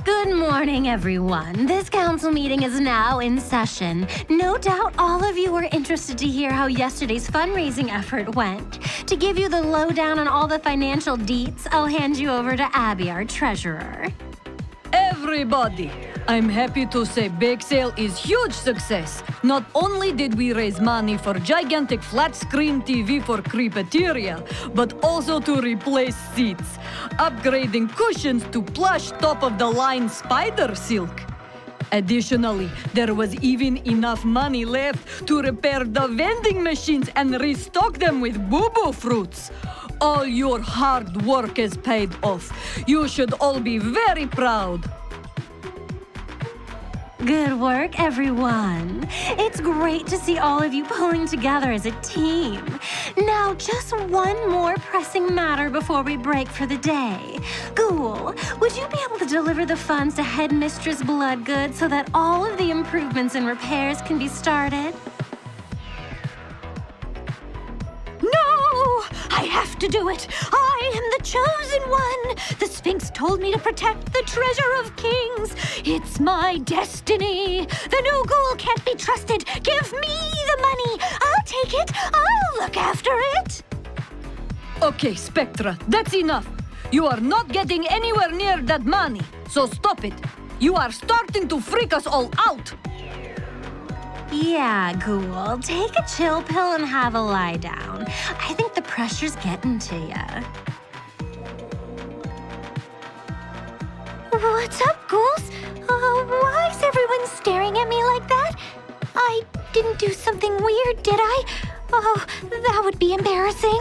Good morning, everyone. This council meeting is now in session. No doubt all of you are interested to hear how yesterday's fundraising effort went. To give you the lowdown on all the financial deets, I'll hand you over to Abby, our treasurer. Everybody, I'm happy to say Bake Sale is huge success. Not only did we raise money for gigantic flat-screen TV for Creepeteria, but also to replace seats, upgrading cushions to plush top-of-the-line spider silk. Additionally, there was even enough money left to repair the vending machines and restock them with boo-boo fruits. All your hard work has paid off. You should all be very proud. Good work, everyone. It's great to see all of you pulling together as a team. Now, just one more pressing matter before we break for the day. Ghoul, would you be able to deliver the funds to Headmistress Bloodgood so that all of the improvements and repairs can be started? I have to do it! I am the chosen one! The Sphinx told me to protect the treasure of kings! It's my destiny! The new Ghoul can't be trusted! Give me the money! I'll take it! I'll look after it! Okay, Spectra, that's enough. You are not getting anywhere near that money, so stop it. You are starting to freak us all out. Yeah, Ghoul, take a chill pill and have a lie down. I think the pressure's getting to ya. What's up, Ghouls? Why is everyone staring at me like that? I didn't do something weird, did I? Oh, that would be embarrassing.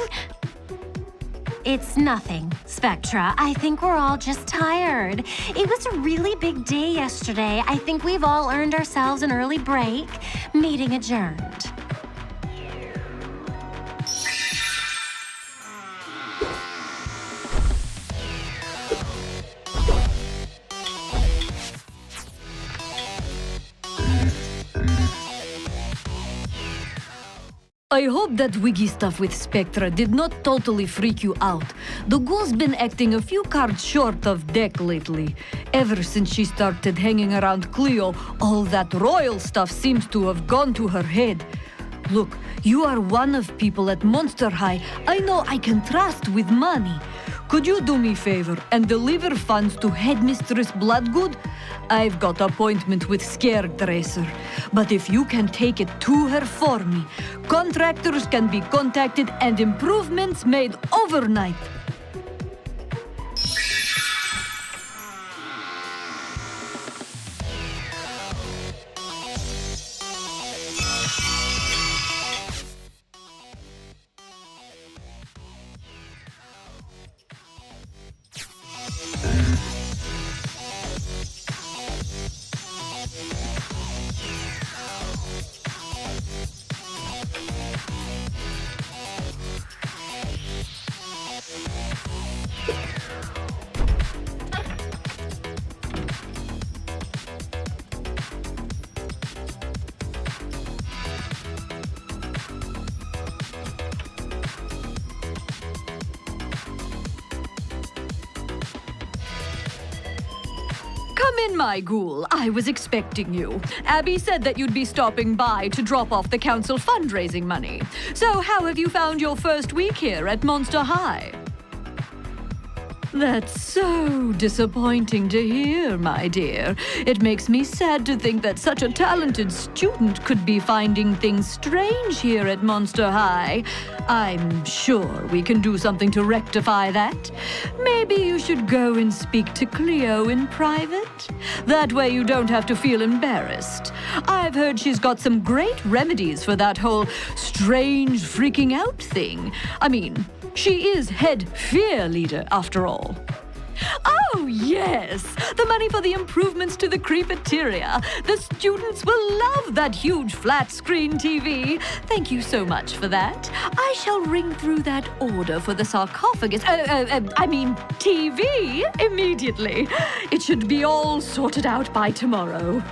It's nothing, Spectra. I think we're all just tired. It was a really big day yesterday. I think we've all earned ourselves an early break. Meeting adjourned. I hope that wiggy stuff with Spectra did not totally freak you out. The Ghoul's been acting a few cards short of deck lately. Ever since she started hanging around Cleo, all that royal stuff seems to have gone to her head. Look, you are one of people at Monster High I know I can trust with money. Could you do me a favor and deliver funds to Headmistress Bloodgood? I've got appointment with Scaredresser, but if you can take it to her for me, contractors can be contacted and improvements made overnight. Come in, my ghoul. I was expecting you. Abby said that you'd be stopping by to drop off the council fundraising money. So how have you found your first week here at Monster High? That's so disappointing to hear, my dear. It makes me sad to think that such a talented student could be finding things strange here at Monster High. I'm sure we can do something to rectify that. Maybe you should go and speak to Cleo in private. That way you don't have to feel embarrassed. I've heard she's got some great remedies for that whole strange freaking out thing. I mean, she is head fear leader, after all. Oh, yes! The money for the improvements to the creepateria. The students will love that huge flat-screen TV. Thank you so much for that. I shall ring through that order for the sarcophagus, TV, immediately. It should be all sorted out by tomorrow.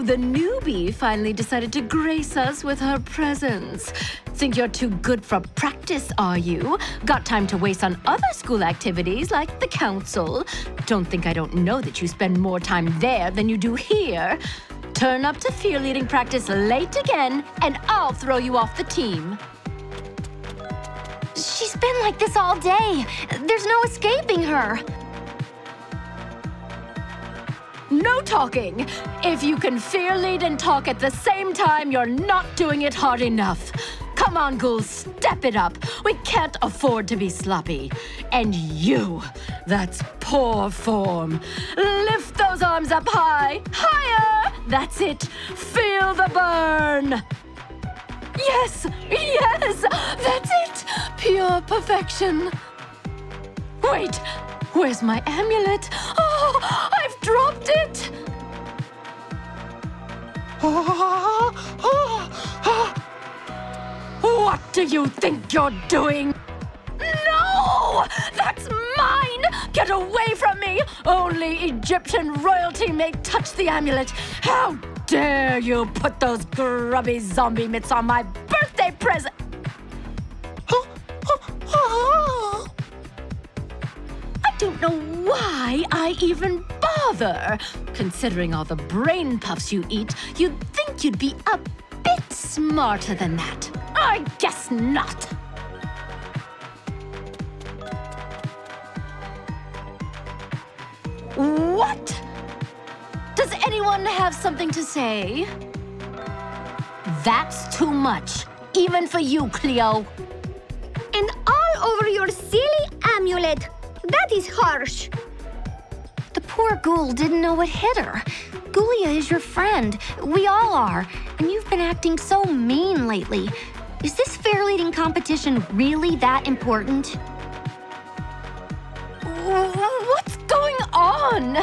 the newbie finally decided to grace us with her presence. Think you're too good for practice, are you? Got time to waste on other school activities like the council. Don't think I don't know that you spend more time there than you do here. Turn up to field leading practice late again, and I'll throw you off the team. She's been like this all day. There's no escaping her. No talking! If you can field lead and talk at the same time, you're not doing it hard enough. Come on, Ghoul, step it up. We can't afford to be sloppy. And you, that's poor form. Lift those arms up high, higher! That's it, feel the burn! Yes, yes, that's it, pure perfection. Wait, where's my amulet? Oh, I've dropped it! What do you think you're doing? No! That's mine! Get away from me! Only Egyptian royalty may touch the amulet. How dare you put those grubby zombie mitts on my birthday present? I don't know why I even bother. Considering all the brain puffs you eat, you'd think you'd be a bit smarter than that. I guess not. What? Does anyone have something to say? That's too much, even for you, Cleo. And all over your silly amulet. That is harsh. The poor Ghoul didn't know what hit her. Ghoulia is your friend. We all are. And you've been acting so mean lately. Is this fair leading competition really that important? What's going on?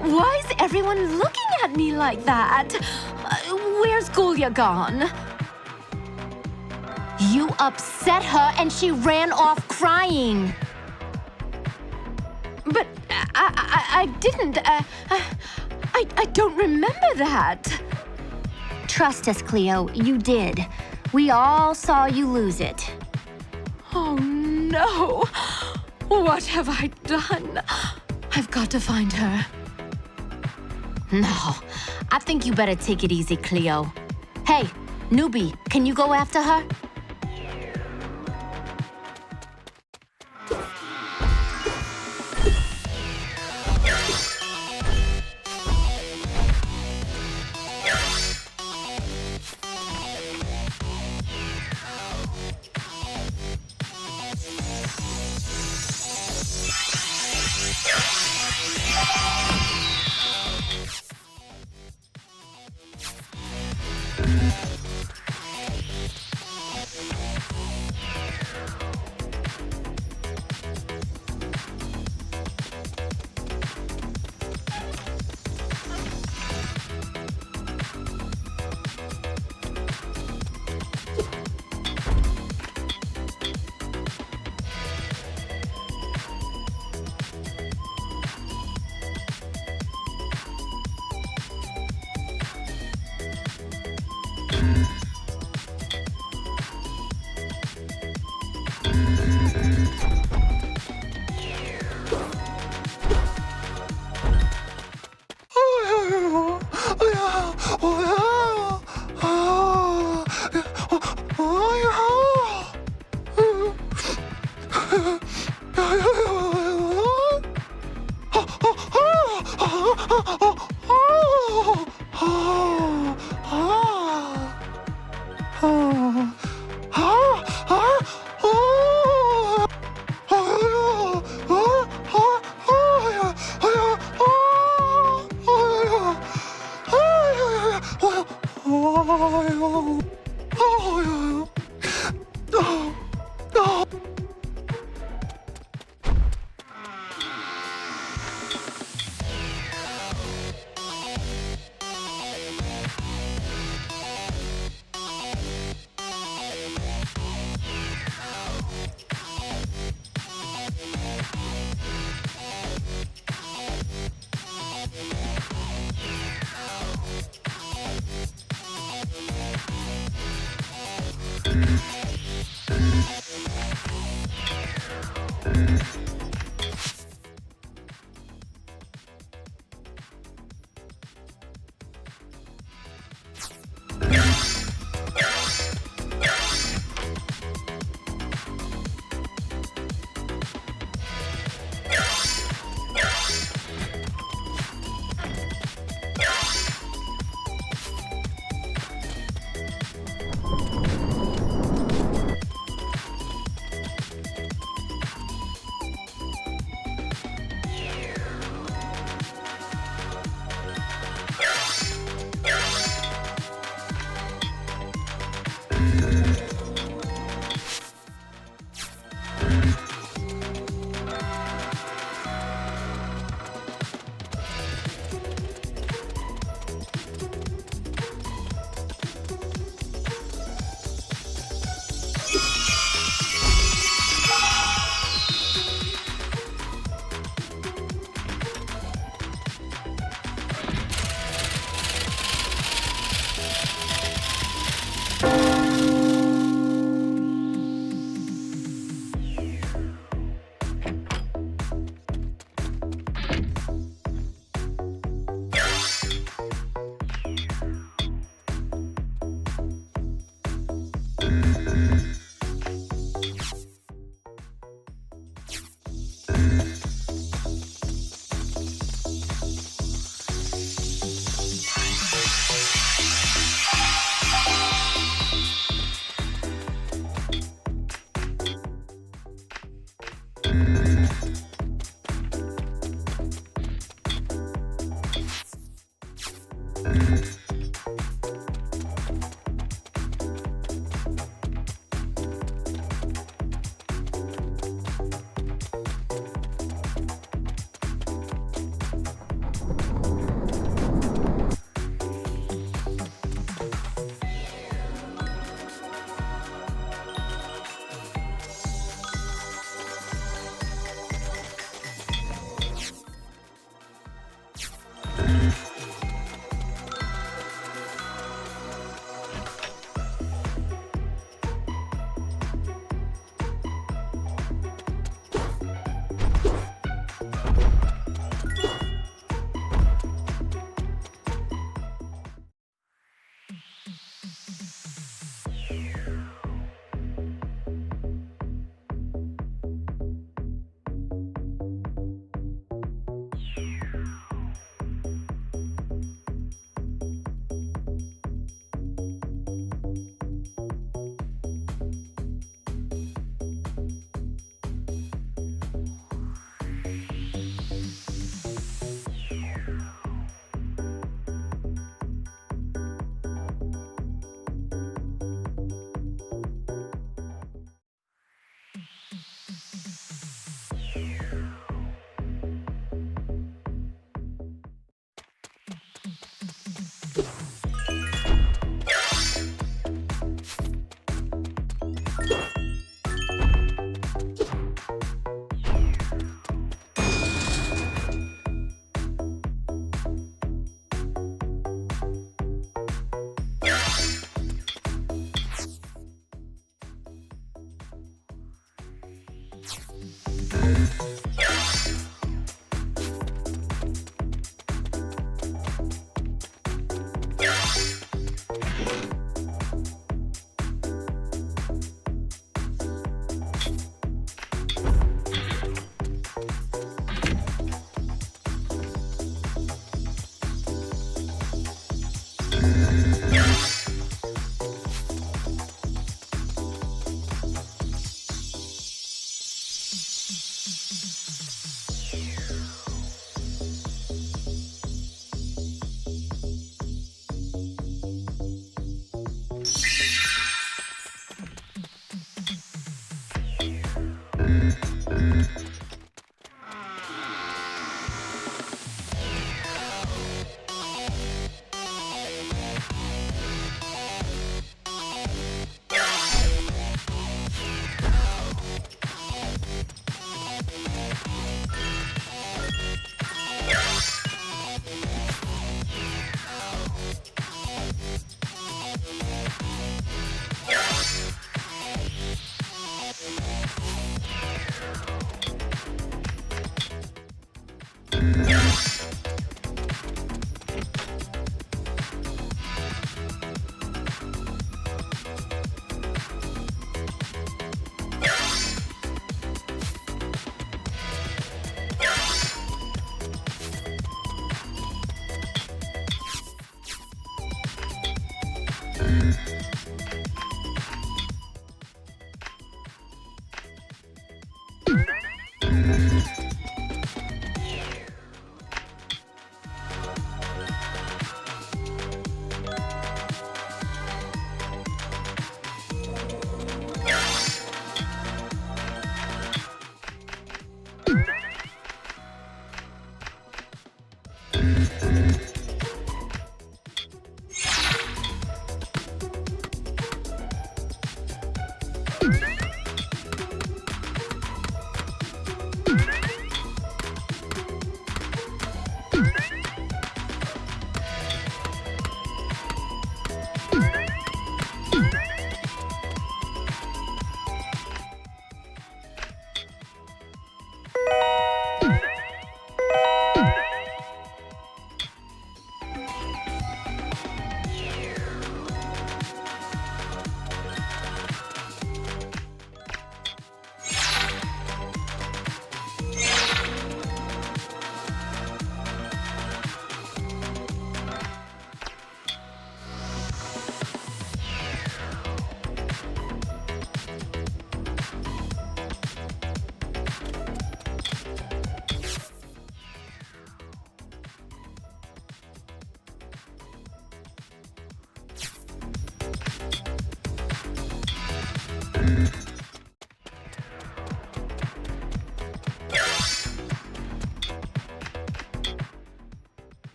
Why is everyone looking at me like that? Where's Ghoulia gone? You upset her and she ran off crying. But I didn't. I don't remember that. Trust us, Cleo, you did. We all saw you lose it. Oh no! What have I done? I've got to find her. No, I think you better take it easy, Cleo. Hey, newbie, can you go after her?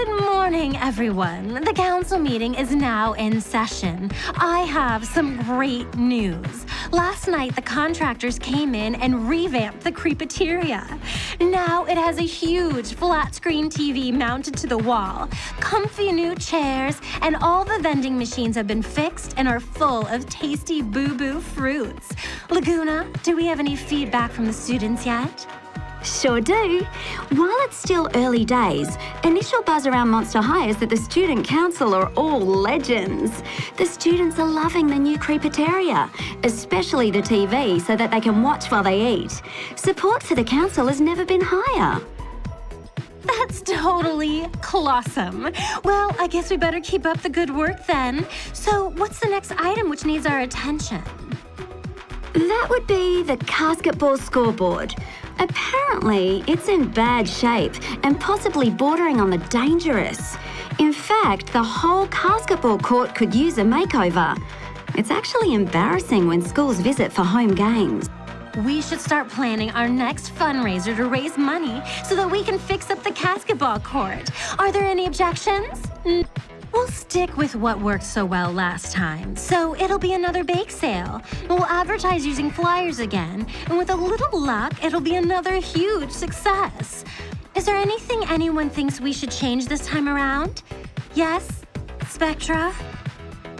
Good morning, everyone. The council meeting is now in session. I have some great news. Last night, the contractors came in and revamped the creepateria. Now it has a huge flat-screen TV mounted to the wall, comfy new chairs, and all the vending machines have been fixed and are full of tasty boo-boo fruits. Laguna, do we have any feedback from the students yet? Sure do. While it's still early days, initial buzz around Monster High is that the student council are all legends. The students are loving the new creepateria, especially the TV, so that they can watch while they eat. Support for the council has never been higher. That's totally colossum. Well, I guess we better keep up the good work then. So what's the next item which needs our attention? That would be the basketball scoreboard. Apparently, it's in bad shape and possibly bordering on the dangerous. In fact, the whole basketball court could use a makeover. It's actually embarrassing when schools visit for home games. We should start planning our next fundraiser to raise money so that we can fix up the basketball court. Are there any objections? We'll stick with what worked so well last time, so it'll be another bake sale. We'll advertise using flyers again, and with a little luck, it'll be another huge success. Is there anything anyone thinks we should change this time around? Yes, Spectra?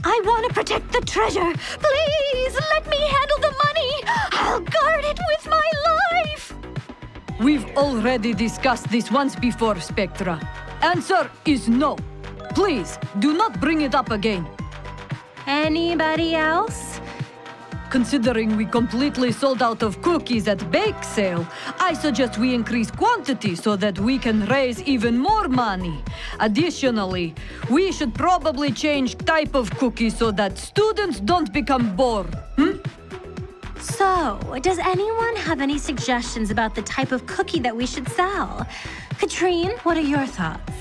I want to protect the treasure. Please, let me handle the money. I'll guard it with my life. We've already discussed this once before, Spectra. Answer is no. Please, do not bring it up again. Anybody else? Considering we completely sold out of cookies at bake sale, I suggest we increase quantity so that we can raise even more money. Additionally, we should probably change type of cookie so that students don't become bored. So, does anyone have any suggestions about the type of cookie that we should sell? Katrine, what are your thoughts?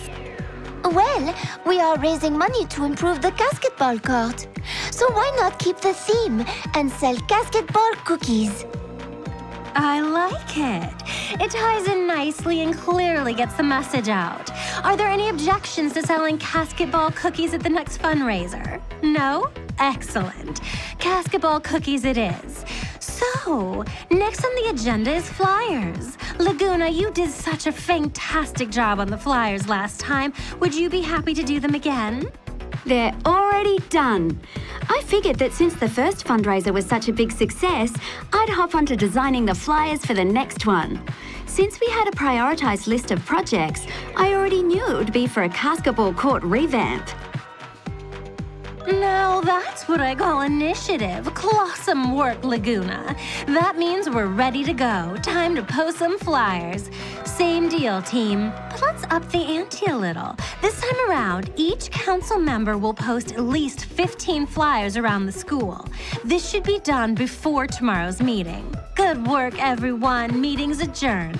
Well, we are raising money to improve the basketball court. So why not keep the theme and sell basketball cookies? I like it. It ties in nicely and clearly gets the message out. Are there any objections to selling basketball cookies at the next fundraiser? No? Excellent. Basketball cookies it is. So, next on the agenda is flyers. Laguna, you did such a fantastic job on the flyers last time. Would you be happy to do them again? They're already done. I figured that since the first fundraiser was such a big success, I'd hop onto designing the flyers for the next one. Since we had a prioritized list of projects, I already knew it would be for a basketball court revamp. Now that's what I call initiative. Colossum work, Laguna. That means we're ready to go. Time to post some flyers. Same deal, team. But let's up the ante a little. This time around, each council member will post at least 15 flyers around the school. This should be done before tomorrow's meeting. Good work, everyone. Meeting's adjourned.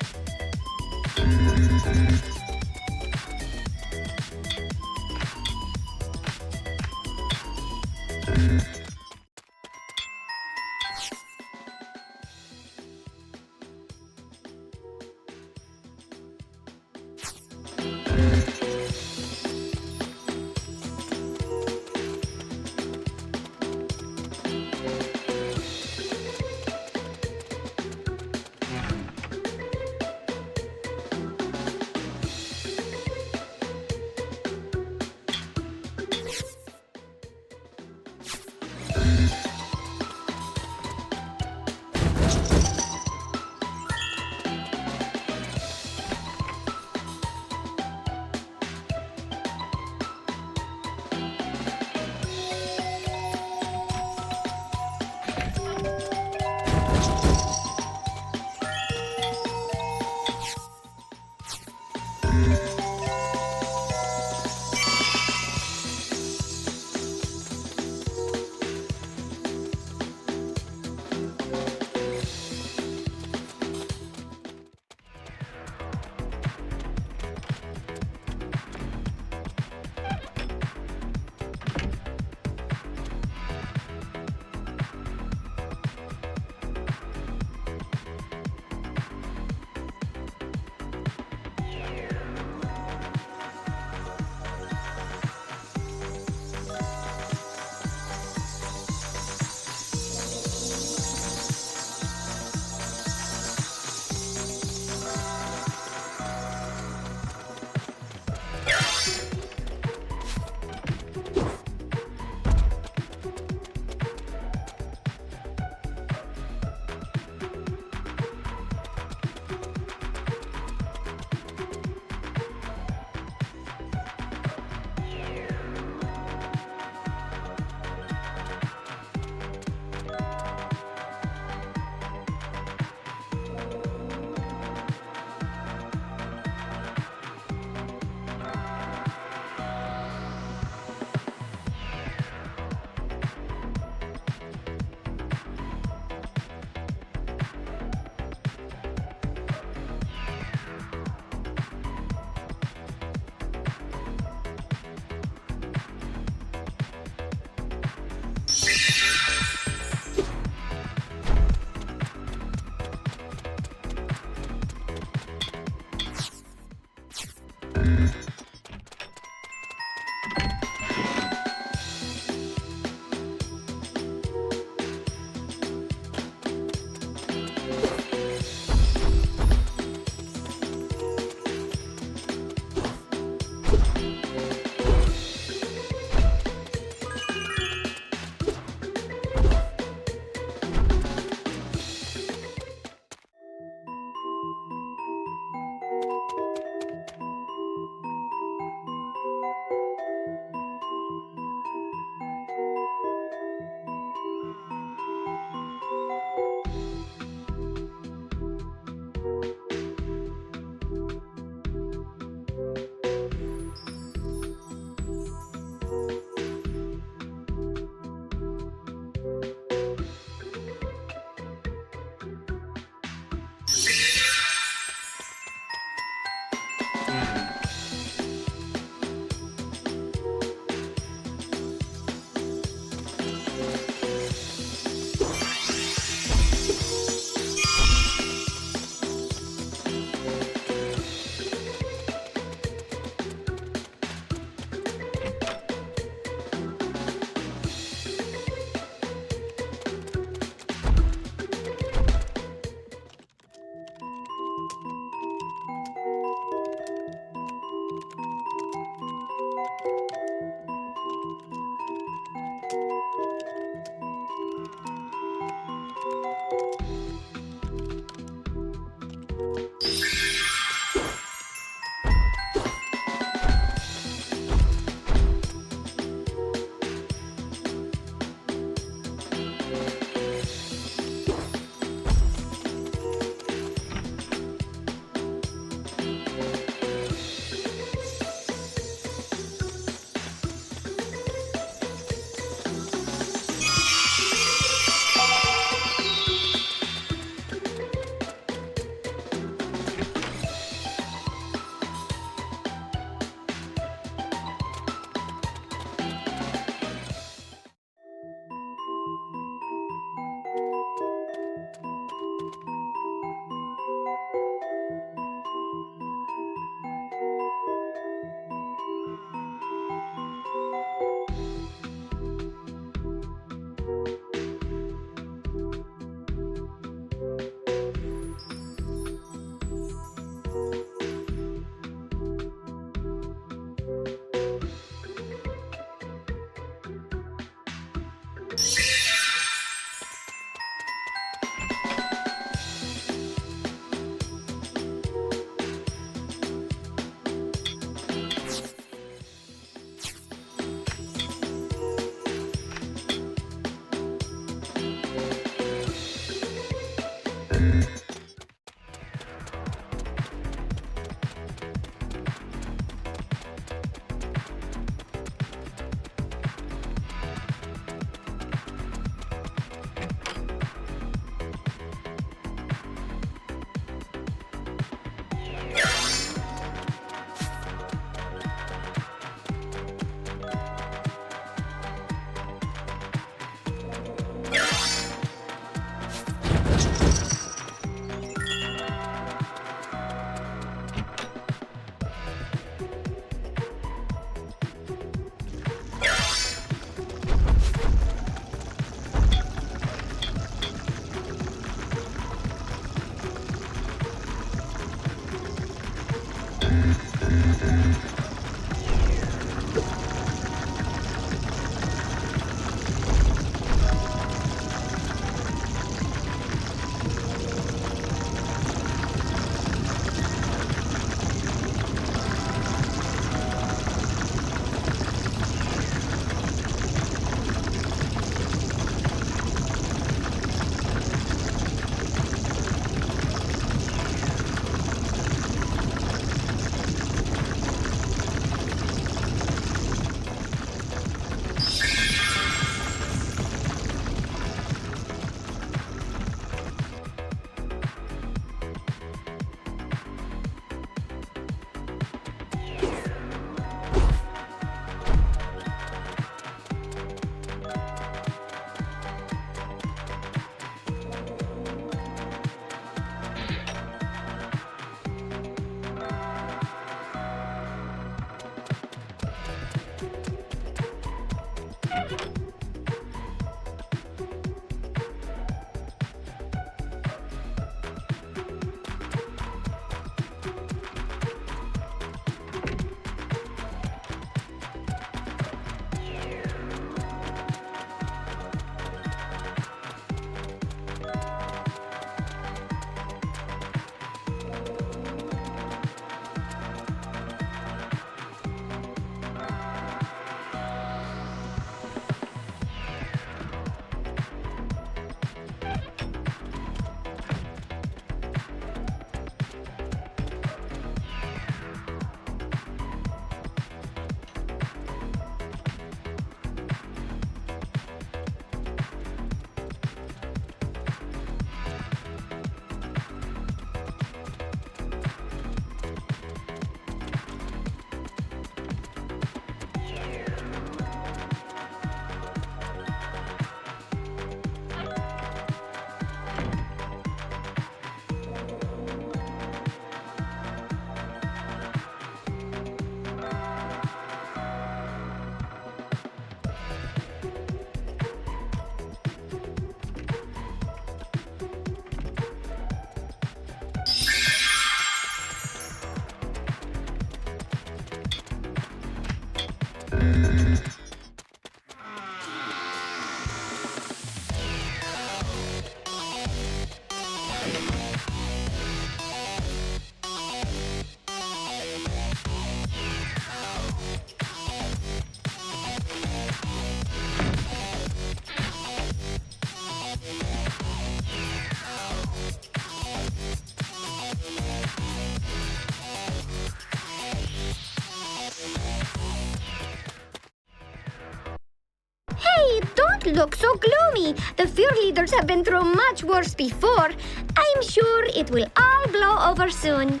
Hey, don't look so gloomy. The fear leaders have been through much worse before. I'm sure it will all blow over soon.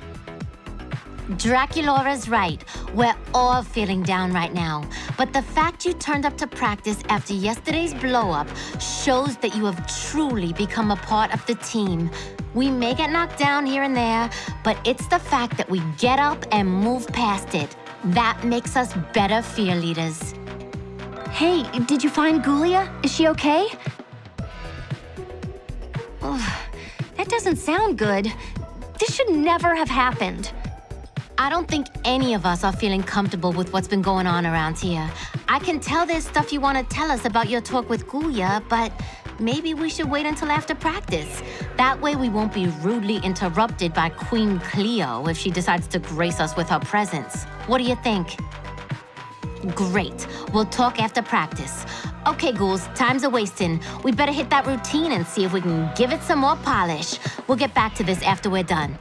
Draculaura's right. We're all feeling down right now. But the fact you turned up to practice after yesterday's blow-up shows that you have truly become a part of the team. We may get knocked down here and there, but it's the fact that we get up and move past it. That makes us better fear leaders. Hey, did you find Ghoulia? Is she okay? Ugh, that doesn't sound good. This should never have happened. I don't think any of us are feeling comfortable with what's been going on around here. I can tell there's stuff you want to tell us about your talk with Ghoulia, but maybe we should wait until after practice. That way we won't be rudely interrupted by Queen Cleo if she decides to grace us with her presence. What do you think? Great. We'll talk after practice. Okay, ghouls, time's a-wasting. We better hit that routine and see if we can give it some more polish. We'll get back to this after we're done.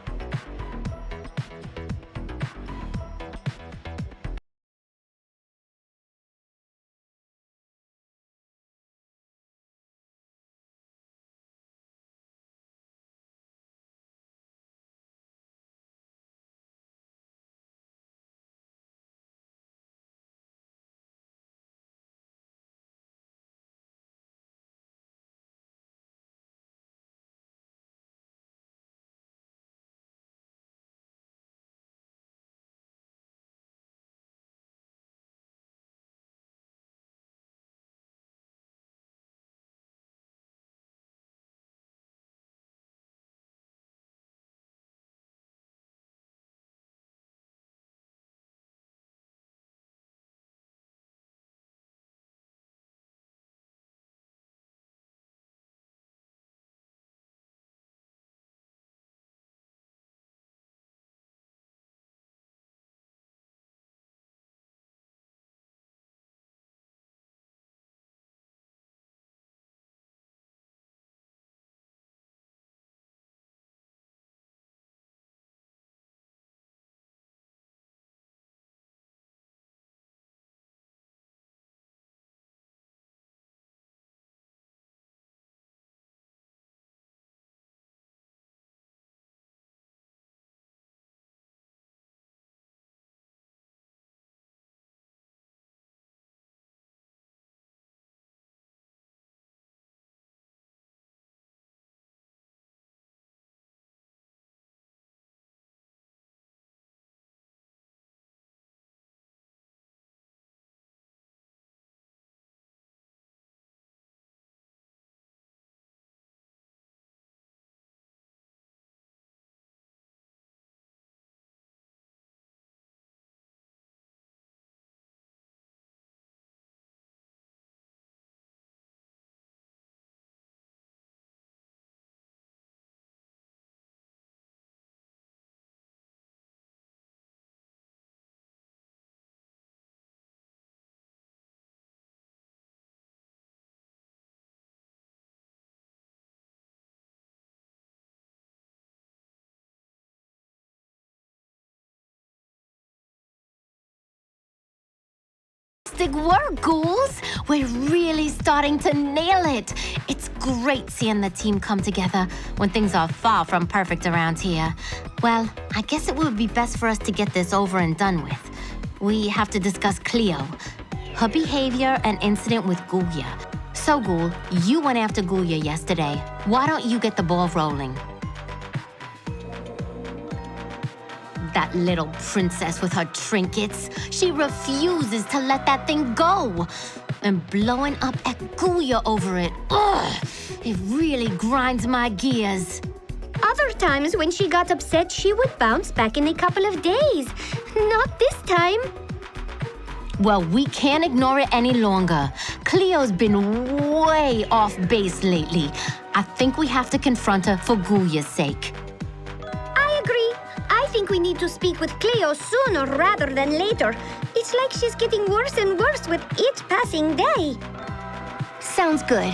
Fantastic work, ghouls! We're really starting to nail it. It's great seeing the team come together when things are far from perfect around here. Well, I guess it would be best for us to get this over and done with. We have to discuss Cleo, her behavior and incident with Ghoulia. So, Ghoul, you went after Ghoulia yesterday. Why don't you get the ball rolling? That little princess with her trinkets. She refuses to let that thing go. And blowing up at Ghoulia over it. Ugh! It really grinds my gears. Other times when she got upset, she would bounce back in a couple of days. Not this time. Well, we can't ignore it any longer. Cleo's been way off base lately. I think we have to confront her for Goulia's sake. I agree. I think we need to speak with Cleo sooner rather than later. It's like she's getting worse and worse with each passing day. Sounds good.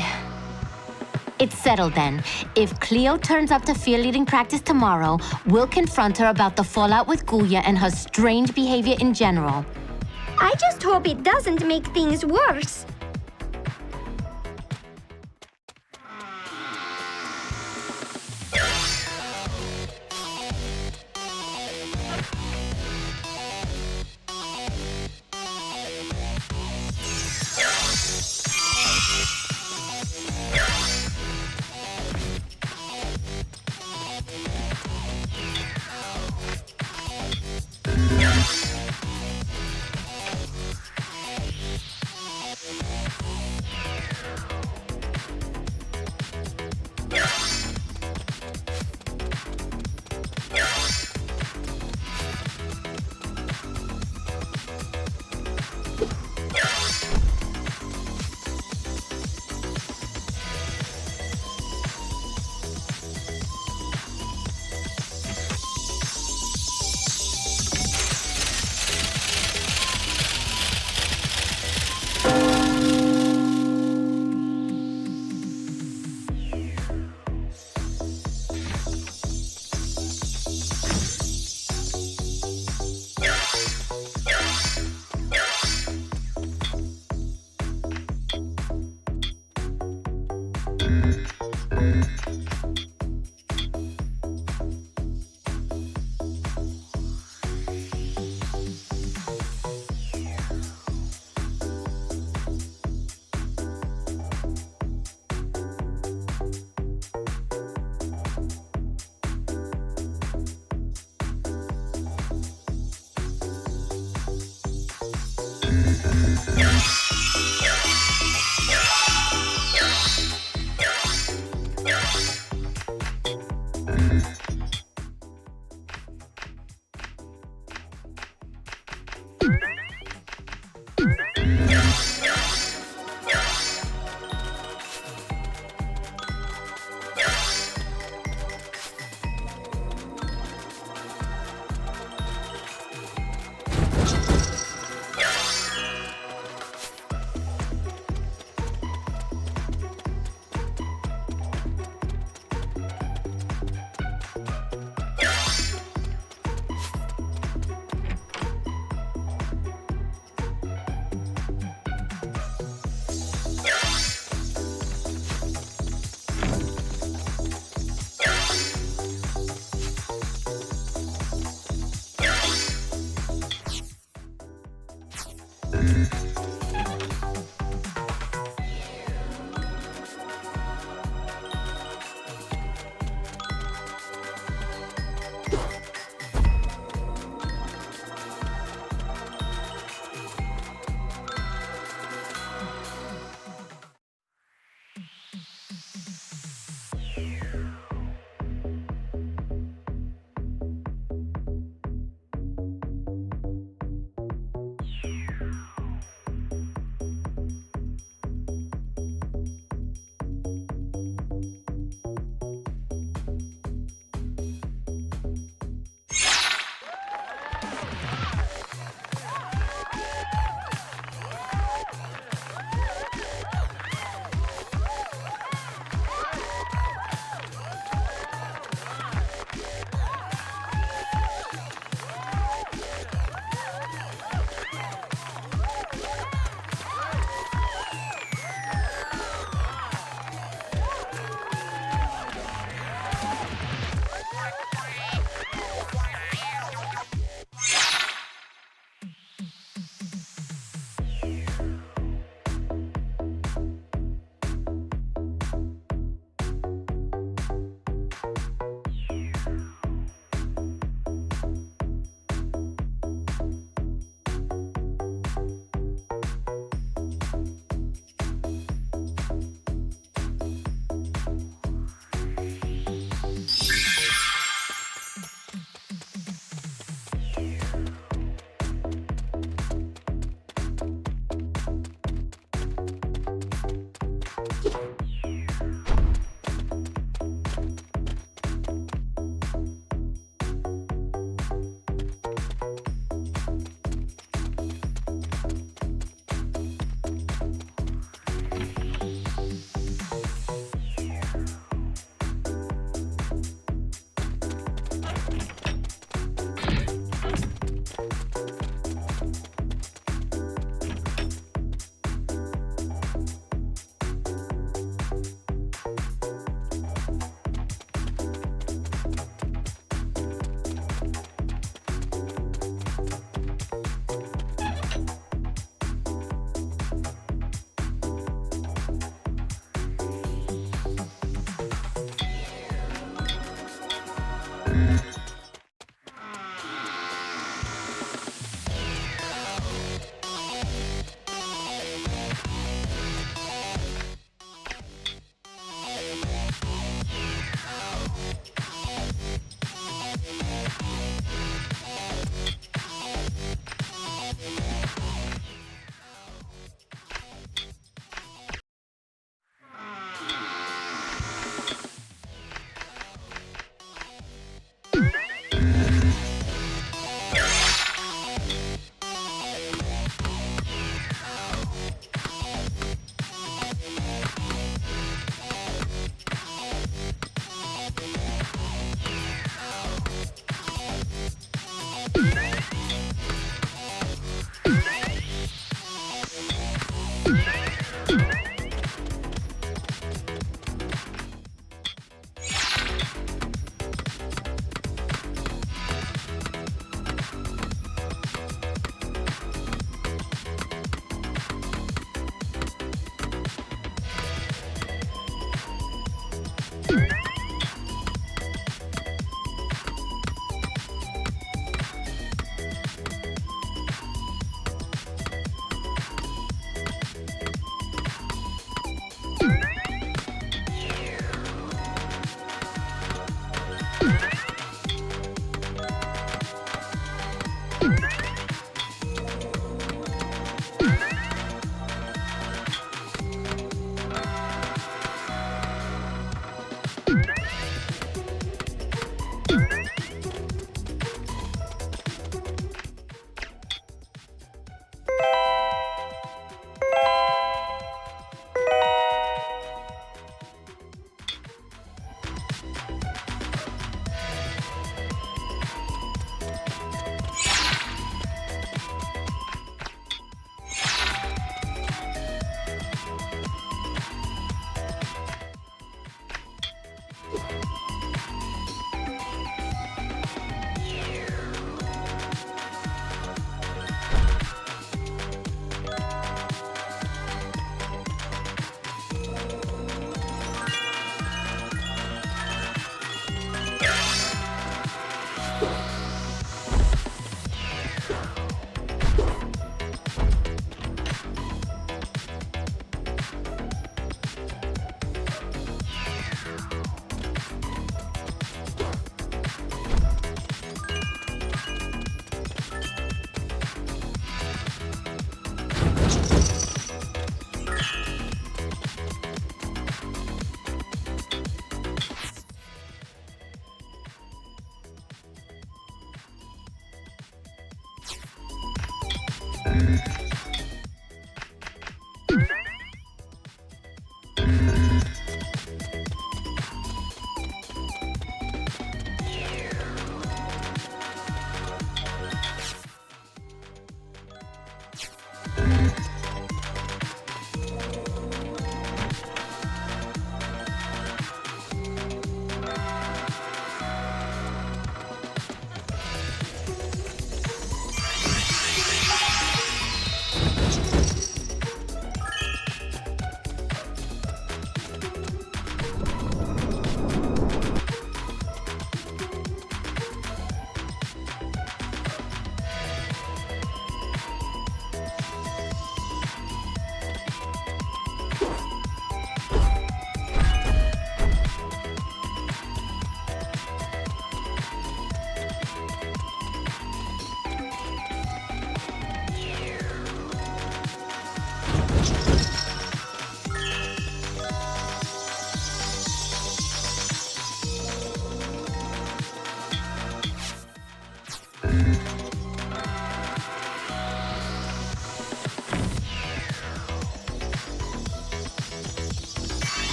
It's settled then. If Cleo turns up to field leading practice tomorrow, we'll confront her about the fallout with Goulia and her strange behavior in general. I just hope it doesn't make things worse.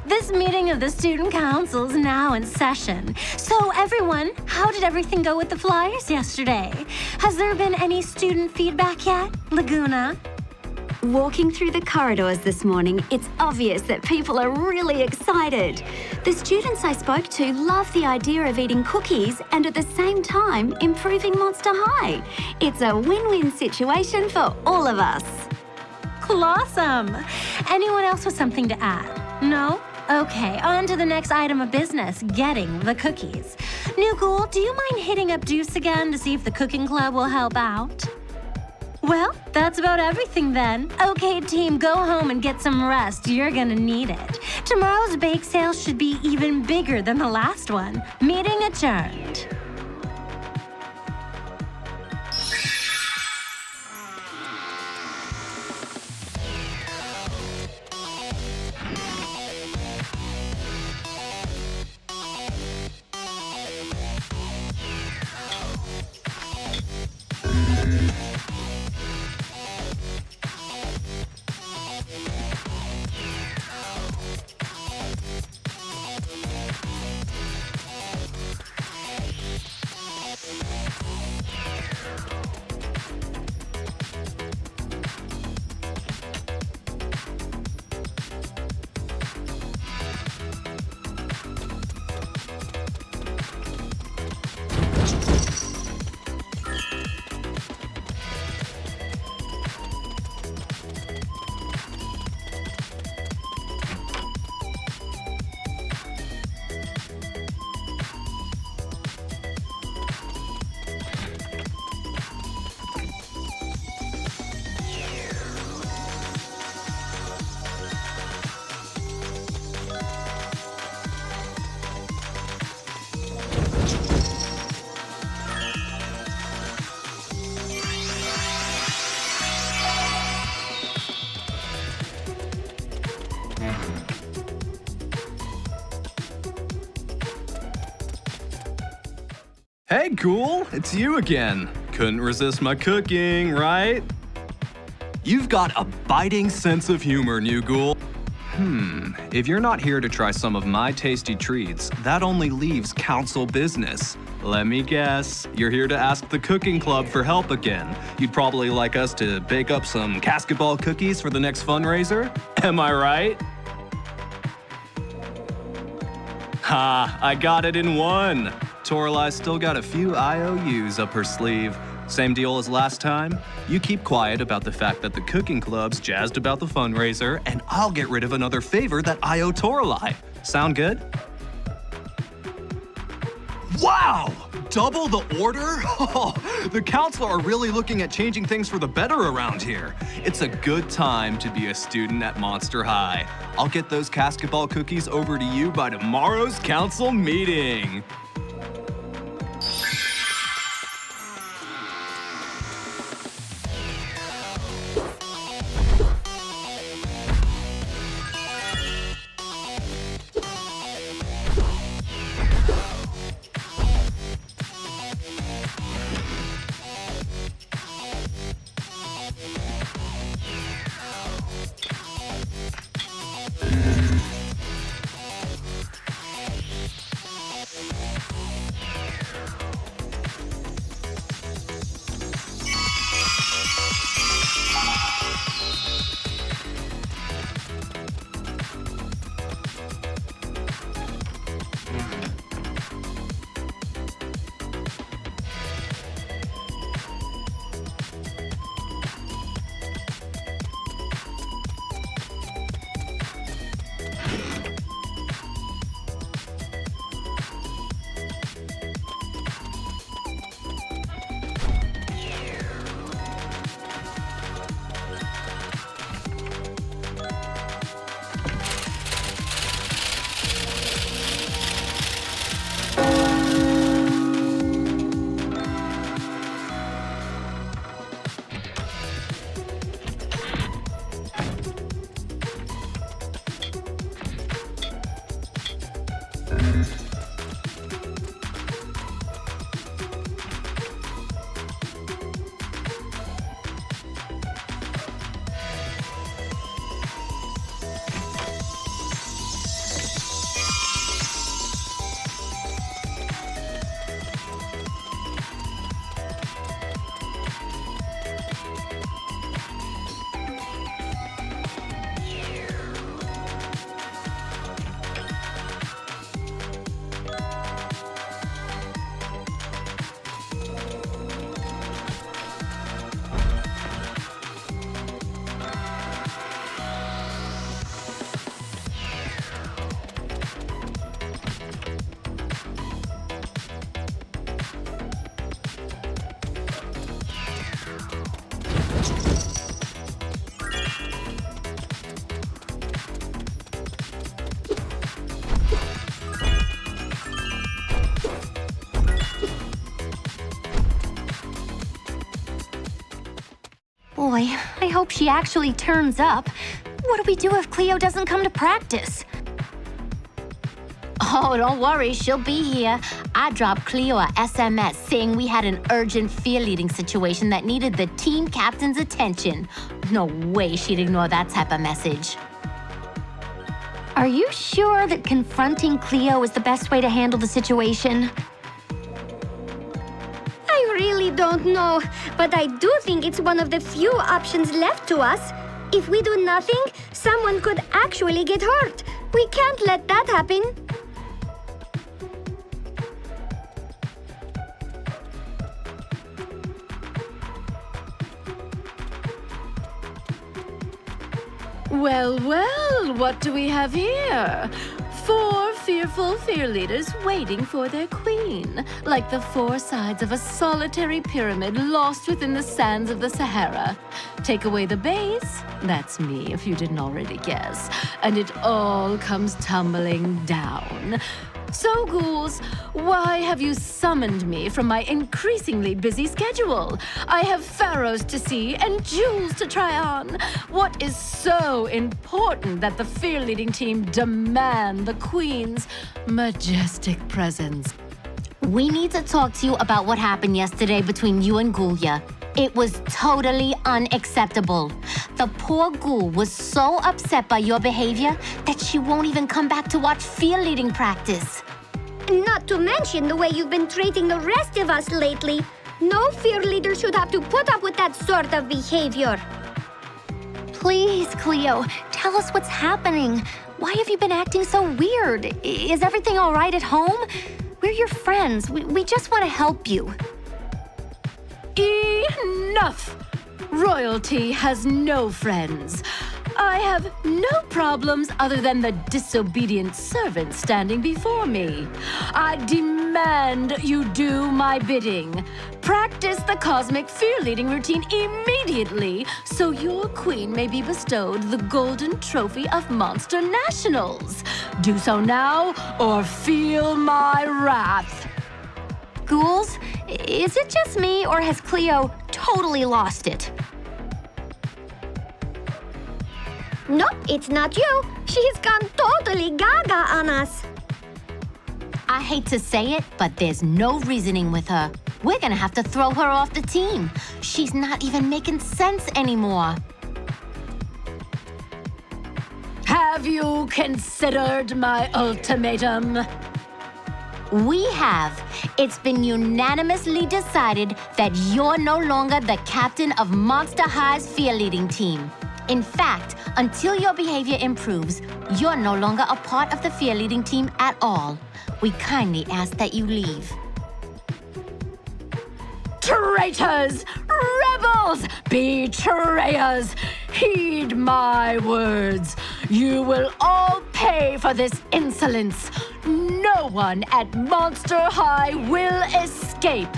This meeting of the student council is now in session. So everyone, how did everything go with the flyers yesterday? Has there been any student feedback yet, Laguna? Walking through the corridors this morning, it's obvious that people are really excited. The students I spoke to love the idea of eating cookies and at the same time improving Monster High. It's a win-win situation for all of us. Awesome! Anyone else with something to add? No? Okay, on to the next item of business, getting the cookies. New Ghoul, do you mind hitting up Deuce again to see if the cooking club will help out? Well, that's about everything then. Okay, team, go home and get some rest. You're gonna need it. Tomorrow's bake sale should be even bigger than the last one. Meeting adjourned. Hey, Ghoul, it's you again. Couldn't resist my cooking, right? You've got a biting sense of humor, new Ghoul. If you're not here to try some of my tasty treats, that only leaves council business. Let me guess, you're here to ask the cooking club for help again. You'd probably like us to bake up some basketball cookies for the next fundraiser? Am I right? Ha, I got it in one. Torus still got a few IOUs up her sleeve. Same deal as last time. You keep quiet about the fact that the cooking club's jazzed about the fundraiser, and I'll get rid of another favor that I owe Toralei. Sound good? Wow! Double the order? Oh, the council are really looking at changing things for the better around here. It's a good time to be a student at Monster High. I'll get those basketball cookies over to you by tomorrow's council meeting. hope she actually turns up. What do we do if Cleo doesn't come to practice? Oh, don't worry, she'll be here. I dropped Cleo a SMS saying we had an urgent fear-leading situation that needed the team captain's attention. No way she'd ignore that type of message. Are you sure that confronting Cleo is the best way to handle the situation? I really don't know, but I do think it's one of the few options left to us. If we do nothing, someone could actually get hurt. We can't let that happen. Well, well, what do we have here? 4 fearful fear leaders waiting for their queen, like the 4 sides of a solitary pyramid lost within the sands of the Sahara. Take away the base, that's me if you didn't already guess, and it all comes tumbling down. So, ghouls, why have you summoned me from my increasingly busy schedule? I have pharaohs to see and jewels to try on. What is so important that the fear-leading team demand the Queen's majestic presence? We need to talk to you about what happened yesterday between you and Ghoulia. It was totally unacceptable. The poor Ghoul was so upset by your behavior that she won't even come back to watch fear-leading practice. Not to mention the way you've been treating the rest of us lately. No fear leader should have to put up with that sort of behavior. Please, Cleo, tell us what's happening. Why have you been acting so weird? Is everything all right at home? We're your friends. We just want to help you. Enough! Royalty has no friends. I have no problems other than the disobedient servant standing before me. I demand you do my bidding. Practice the cosmic fear-leading routine immediately so your queen may be bestowed the golden trophy of Monster Nationals. Do so now or feel my wrath. Ghouls, is it just me or has Cleo totally lost it? Nope, it's not you. She's gone totally gaga on us. I hate to say it, but there's no reasoning with her. We're gonna have to throw her off the team. She's not even making sense anymore. Have you considered my ultimatum? We have. It's been unanimously decided that you're no longer the captain of Monster High's fear-leading team. In fact, until your behavior improves, you're no longer a part of the fear-leading team at all. We kindly ask that you leave. Traitors! Rebels! Betrayers! Heed my words. You will all pay for this insolence. No one at Monster High will escape.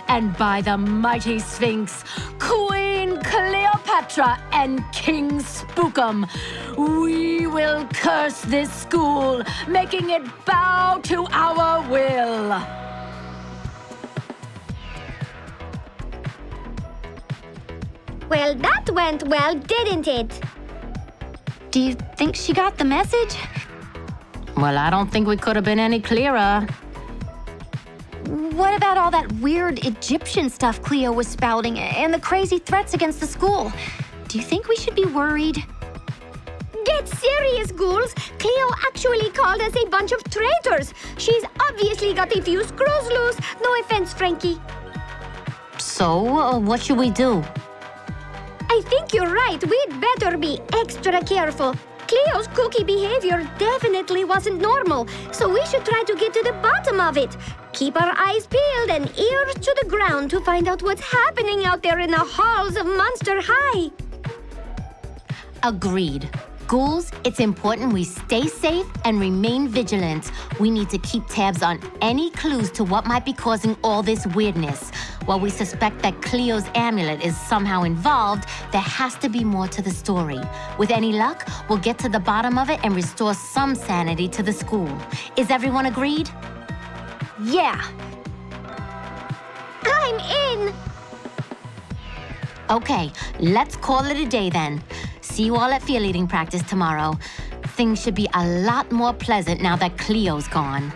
And by the mighty Sphinx, Queen Cleopatra and King Spookum, we will curse this school, making it bow to our will. Well, that went well, didn't it? Do you think she got the message? Well, I don't think we could have been any clearer. What about all that weird Egyptian stuff Cleo was spouting and the crazy threats against the school? Do you think we should be worried? Get serious, ghouls. Cleo actually called us a bunch of traitors. She's obviously got a few screws loose. No offense, Frankie. So, what should we do? I think you're right. We'd better be extra careful. Cleo's kooky behavior definitely wasn't normal, so we should try to get to the bottom of it. Keep our eyes peeled and ears to the ground to find out what's happening out there in the halls of Monster High. Agreed. Ghouls, it's important we stay safe and remain vigilant. We need to keep tabs on any clues to what might be causing all this weirdness. While we suspect that Cleo's amulet is somehow involved, there has to be more to the story. With any luck, we'll get to the bottom of it and restore some sanity to the school. Is everyone agreed? Yeah. I'm in! Okay, let's call it a day then. See you all at field leading practice tomorrow. Things should be a lot more pleasant now that Cleo's gone.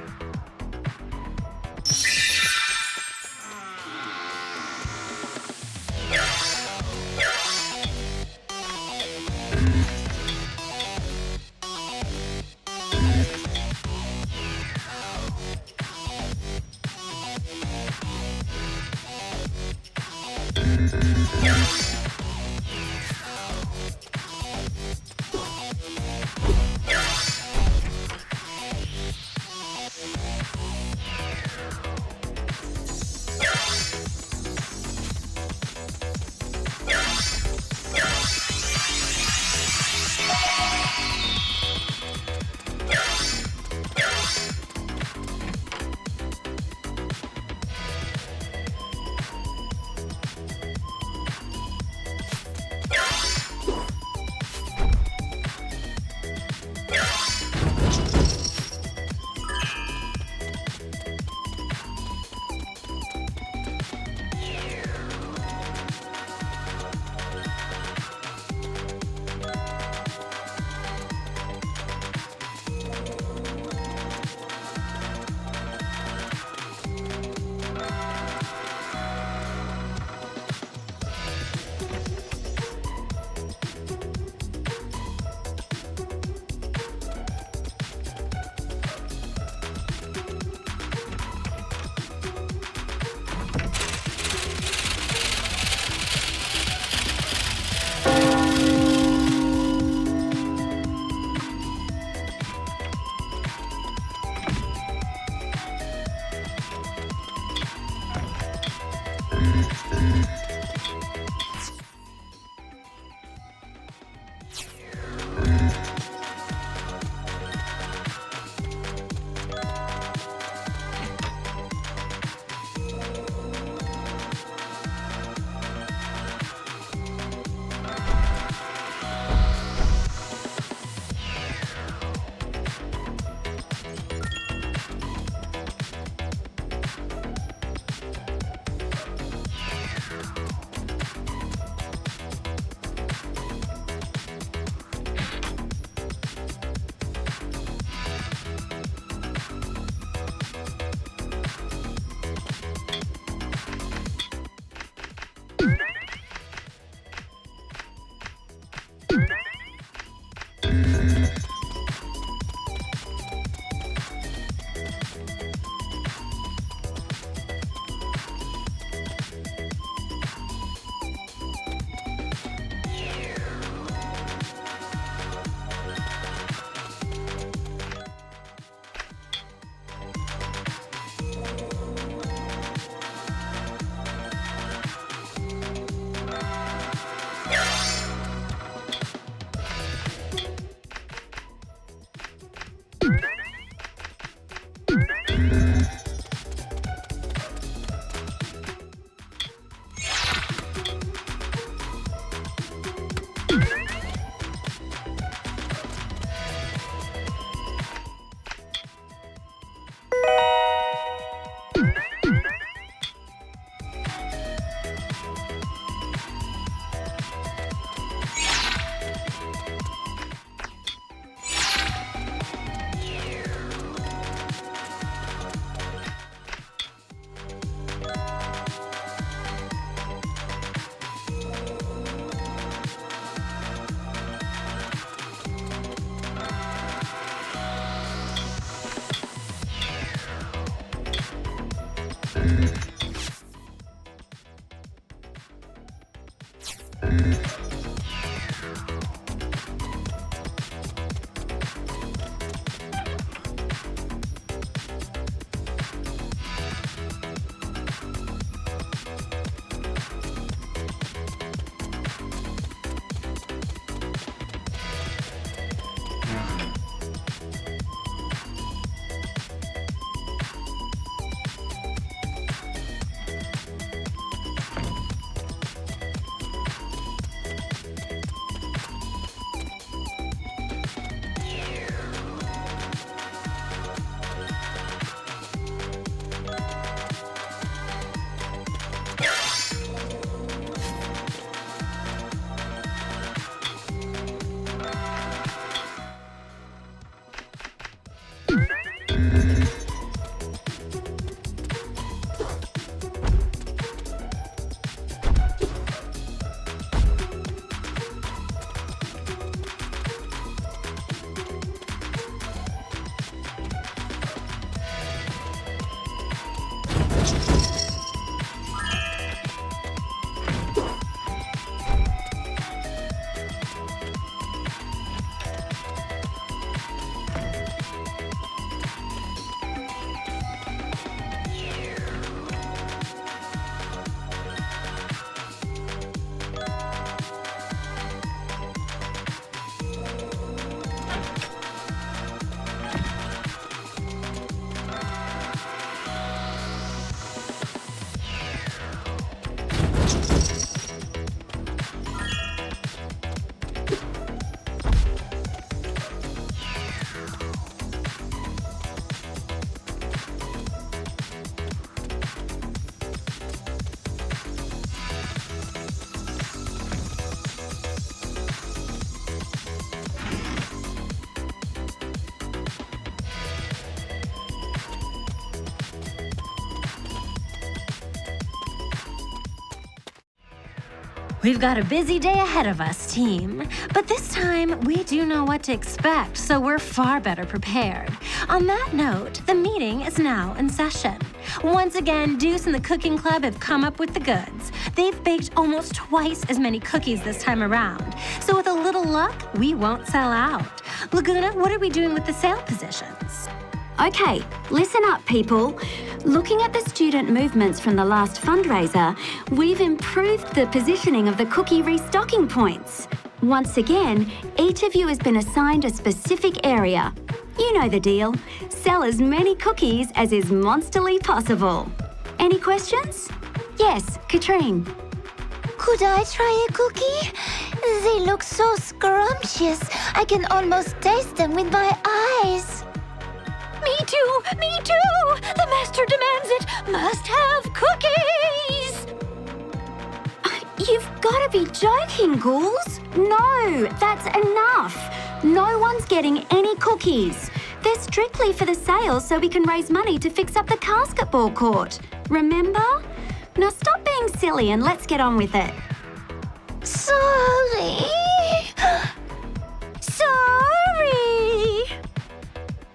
We've got a busy day ahead of us, team. But this time, we do know what to expect, so we're far better prepared. On that note, the meeting is now in session. Once again, Deuce and the cooking club have come up with the goods. They've baked almost twice as many cookies this time around. So with a little luck, we won't sell out. Laguna, what are we doing with the sale positions? Okay, listen up, people. Looking at the student movements from the last fundraiser, we've improved the positioning of the cookie restocking points. Once again, each of you has been assigned a specific area. You know the deal. Sell as many cookies as is monsterly possible. Any questions? Yes, Katrine. Could I try a cookie? They look so scrumptious. I can almost taste them with my eyes. Me too! Me too! The master demands it! Must have cookies! You've got to be joking, ghouls. No, that's enough. No one's getting any cookies. They're strictly for the sale so we can raise money to fix up the basketball court. Remember? Now stop being silly and let's get on with it. Sorry. Sorry!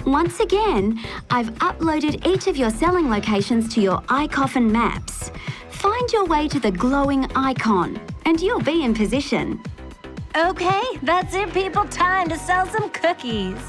Once again, I've uploaded each of your selling locations to your iCoffin maps. Find your way to the glowing icon, and you'll be in position. Okay, that's it, people. Time to sell some cookies.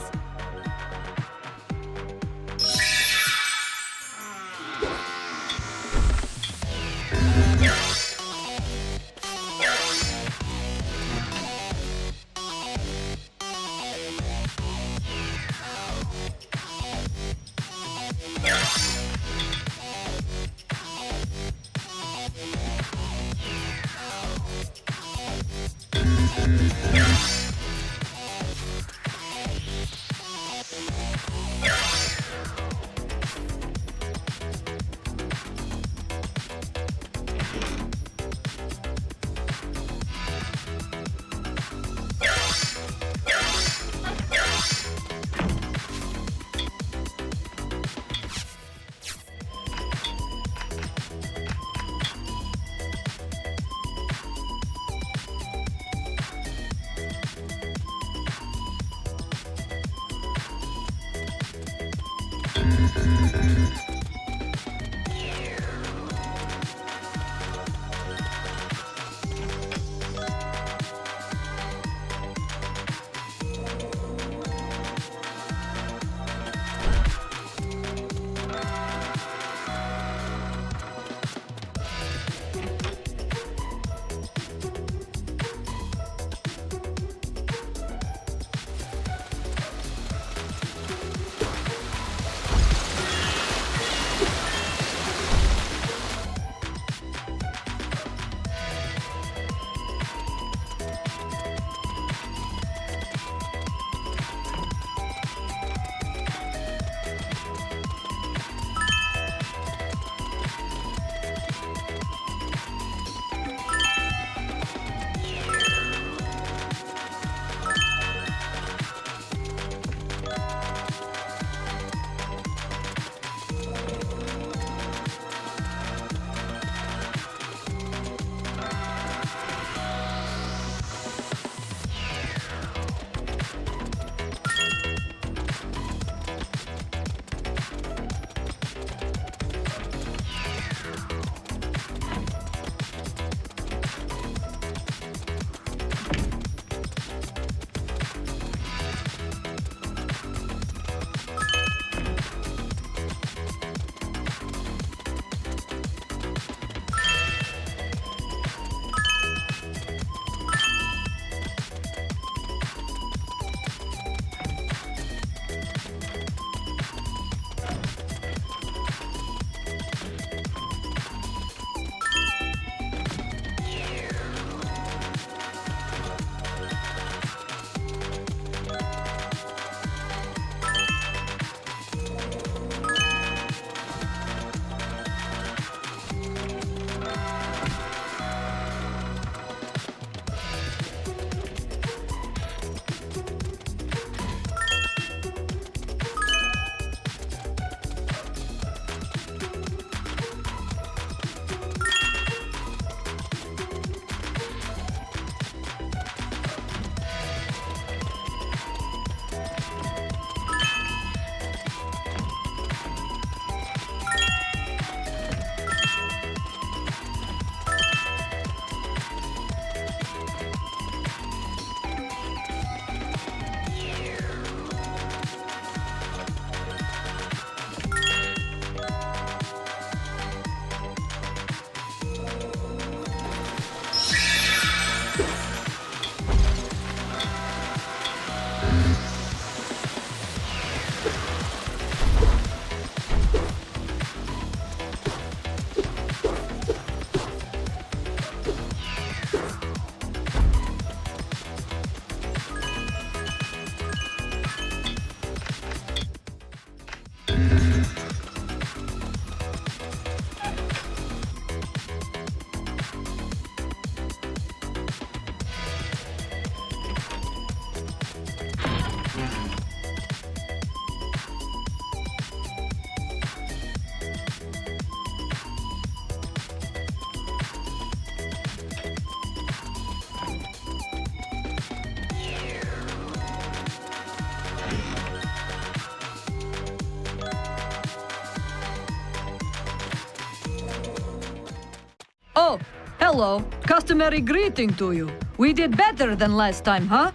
Oh, hello. Customary greeting to you. We did better than last time, huh?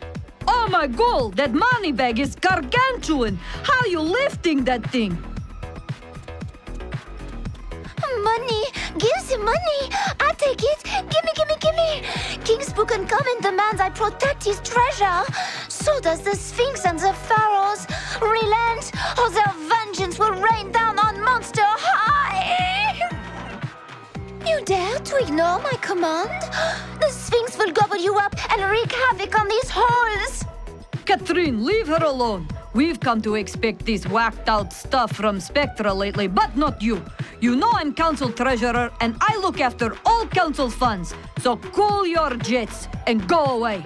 Oh my Ghoul, that money bag is gargantuan. How you lifting that thing? Money! Gives him money! I take it! Gimme! King Spook Uncommon demands I protect his treasure! So does the Sphinx and the Pharaohs! Relent, or their vengeance will rain down on Monster High! You dare to ignore my command? The Sphinx will gobble you up and wreak havoc on these halls! Catherine, leave her alone. We've come to expect this whacked-out stuff from Spectra lately, but not you. You know I'm Council Treasurer, and I look after all Council funds. So cool your jets and go away.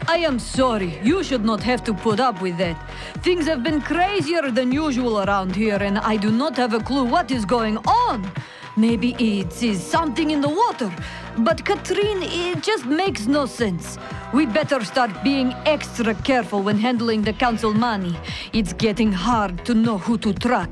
I am sorry. You should not have to put up with that. Things have been crazier than usual around here, and I do not have a clue what is going on. Maybe it is something in the water. But Catherine, it just makes no sense. We'd better start being extra careful when handling the council money. It's getting hard to know who to trust.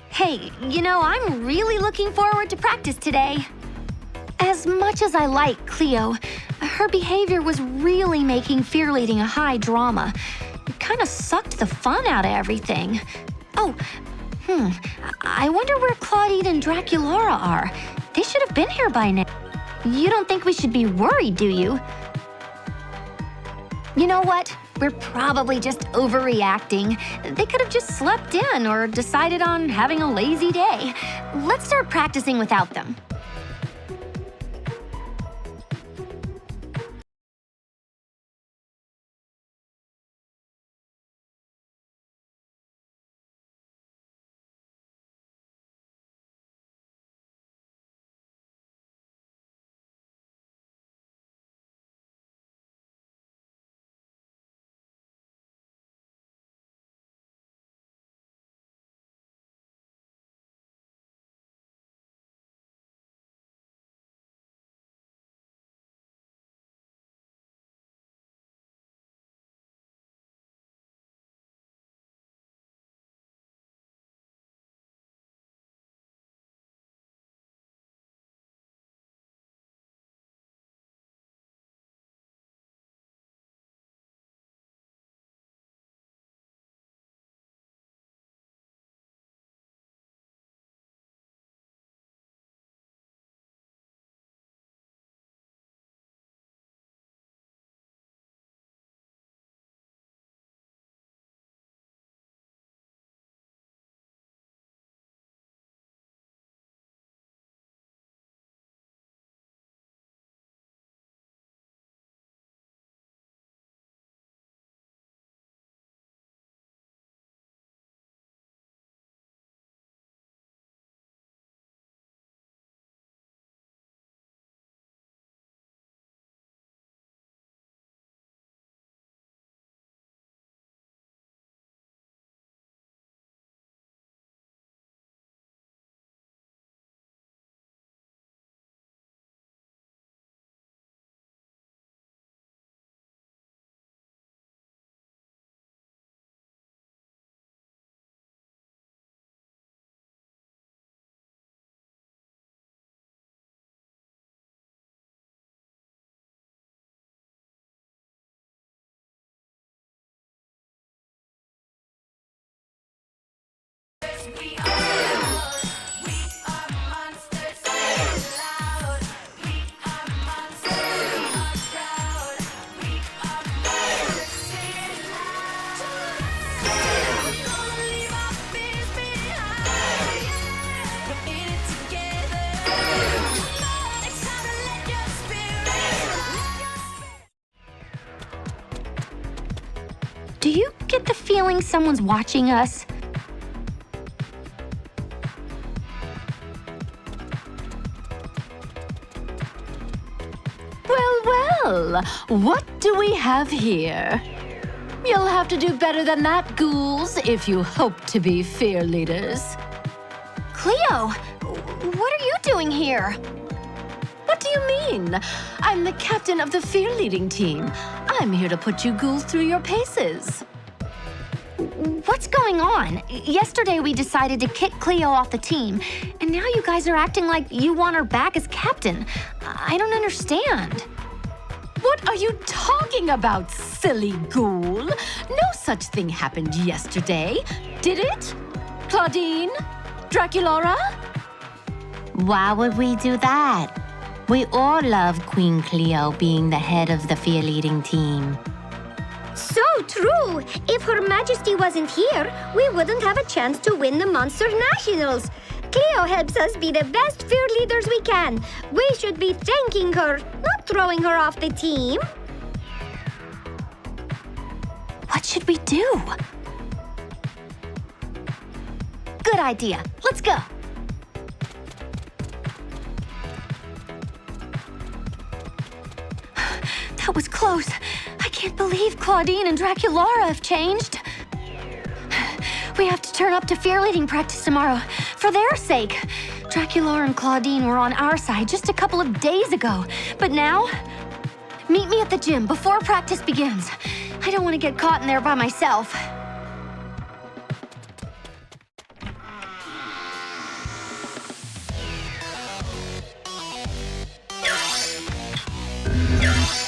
Hey, I'm really looking forward to practice today. As much as I like Cleo, Her behavior was really making fear leading a high drama. It kind of sucked the fun out of everything. Oh, I wonder where Claudine and Draculaura are. They should have been here by now. You don't think we should be worried, do you? You know what? We're probably just overreacting. They could have just slept in or decided on having a lazy day. Let's start practicing without them. Do you get the feeling someone's watching us? Well, what do we have here? You'll have to do better than that, ghouls, if you hope to be fear leaders. Cleo, what are you doing here? What do you mean? I'm the captain of the fear leading team. I'm here to put you ghouls through your paces. What's going on? Yesterday we decided to kick Cleo off the team, and now you guys are acting like you want her back as captain. I don't understand. What are you talking about, silly ghoul? No such thing happened yesterday, did it? Claudine? Draculaura? Why would we do that? We all love Queen Cleo being the head of the fear leading team. So true! If Her Majesty wasn't here, we wouldn't have a chance to win the Monster Nationals. Cleo helps us be the best fear leaders we can. We should be thanking her, not throwing her off the team. What should we do? Good idea. Let's go. That was close. I can't believe Claudine and Draculaura have changed. We have to turn up to fear leading practice tomorrow, for their sake. Draculaura and Claudine were on our side just a couple of days ago, but now, meet me at the gym before practice begins. I don't want to get caught in there by myself. Yeah.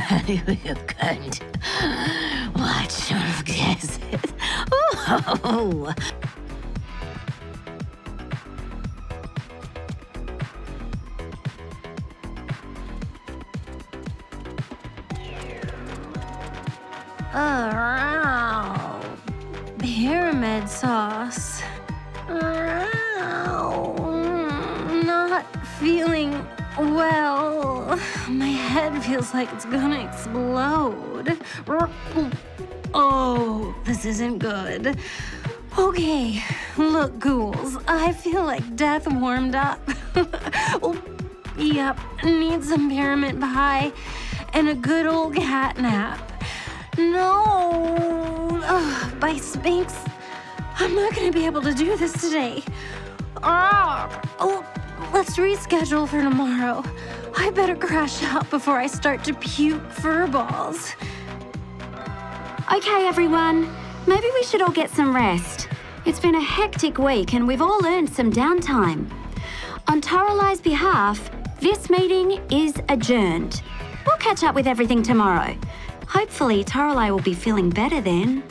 You can't. Watch your guess it. Oh. Pyramid sauce. Not feeling well. My head feels like it's gonna explode. Oh, this isn't good. Okay, look, ghouls, I feel like death warmed up. Oh, yep, need some pyramid pie and a good old cat nap. No, by Sphinx, I'm not gonna be able to do this today. Oh, let's reschedule for tomorrow. I better crash out before I start to puke furballs. Okay, everyone. Maybe we should all get some rest. It's been a hectic week and we've all earned some downtime. On Toralai's behalf, this meeting is adjourned. We'll catch up with everything tomorrow. Hopefully, Toralai will be feeling better then.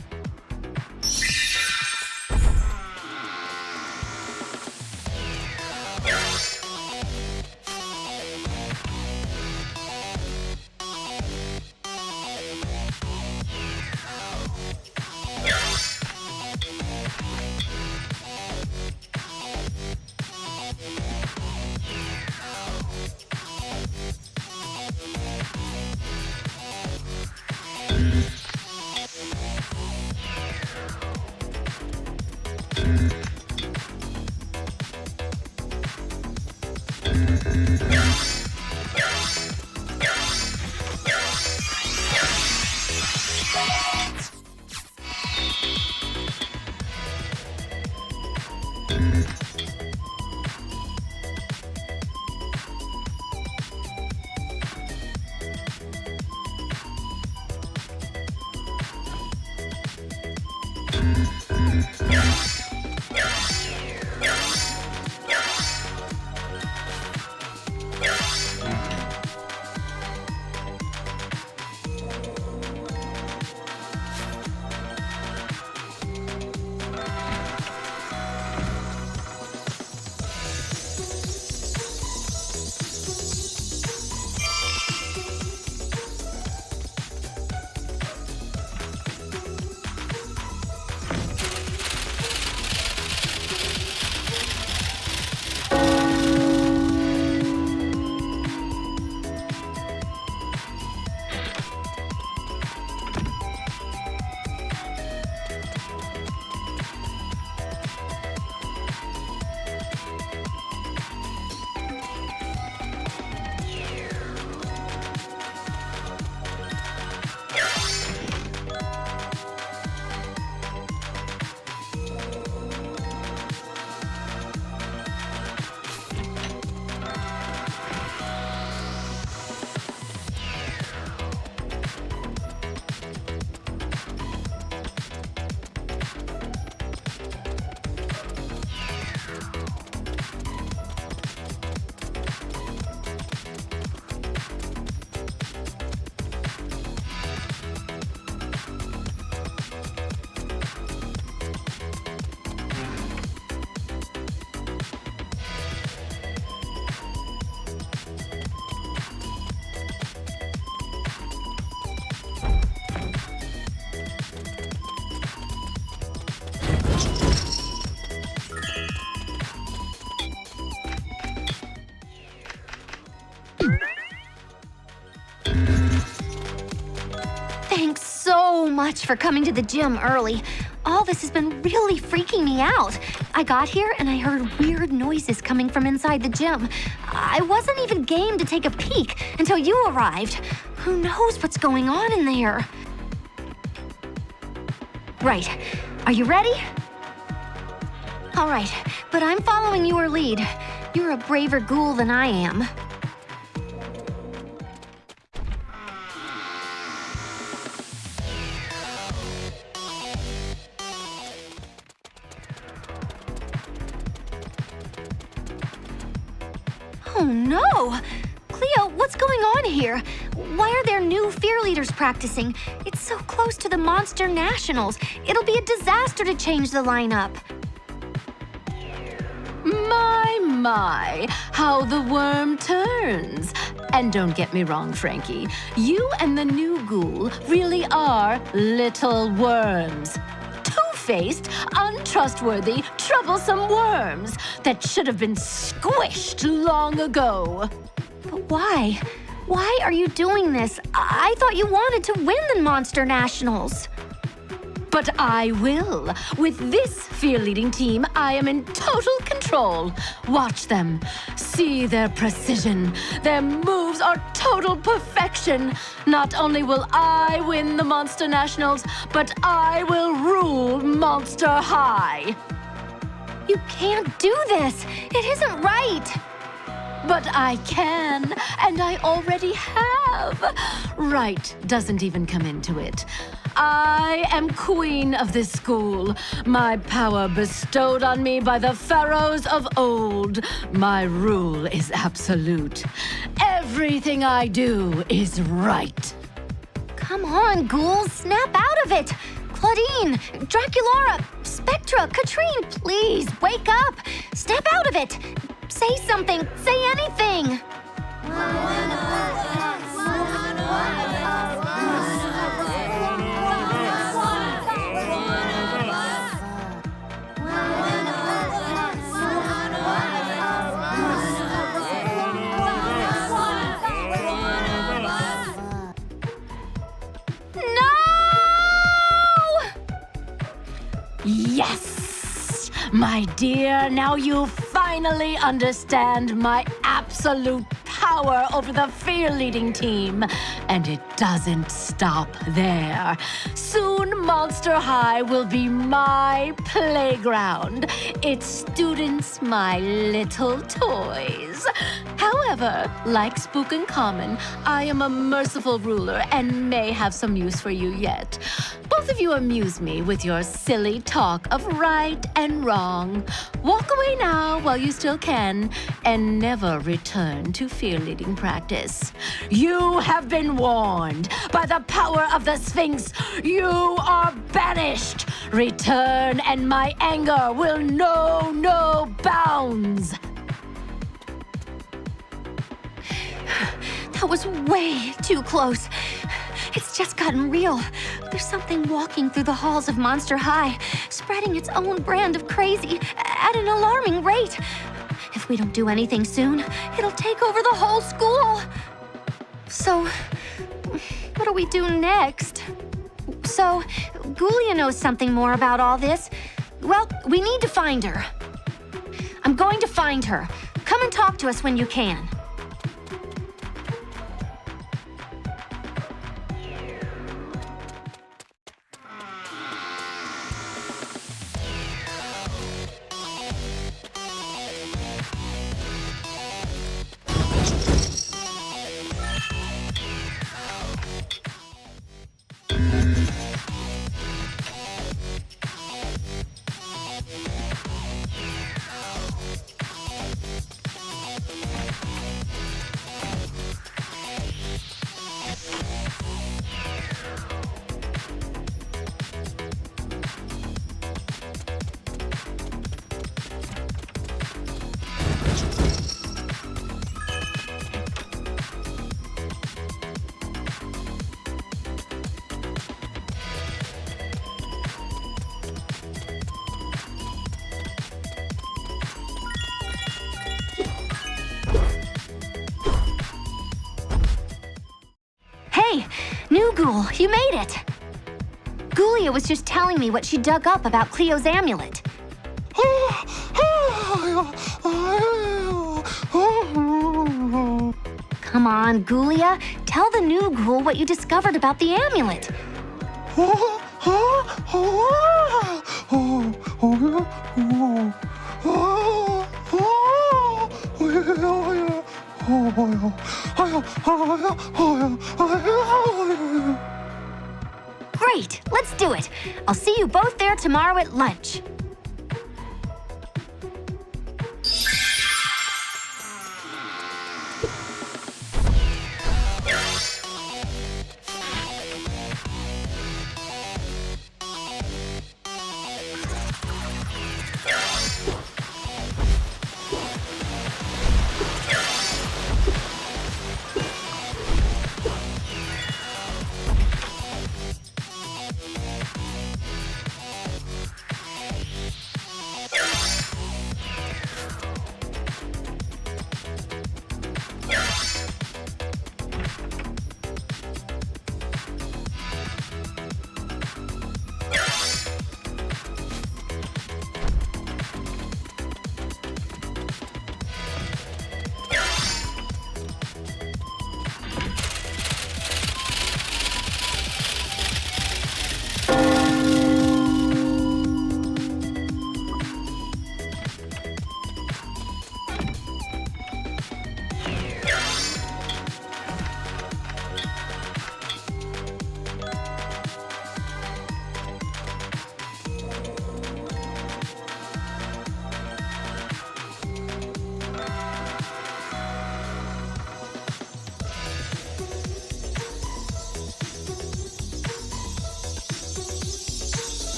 Thanks so much for coming to the gym early. All this has been really freaking me out. I got here and I heard weird noises coming from inside the gym. I wasn't even game to take a peek until you arrived. Who knows what's going on in there? Right. Are you ready? All right, but I'm following your lead. You're a braver ghoul than I am. Oh no! Cleo, what's What's going on here? Why are there new fear leaders practicing? It's so close to the Monster Nationals. It'll be a disaster to change the lineup. My, how the worm turns. And don't get me wrong, Frankie. You and the new Ghoul really are little worms. Two-faced, untrustworthy, troublesome worms that should have been squished long ago. But why? Why are you doing this? I thought you wanted to win the Monster Nationals. But I will. With this fear-leading team, I am in total control. Watch them. See their precision. Their moves are total perfection. Not only will I win the Monster Nationals, but I will rule Monster High. You can't do this. It isn't right. But I can, and I already have. Right doesn't even come into it. I am queen of this school, my power bestowed on me by the pharaohs of old. My rule is absolute. Everything I do is right. Come on, ghouls, snap out of it. Claudine, Draculaura, Spectra, Katrine, please, wake up. Snap out of it. Say something, say anything. Yes! My dear, now you finally understand my absolute power over the fear-leading team. And it doesn't stop there. Soon, Monster High will be my playground. Its students, my little toys. However, like Spook and Common, I am a merciful ruler and may have some use for you yet. Both of you amuse me with your silly talk of right and wrong. Walk away now while you still can, and never return to fear-leading practice. You have been warned. By the power of the Sphinx, you are banished. Return, and my anger will know no bounds. That was way too close. It's just gotten real. There's something walking through the halls of Monster High, spreading its own brand of crazy at an alarming rate. If we don't do anything soon, it'll take over the whole school. So, what do we do next? So, Ghoulia knows something more about all this. Well, we need to find her. I'm going to find her. Come and talk to us when you can. Hey, new Ghoul, you made it! Ghoulia was just telling me what she dug up about Cleo's amulet. Come on, Ghoulia, tell the new Ghoul what you discovered about the amulet. Great, let's do it. I'll see you both there tomorrow at lunch.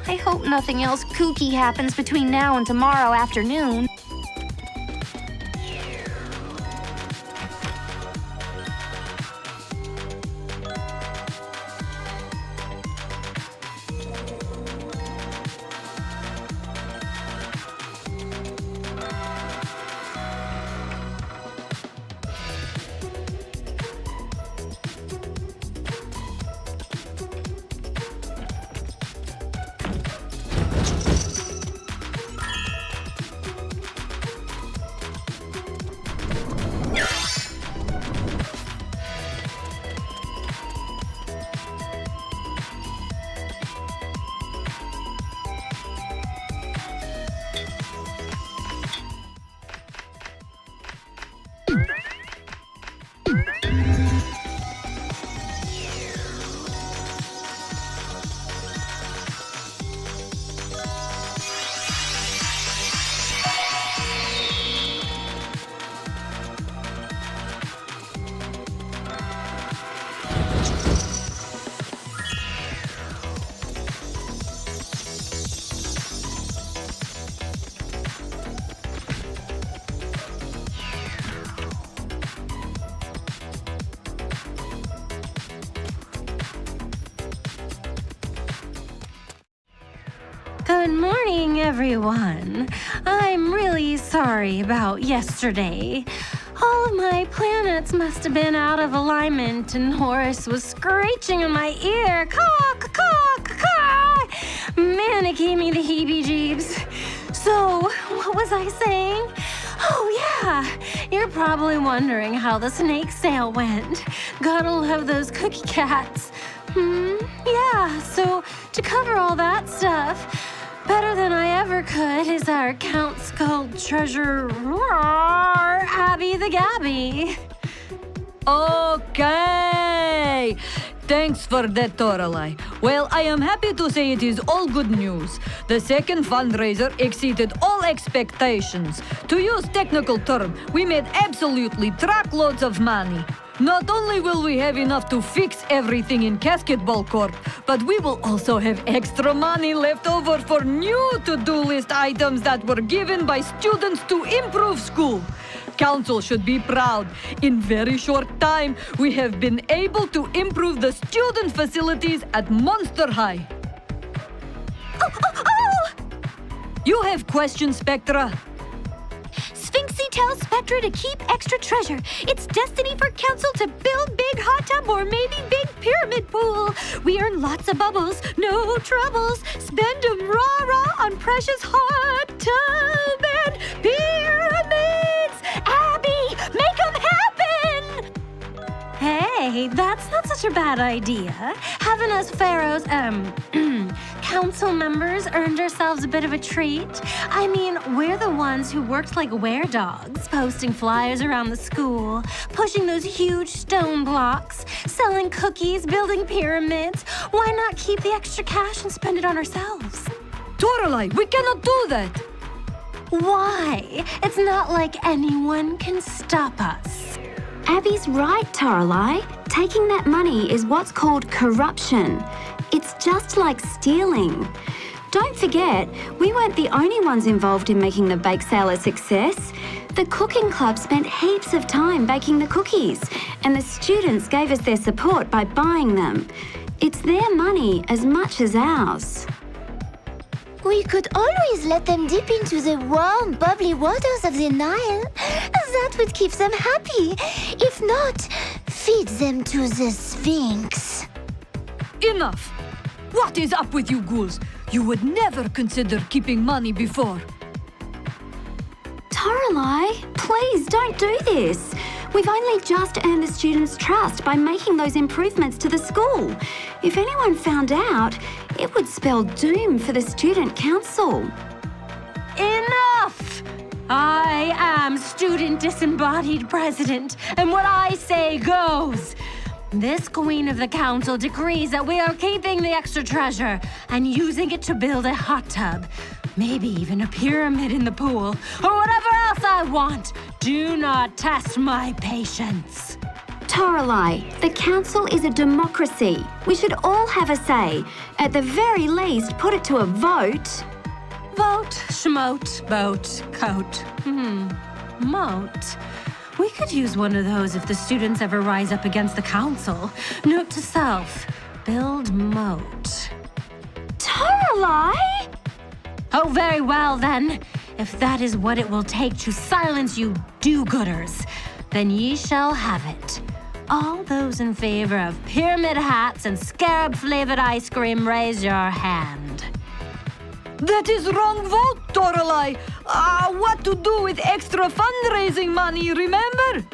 I hope nothing else kooky happens between now and tomorrow afternoon. Good morning, everyone. I'm really sorry about yesterday. All of my planets must have been out of alignment, and Torus was screeching in my ear. Caw, caw, caw, caw. Man, it gave me the heebie-jeebs. So, what was I saying? Oh, yeah. You're probably wondering how the snake sale went. Gotta love those cookie cats. Yeah, so to cover all that stuff, better than I ever could is our Count Skull treasure, Abby the Gabby. Okay. Thanks for that, Toralai. Well, I am happy to say it is all good news. The second fundraiser exceeded all expectations. To use technical term, we made absolutely truckloads of money. Not only will we have enough to fix everything in Basketball Court, but we will also have extra money left over for new to-do list items that were given by students to improve school. Council should be proud. In very short time, we have been able to improve the student facilities at Monster High. You have questions, Spectra? Sphinxy tells Spectra to keep extra treasure. It's destiny for Council to build big hot tub or maybe big pyramid pool. We earn lots of bubbles, no troubles. Spend 'em rah-rah on precious hot tub and pyramids. Abby, make 'em happen! Hey, that's not such a bad idea. Having us Pharaoh's, council members earned ourselves a bit of a treat. I mean, we're the ones who worked like weredogs, posting flyers around the school, pushing those huge stone blocks, selling cookies, building pyramids. Why not keep the extra cash and spend it on ourselves? Toralai, we cannot do that! Why? It's not like anyone can stop us. Abby's right, Toralai. Taking that money is what's called corruption. It's just like stealing. Don't forget, we weren't the only ones involved in making the bake sale a success. The cooking club spent heaps of time baking the cookies, and the students gave us their support by buying them. It's their money as much as ours. We could always let them dip into the warm, bubbly waters of the Nile. That would keep them happy. If not, feed them to the Sphinx. Enough! What is up with you ghouls? You would never consider keeping money before. Toralai, please don't do this. We've only just earned the students' trust by making those improvements to the school. If anyone found out, it would spell doom for the student council. Enough! I am student disembodied president, and what I say goes. This queen of the council decrees that we are keeping the extra treasure and using it to build a hot tub, maybe even a pyramid in the pool, or whatever else I want. Do not test my patience. Toralai, the council is a democracy. We should all have a say. At the very least, put it to a vote. Vote, schmote, boat, coat. Moat. We could use one of those if the students ever rise up against the council. Note to self, build moat. Toralai? Oh, very well then. If that is what it will take to silence you do-gooders, then ye shall have it. All those in favor of pyramid hats and scarab-flavored ice cream, raise your hand. That is wrong vote, Toralai. What to do with extra fundraising money, remember?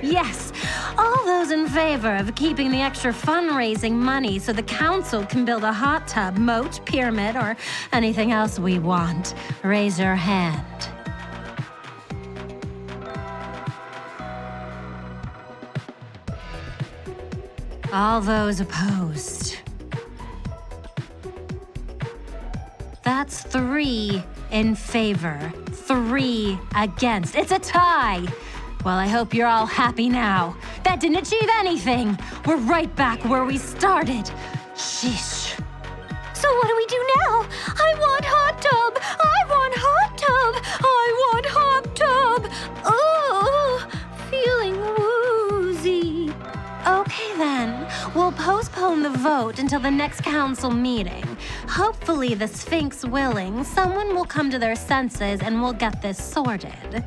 Yes, all those in favor of keeping the extra fundraising money so the council can build a hot tub, moat, pyramid, or anything else we want, raise your hand. All those opposed. That's 3 in favor, 3 against. It's a tie. Well, I hope you're all happy now. That didn't achieve anything. We're right back where we started. Sheesh. So what do we do now? I want hot tub! I want hot tub! I want hot tub! Oh, feeling woozy. Okay then, we'll postpone the vote until the next council meeting. Hopefully, the Sphinx willing, someone will come to their senses and we'll get this sorted.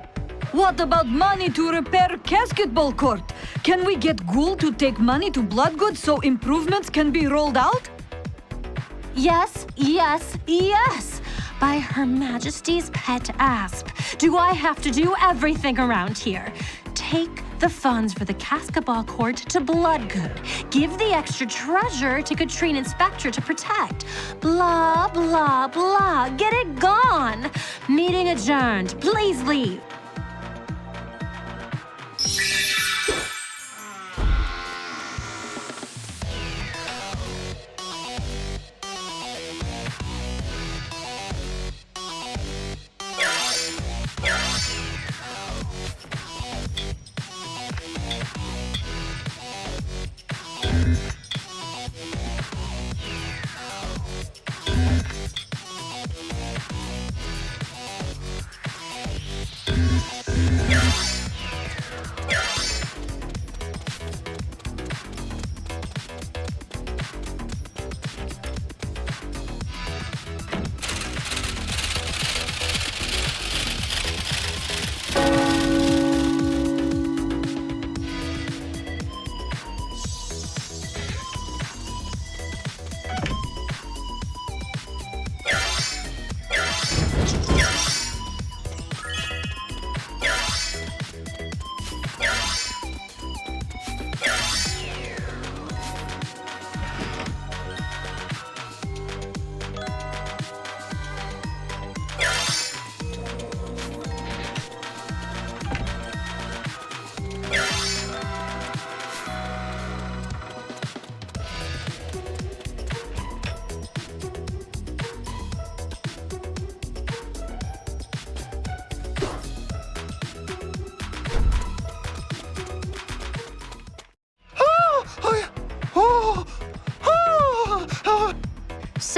What about money to repair Basketball Court? Can we get Ghoul to take money to Bloodgood so improvements can be rolled out? Yes, yes, yes! By Her Majesty's pet asp. Do I have to do everything around here? Take the funds for the Basketball Court to Bloodgood. Give the extra treasure to Katrine and Spectra to protect. Blah, blah, blah. Get it gone. Meeting adjourned. Please leave.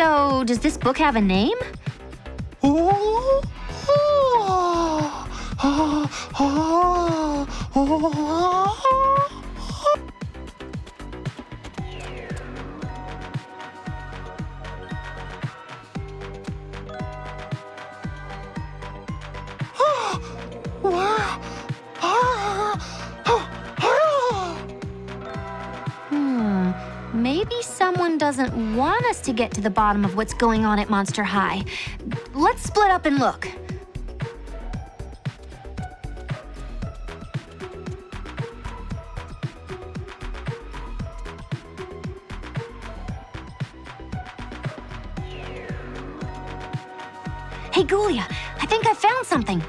So, does this book have a name? Maybe someone doesn't want us to get to the bottom of what's going on at Monster High. Let's split up and look. Hey, Ghoulia, I think I found something.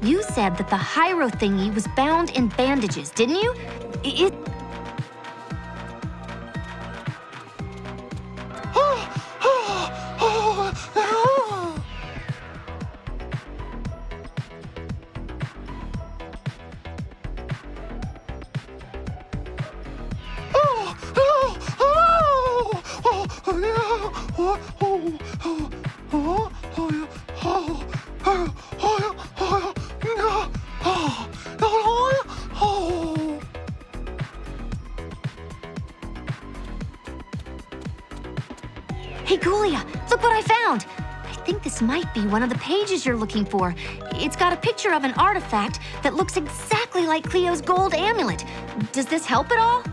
You said that the Hyro thingy was bound in bandages, didn't you? It... Hey, Ghoulia, look what I found! I think this might be one of the pages you're looking for. It's got a picture of an artifact that looks exactly like Cleo's gold amulet. Does this help at all?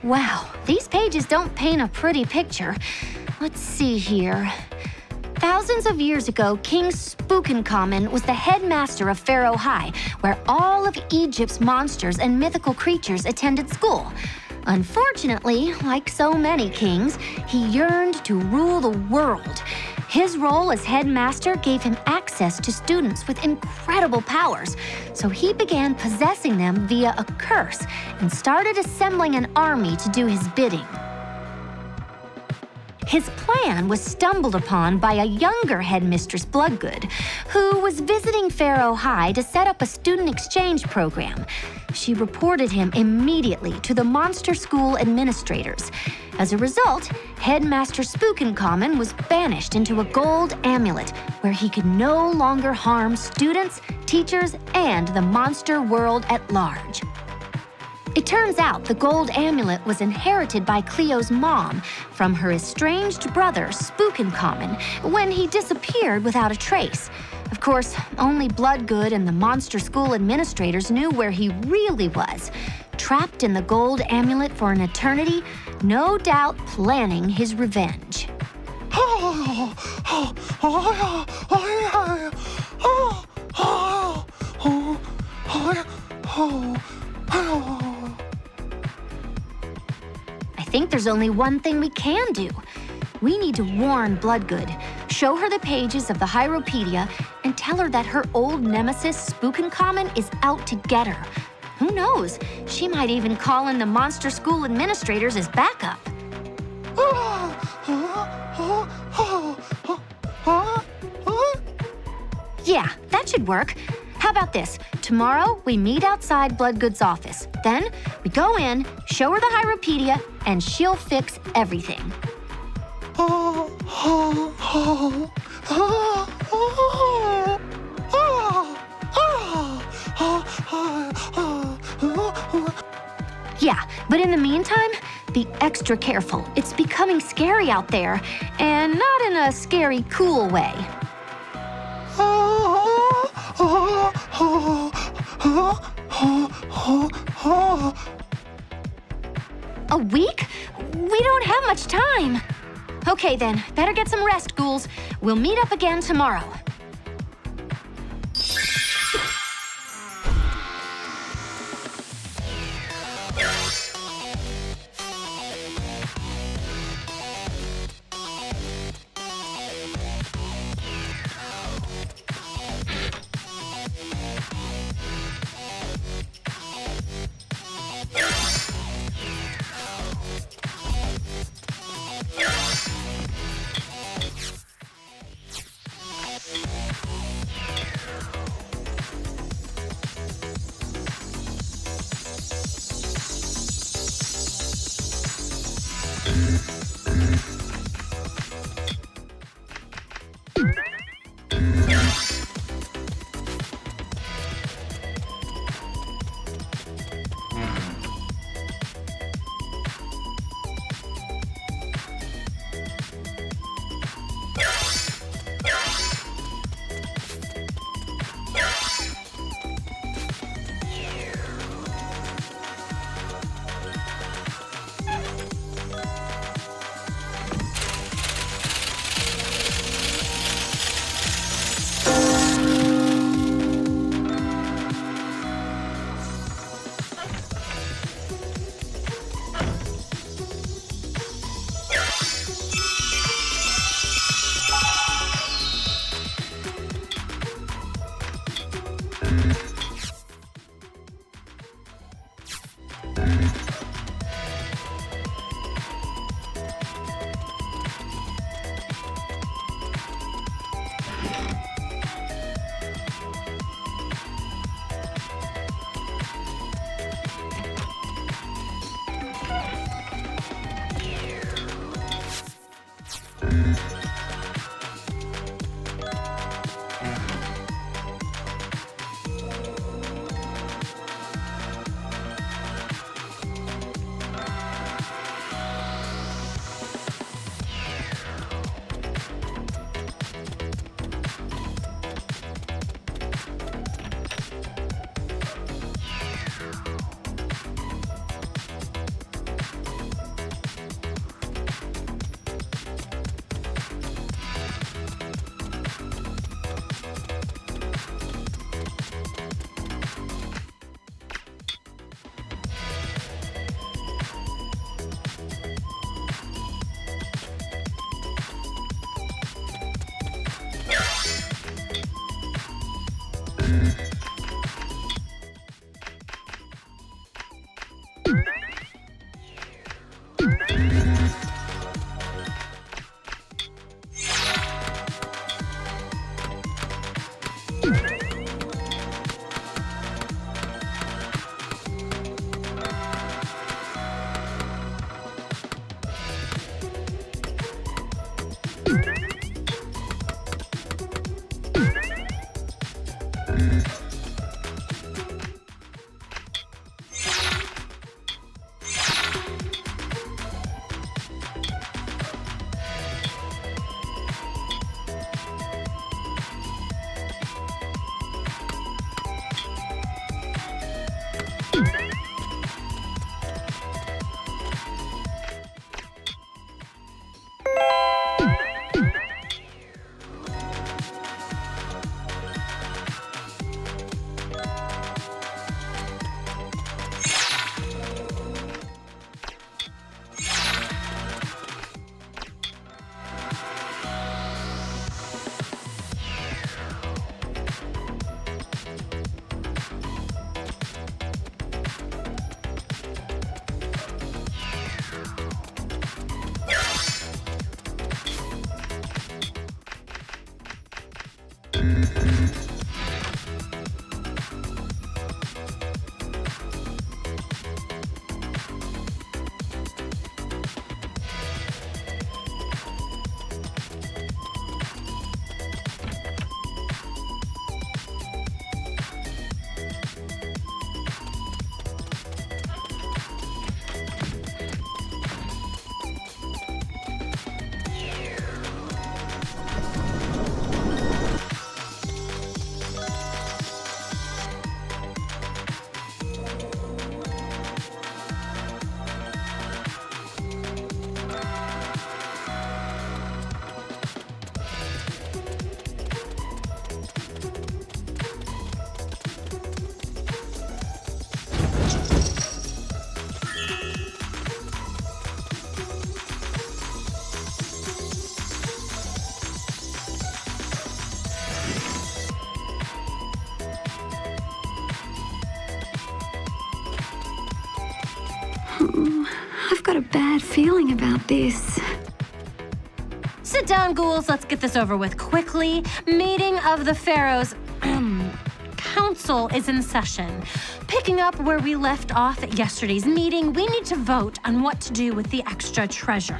Wow, these pages don't paint a pretty picture. Let's see here. Thousands of years ago, King Spookencommon was the headmaster of Pharaoh High, where all of Egypt's monsters and mythical creatures attended school. Unfortunately, like so many kings, he yearned to rule the world. His role as headmaster gave him access to students with incredible powers, so he began possessing them via a curse and started assembling an army to do his bidding. His plan was stumbled upon by a younger headmistress, Bloodgood, who was visiting Pharaoh High to set up a student exchange program. She reported him immediately to the monster school administrators. As a result, Headmaster Spookencommon was banished into a gold amulet where he could no longer harm students, teachers, and the monster world at large. It turns out the gold amulet was inherited by Cleo's mom from her estranged brother, Spookencommon, when he disappeared without a trace. Of course, only Bloodgood and the monster school administrators knew where he really was, trapped in the gold amulet for an eternity, no doubt planning his revenge. I think there's only one thing we can do. We need to warn Bloodgood, show her the pages of the Hieropedia, and tell her that her old nemesis, Spookencommon, is out to get her. Who knows? She might even call in the monster school administrators as backup. Yeah, that should work. How about this? Tomorrow, we meet outside Bloodgood's office. Then, we go in, show her the Hieropedia, and she'll fix everything. Yeah, but in the meantime, be extra careful. It's becoming scary out there, and not in a scary, cool way. A week? We don't have much time. Okay then, better get some rest, ghouls. We'll meet up again tomorrow. bad feeling about this. Sit down, ghouls. Let's get this over with quickly. Meeting of the Pharaoh's council is in session. Picking up where we left off at yesterday's meeting, we need to vote on what to do with the extra treasure.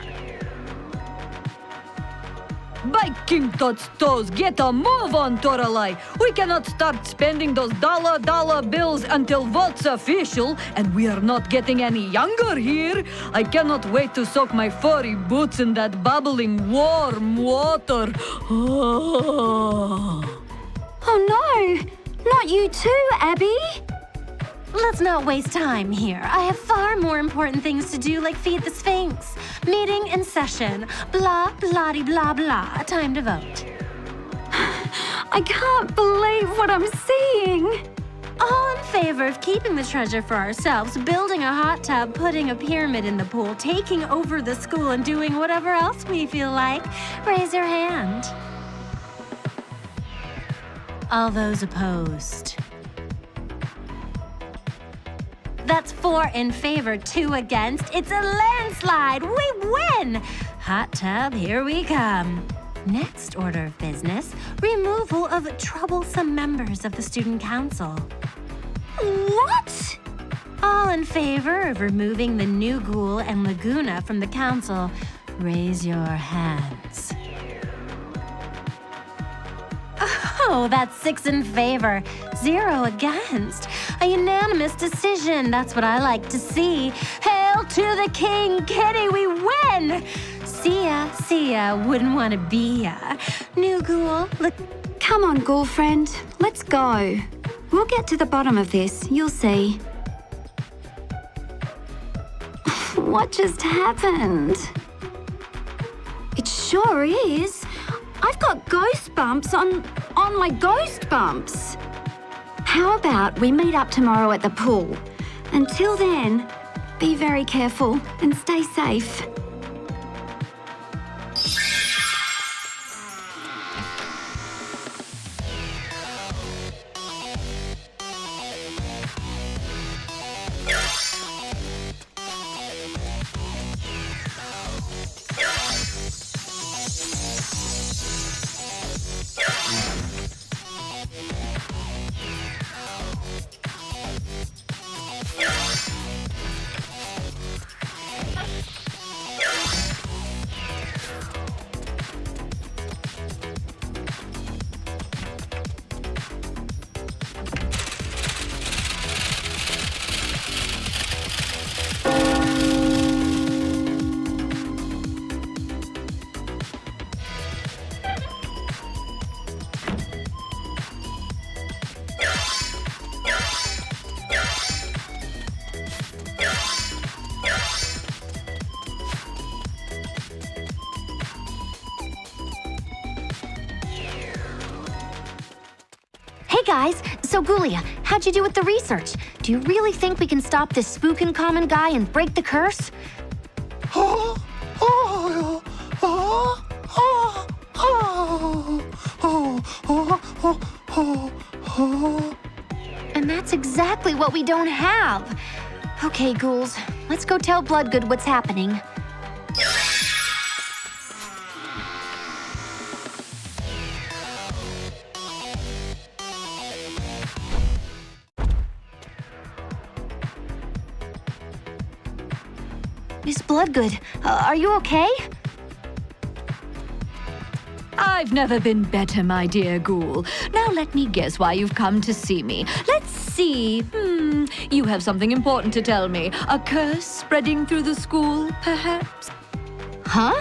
By King Tut's toes, get a move on, Toralai. We cannot start spending those dollar bills until vote's official, and we are not getting any younger here. I cannot wait to soak my furry boots in that bubbling warm water. Oh no! Not you too, Abby! Let's not waste time here. I have far more important things to do, like feed the Sphinx. Meeting in session. Blah, blah, blah. Time to vote. I can't believe what I'm seeing! All in favor of keeping the treasure for ourselves, building a hot tub, putting a pyramid in the pool, taking over the school, and doing whatever else we feel like, raise your hand. All those opposed. That's 4 in favor, 2 against. It's a landslide. We win! Hot tub, here we come. Next order of business, removal of troublesome members of the student council. What? All in favor of removing the new Ghoul and Laguna from the council, raise your hands. Oh, that's 6 in favor, 0 against. A unanimous decision. That's what I like to see. Hail to the king, Kitty, we win! See ya, wouldn't want to be ya. New Ghoul, look. Come on, Ghoul friend. Let's go. We'll get to the bottom of this. You'll see. What just happened? It sure is. I've got ghost bumps on my ghost bumps. How about we meet up tomorrow at the pool? Until then, be very careful and stay safe. Hey guys, so Ghoulia, how'd you do with the research? Do you really think we can stop this spookin' common guy and break the curse? And that's exactly what we don't have. Okay, ghouls, let's go tell Bloodgood what's happening. Miss Bloodgood, are you okay? I've never been better, my dear Ghoul. Now let me guess why you've come to see me. Let's see. You have something important to tell me. A curse spreading through the school, perhaps? Huh?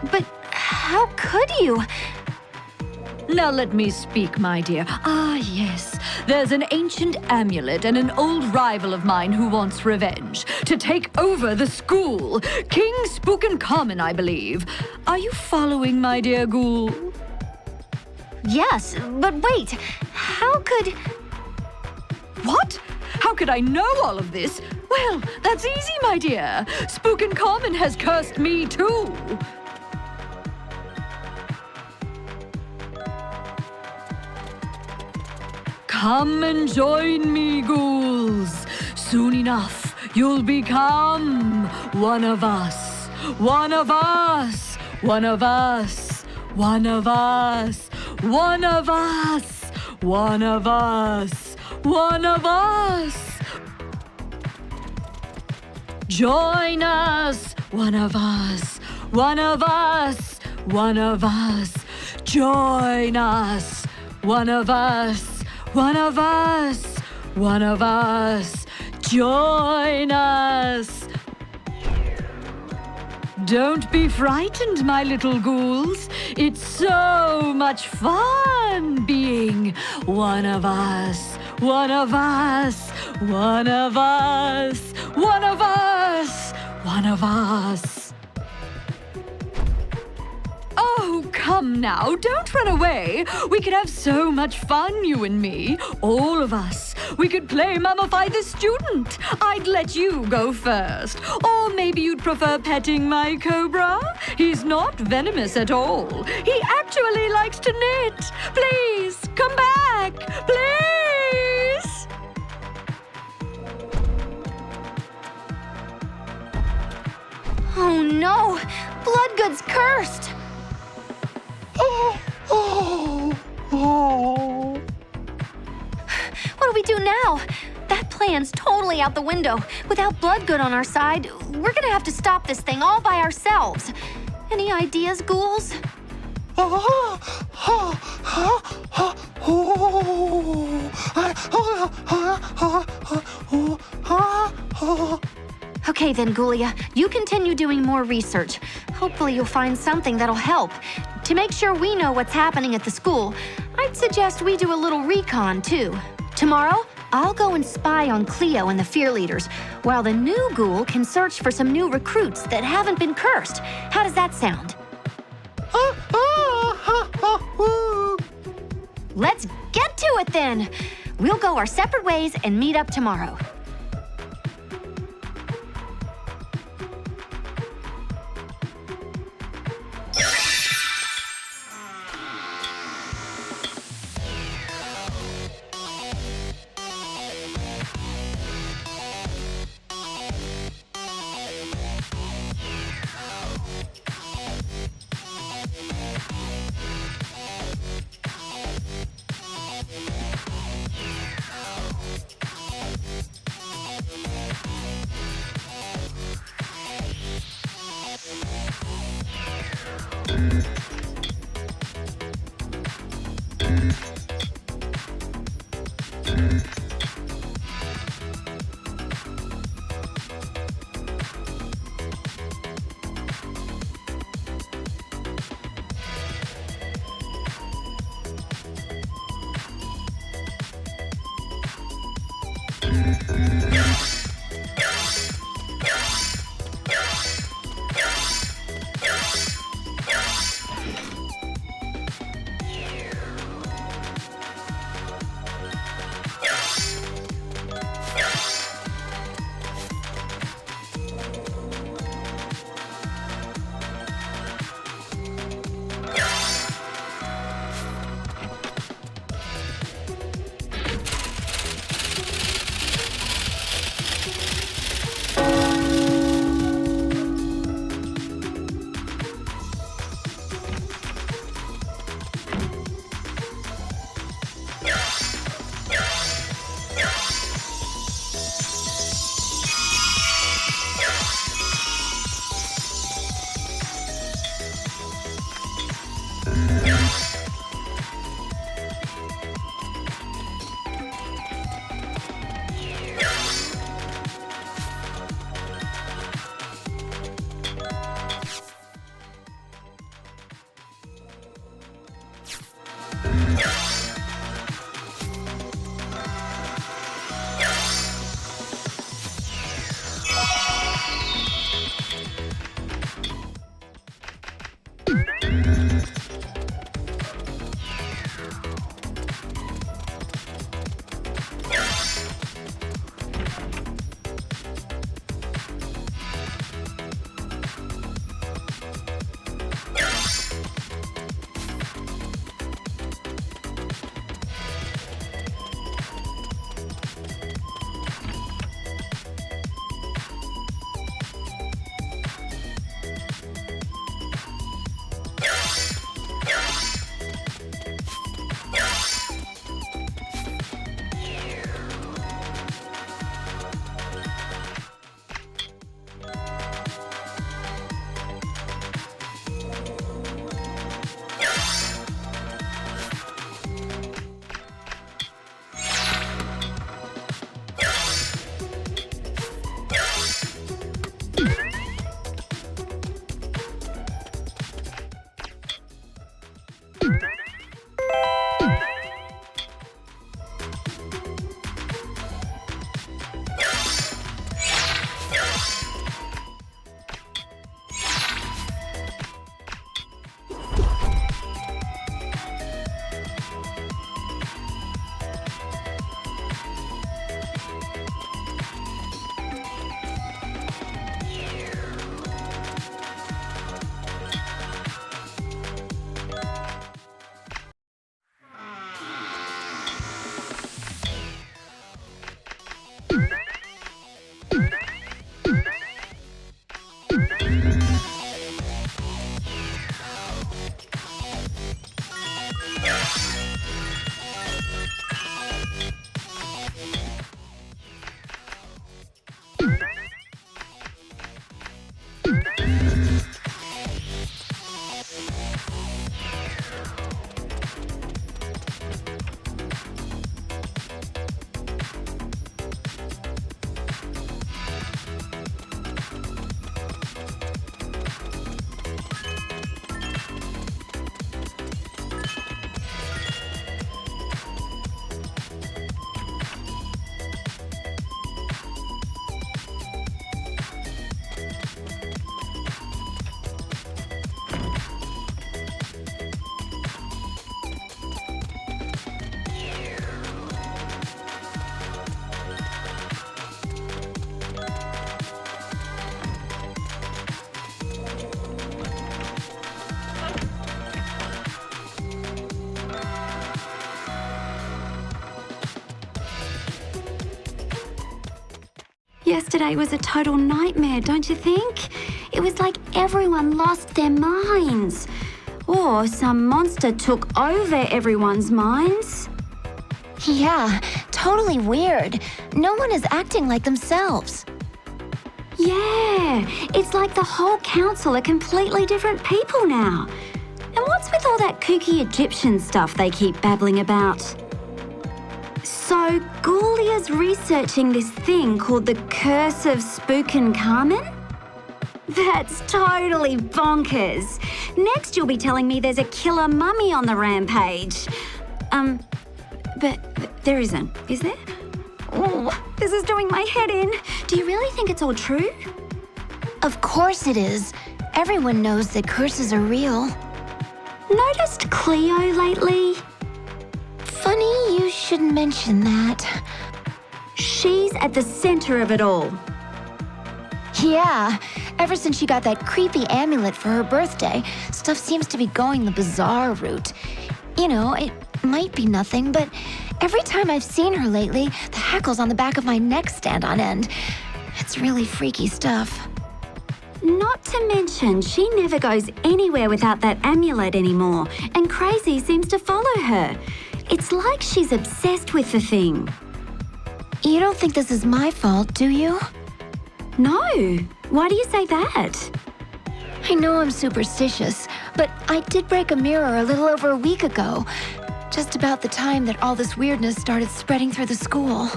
But how could you? Now let me speak, my dear. Ah, yes. There's an ancient amulet and an old rival of mine who wants revenge. To take over the school. King Spookin' Common, I believe. Are you following, my dear Ghoul? Yes, but wait. How could... What? How could I know all of this? Well, that's easy, my dear. Spookin' Common has cursed me, too. Come and join me, ghouls. Soon enough, You'll become one of us. One of us. One of us. One of us. One of us. One of us. One of us. Join us. One of us. One of us. One of us. Join us. One of us. One of us. One of us. Join us. Don't be frightened, my little ghouls. It's so much fun being one of us. One of us. One of us. One of us. One of us. Oh, come now, don't run away. We could have so much fun, you and me. All of us. We could play Mummify the Student. I'd let you go first. Or maybe you'd prefer petting my cobra? He's not venomous at all. He actually likes to knit. Please, come back. Please. Oh no! Bloodgood's cursed! What do we do now? That plan's totally out the window. Without Bloodgood on our side, we're gonna have to stop this thing all by ourselves. Any ideas, ghouls? Okay then, Ghoulia, you continue doing more research. Hopefully you'll find something that'll help. To make sure we know what's happening at the school, I'd suggest we do a little recon, too. Tomorrow, I'll go and spy on Cleo and the Fear Leaders, while the new ghoul can search for some new recruits that haven't been cursed. How does that sound? Let's get to it then! We'll go our separate ways and meet up tomorrow. Yesterday was a total nightmare, don't you think? It was like everyone lost their minds. Or some monster took over everyone's minds. Yeah, totally weird. No one is acting like themselves. Yeah, it's like the whole council are completely different people now. And what's with all that kooky Egyptian stuff they keep babbling about? So, Ghoulia's researching this thing called the Curse of Spookin' Carmen? That's totally bonkers. Next you'll be telling me there's a killer mummy on the rampage. But there isn't, is there? Oh, this is doing my head in. Do you really think it's all true? Of course it is. Everyone knows that curses are real. Noticed Cleo lately? Funny you should mention that. She's at the center of it all. Yeah, ever since she got that creepy amulet for her birthday, stuff seems to be going the bizarre route. You know, it might be nothing, but every time I've seen her lately, the hackles on the back of my neck stand on end. It's really freaky stuff. Not to mention, she never goes anywhere without that amulet anymore, and crazy seems to follow her. It's like she's obsessed with the thing. You don't think this is my fault, do you? No. Why do you say that? I know I'm superstitious, but I did break a mirror a little over a week ago. Just about the time that all this weirdness started spreading through the school.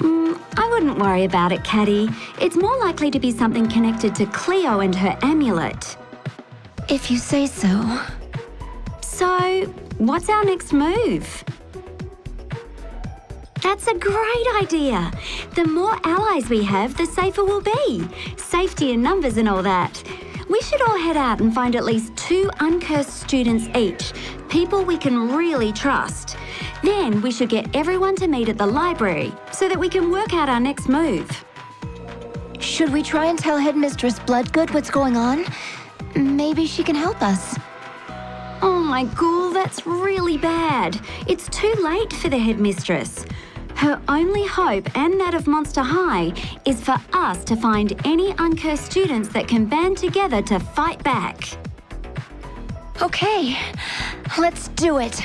I wouldn't worry about it, Caddy. It's more likely to be something connected to Cleo and her amulet. If you say so. So, what's our next move? That's a great idea. The more allies we have, the safer we'll be. Safety in numbers and all that. We should all head out and find at least 2 uncursed students each, people we can really trust. Then we should get everyone to meet at the library so that we can work out our next move. Should we try and tell Headmistress Bloodgood what's going on? Maybe she can help us. Oh my Ghoul, that's really bad. It's too late for the headmistress. Her only hope, and that of Monster High, is for us to find any uncursed students that can band together to fight back. Okay, let's do it.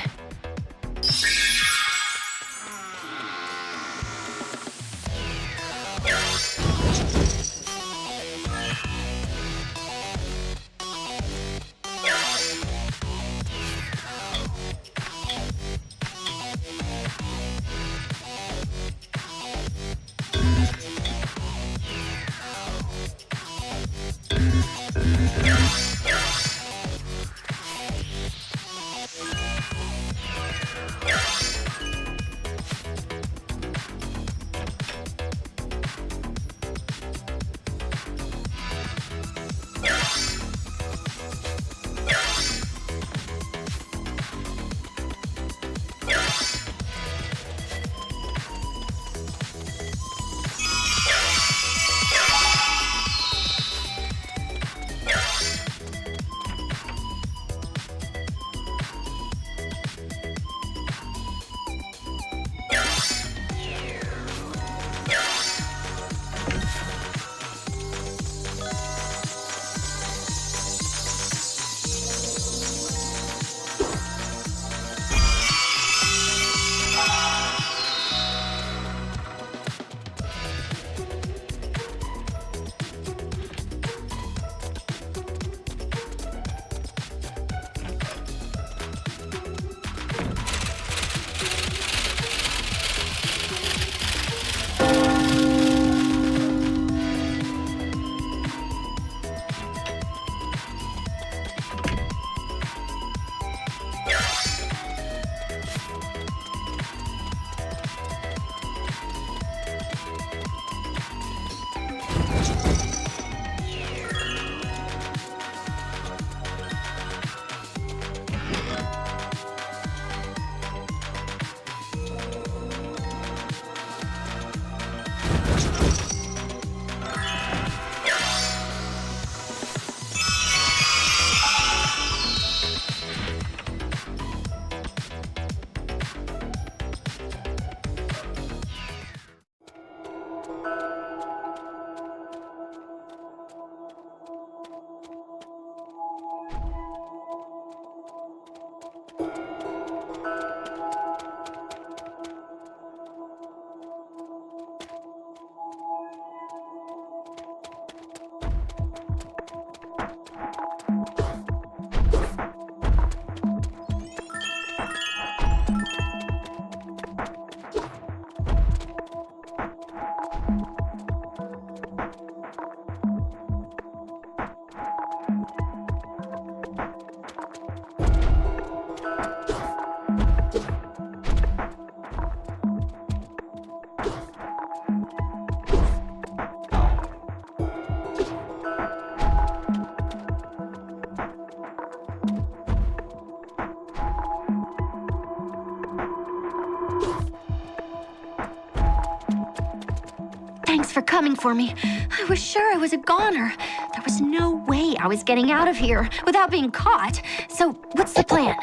for coming for me. I was sure I was a goner. There was no way I was getting out of here without being caught. So, what's the plan?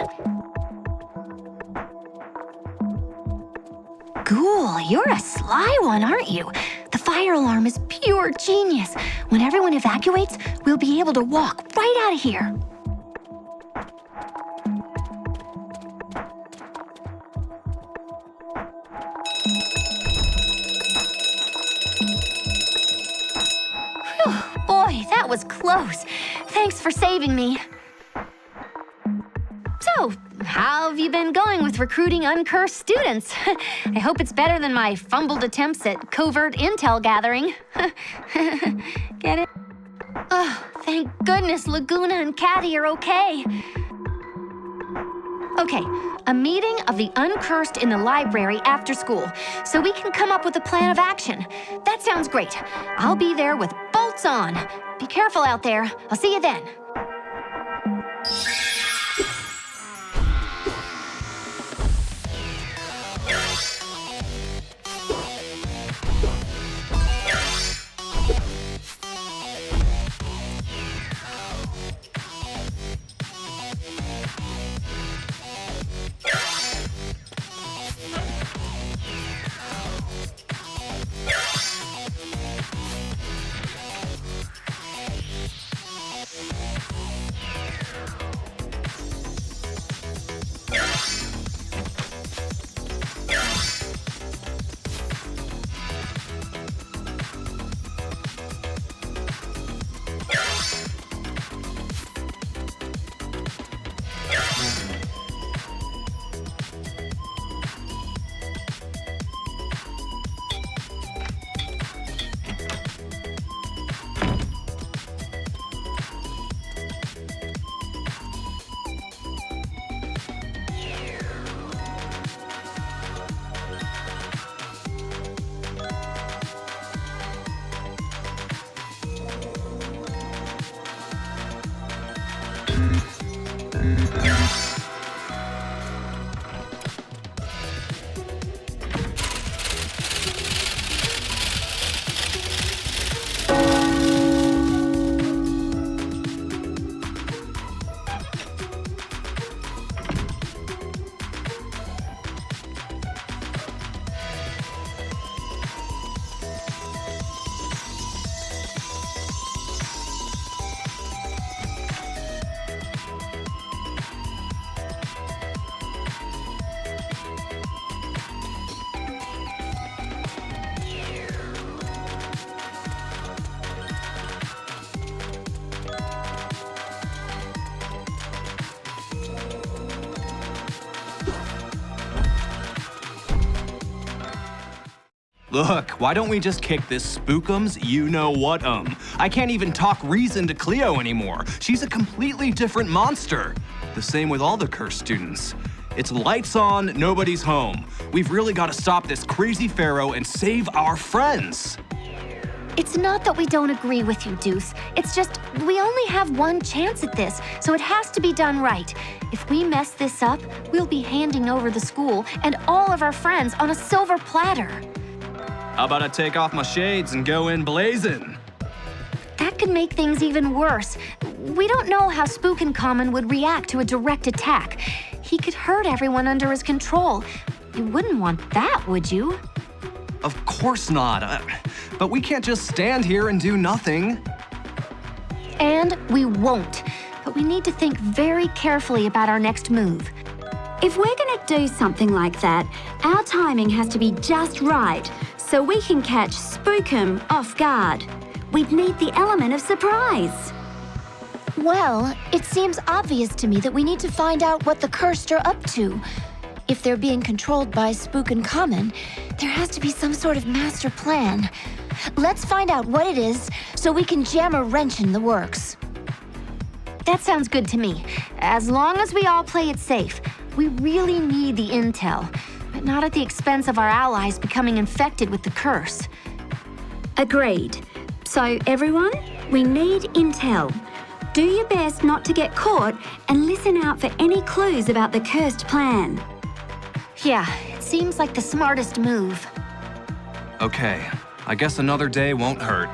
Ghoul, you're a sly one, aren't you? The fire alarm is pure genius. When everyone evacuates, we'll be able to walk right out of here. Boy, that was close. Thanks for saving me. So, how have you been going with recruiting uncursed students? I hope it's better than my fumbled attempts at covert intel gathering. Get it? Oh, thank goodness Laguna and Caddy are okay. Okay, a meeting of the uncursed in the library after school, so we can come up with a plan of action. That sounds great. I'll be there with bolts on. Be careful out there. I'll see you then. Look, why don't we just kick this spookums you-know-what-um? I can't even talk reason to Cleo anymore. She's a completely different monster. The same with all the cursed students. It's lights on, nobody's home. We've really got to stop this crazy pharaoh and save our friends. It's not that we don't agree with you, Deuce. It's just we only have one chance at this, so it has to be done right. If we mess this up, we'll be handing over the school and all of our friends on a silver platter. How about I take off my shades and go in blazing? That could make things even worse. We don't know how Spookin' Common would react to a direct attack. He could hurt everyone under his control. You wouldn't want that, would you? Of course not. But we can't just stand here and do nothing. And we won't. But we need to think very carefully about our next move. If we're gonna do something like that, our timing has to be just right, so we can catch Spookum off guard. We'd need the element of surprise. Well, it seems obvious to me that we need to find out what the cursed are up to. If they're being controlled by Spookin' Common, there has to be some sort of master plan. Let's find out what it is so we can jam a wrench in the works. That sounds good to me. As long as we all play it safe. We really need the intel, but not at the expense of our allies becoming infected with the curse. Agreed. So everyone, we need intel. Do your best not to get caught and listen out for any clues about the cursed plan. Yeah, it seems like the smartest move. Okay, I guess another day won't hurt.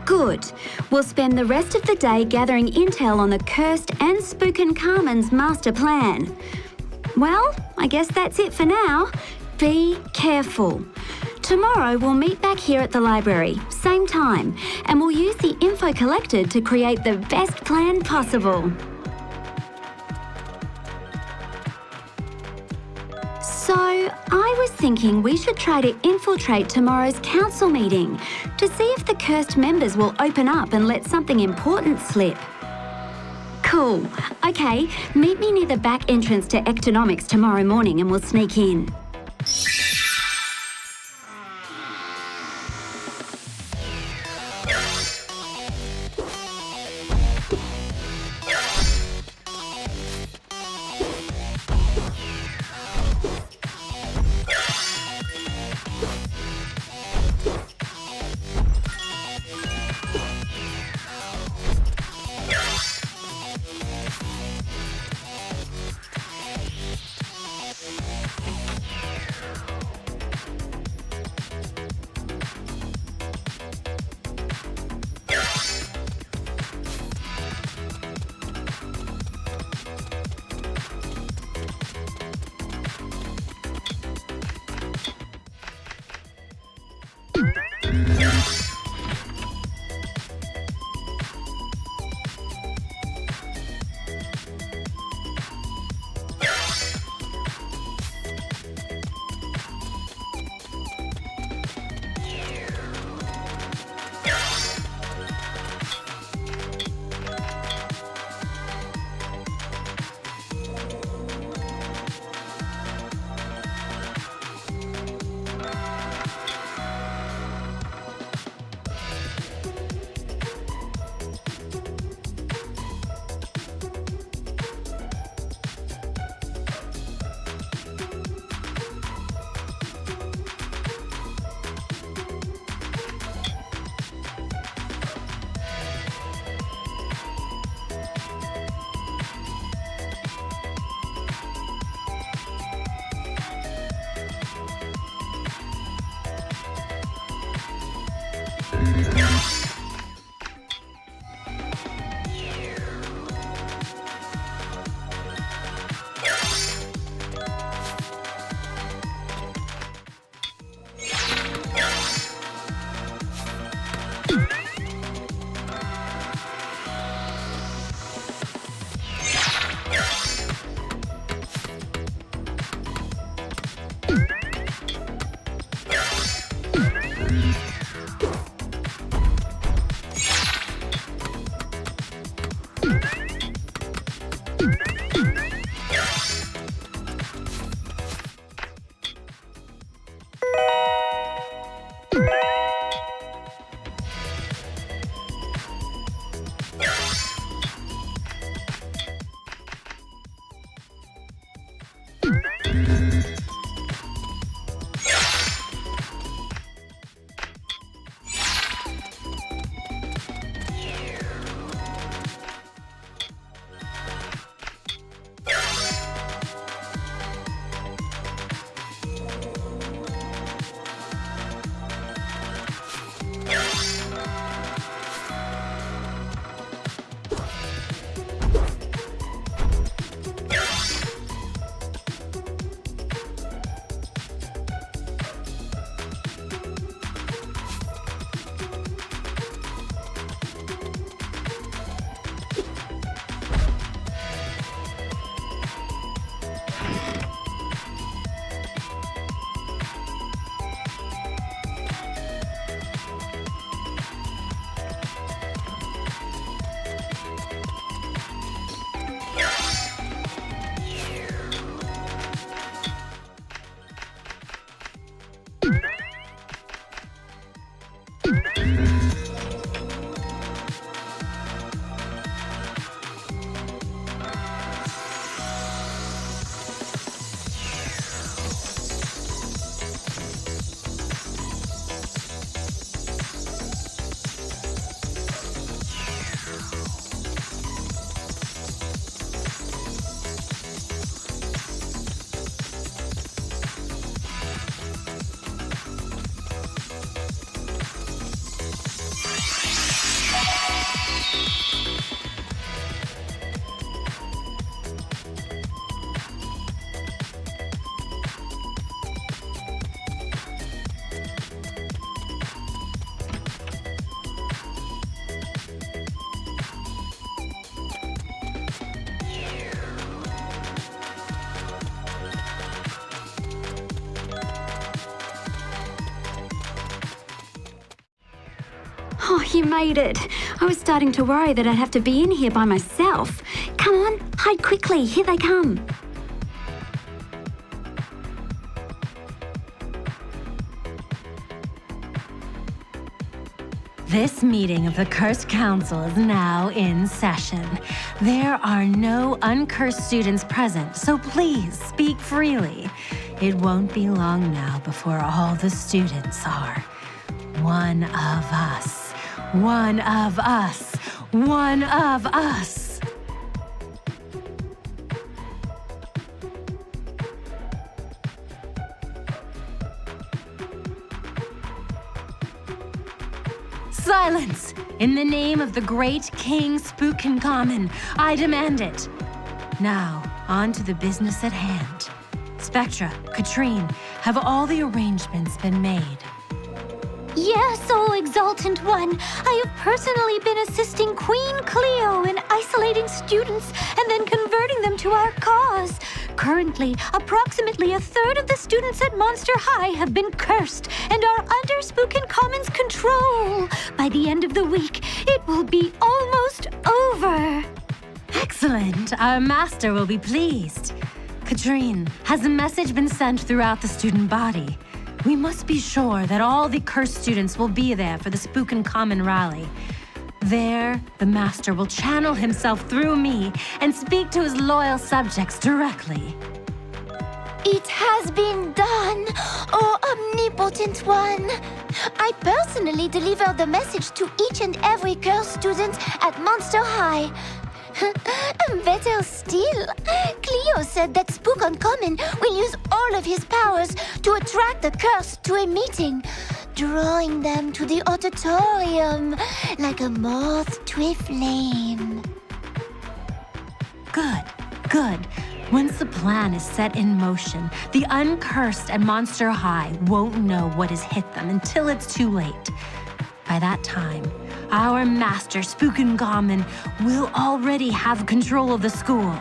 Good. We'll spend the rest of the day gathering intel on the cursed and spookin' Carmen's master plan. Well, I guess that's it for now. Be careful. Tomorrow we'll meet back here at the library, same time, and we'll use the info collected to create the best plan possible. So, I was thinking we should try to infiltrate tomorrow's council meeting to see if the cursed members will open up and let something important slip. Cool. Okay, meet me near the back entrance to Ectonomics tomorrow morning and we'll sneak in. you made it. I was starting to worry that I'd have to be in here by myself. Come on, hide quickly. Here they come. This meeting of the Cursed Council is now in session. There are no uncursed students present, so please speak freely. It won't be long now before all the students are one of us. One of us. One of us. Silence! In the name of the great King Spookencommon, I demand it. Now, on to the business at hand. Spectra, Katrine, have all the arrangements been made? Yes, O Exultant One. I have personally been assisting Queen Cleo in isolating students and then converting them to our cause. Currently, approximately a third of the students at Monster High have been cursed and are under Spookencommon's control. By the end of the week, it will be almost over. Excellent. Our master will be pleased. Katrine, has a message been sent throughout the student body? We must be sure that all the cursed students will be there for the Spookencommon rally. There, the master will channel himself through me and speak to his loyal subjects directly. It has been done, O Omnipotent One. I personally delivered the message to each and every cursed student at Monster High. Better still, Cleo said that Spookencommon will use all of his powers to attract the cursed to a meeting, drawing them to the auditorium like a moth to a flame. Good, good. Once the plan is set in motion, the uncursed at Monster High won't know what has hit them until it's too late. By that time, our master, Spookencommon, will already have control of the school.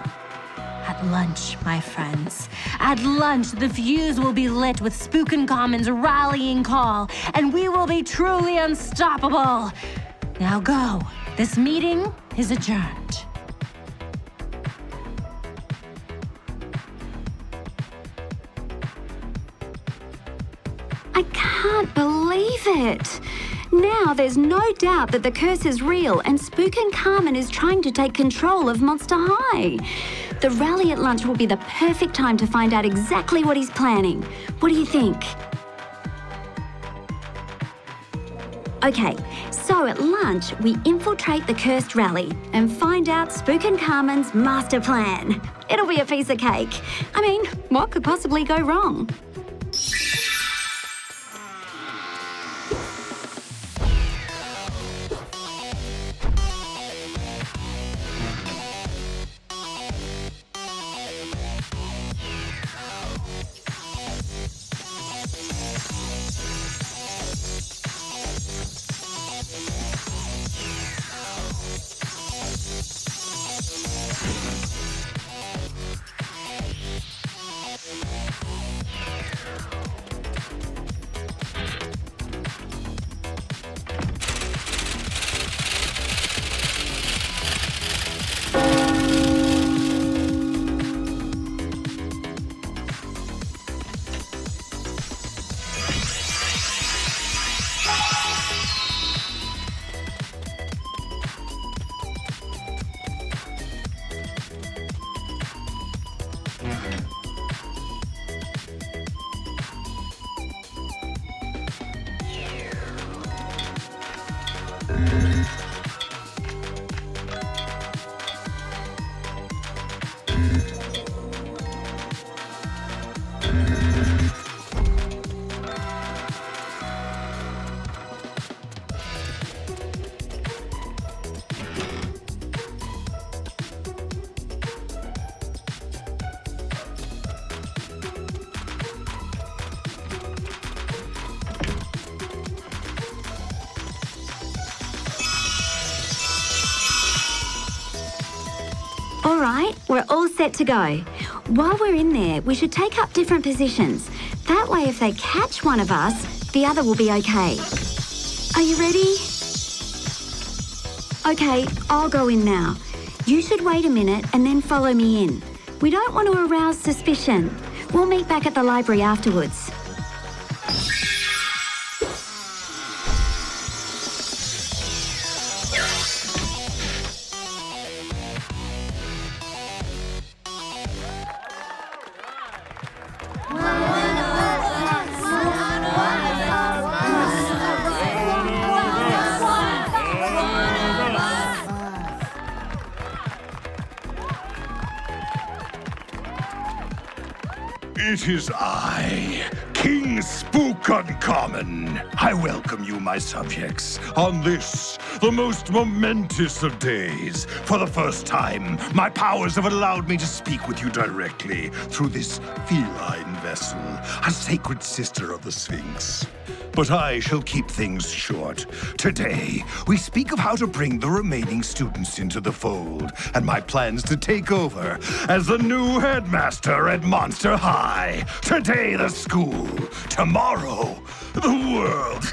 At lunch, my friends, at lunch, the fuse will be lit with Spookencommon's rallying call, and we will be truly unstoppable. Now go. This meeting is adjourned. I can't believe it. Now there's no doubt that the curse is real and Spookencommon is trying to take control of Monster High. The rally at lunch will be the perfect time to find out exactly what he's planning. What do you think? Okay, so at lunch, we infiltrate the cursed rally and find out Spookencommon's master plan. It'll be a piece of cake. I mean, what could possibly go wrong? All right, we're all set to go. While we're in there, we should take up different positions. That way, if they catch one of us, the other will be okay. Are you ready? Okay, I'll go in now. You should wait a minute and then follow me in. We don't want to arouse suspicion. We'll meet back at the library afterwards. It is I, King Spook Uncommon. I welcome you, my subjects, on this, the most momentous of days. For the first time, my powers have allowed me to speak with you directly through this feline vessel, a sacred sister of the Sphinx. But I shall keep things short. Today, we speak of how to bring the remaining students into the fold, and my plans to take over as the new headmaster at Monster High. Today, the school. Tomorrow, the world.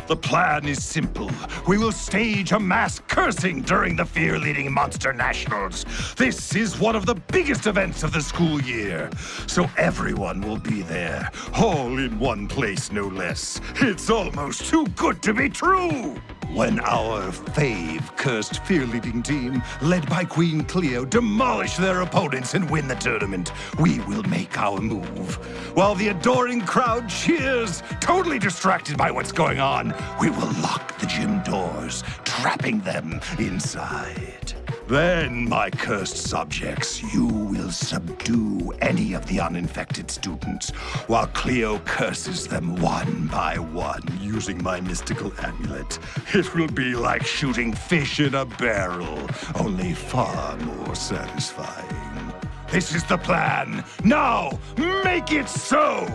The plan is simple. We will stage a mass cursing during the fear-leading Monster Nationals. This is one of the biggest events of the school year, so everyone will be there, all in one place, no less. It's almost too good to be true! When our fave cursed fear-leading team, led by Queen Cleo, demolish their opponents and win the tournament, we will make our move. While the adoring crowd cheers, totally distracted by what's going on, we will lock the gym doors, trapping them inside. Then, my cursed subjects, you will subdue any of the uninfected students, while Cleo curses them one by one using my mystical amulet. It will be like shooting fish in a barrel, only far more satisfying. This is the plan. Now, make it so!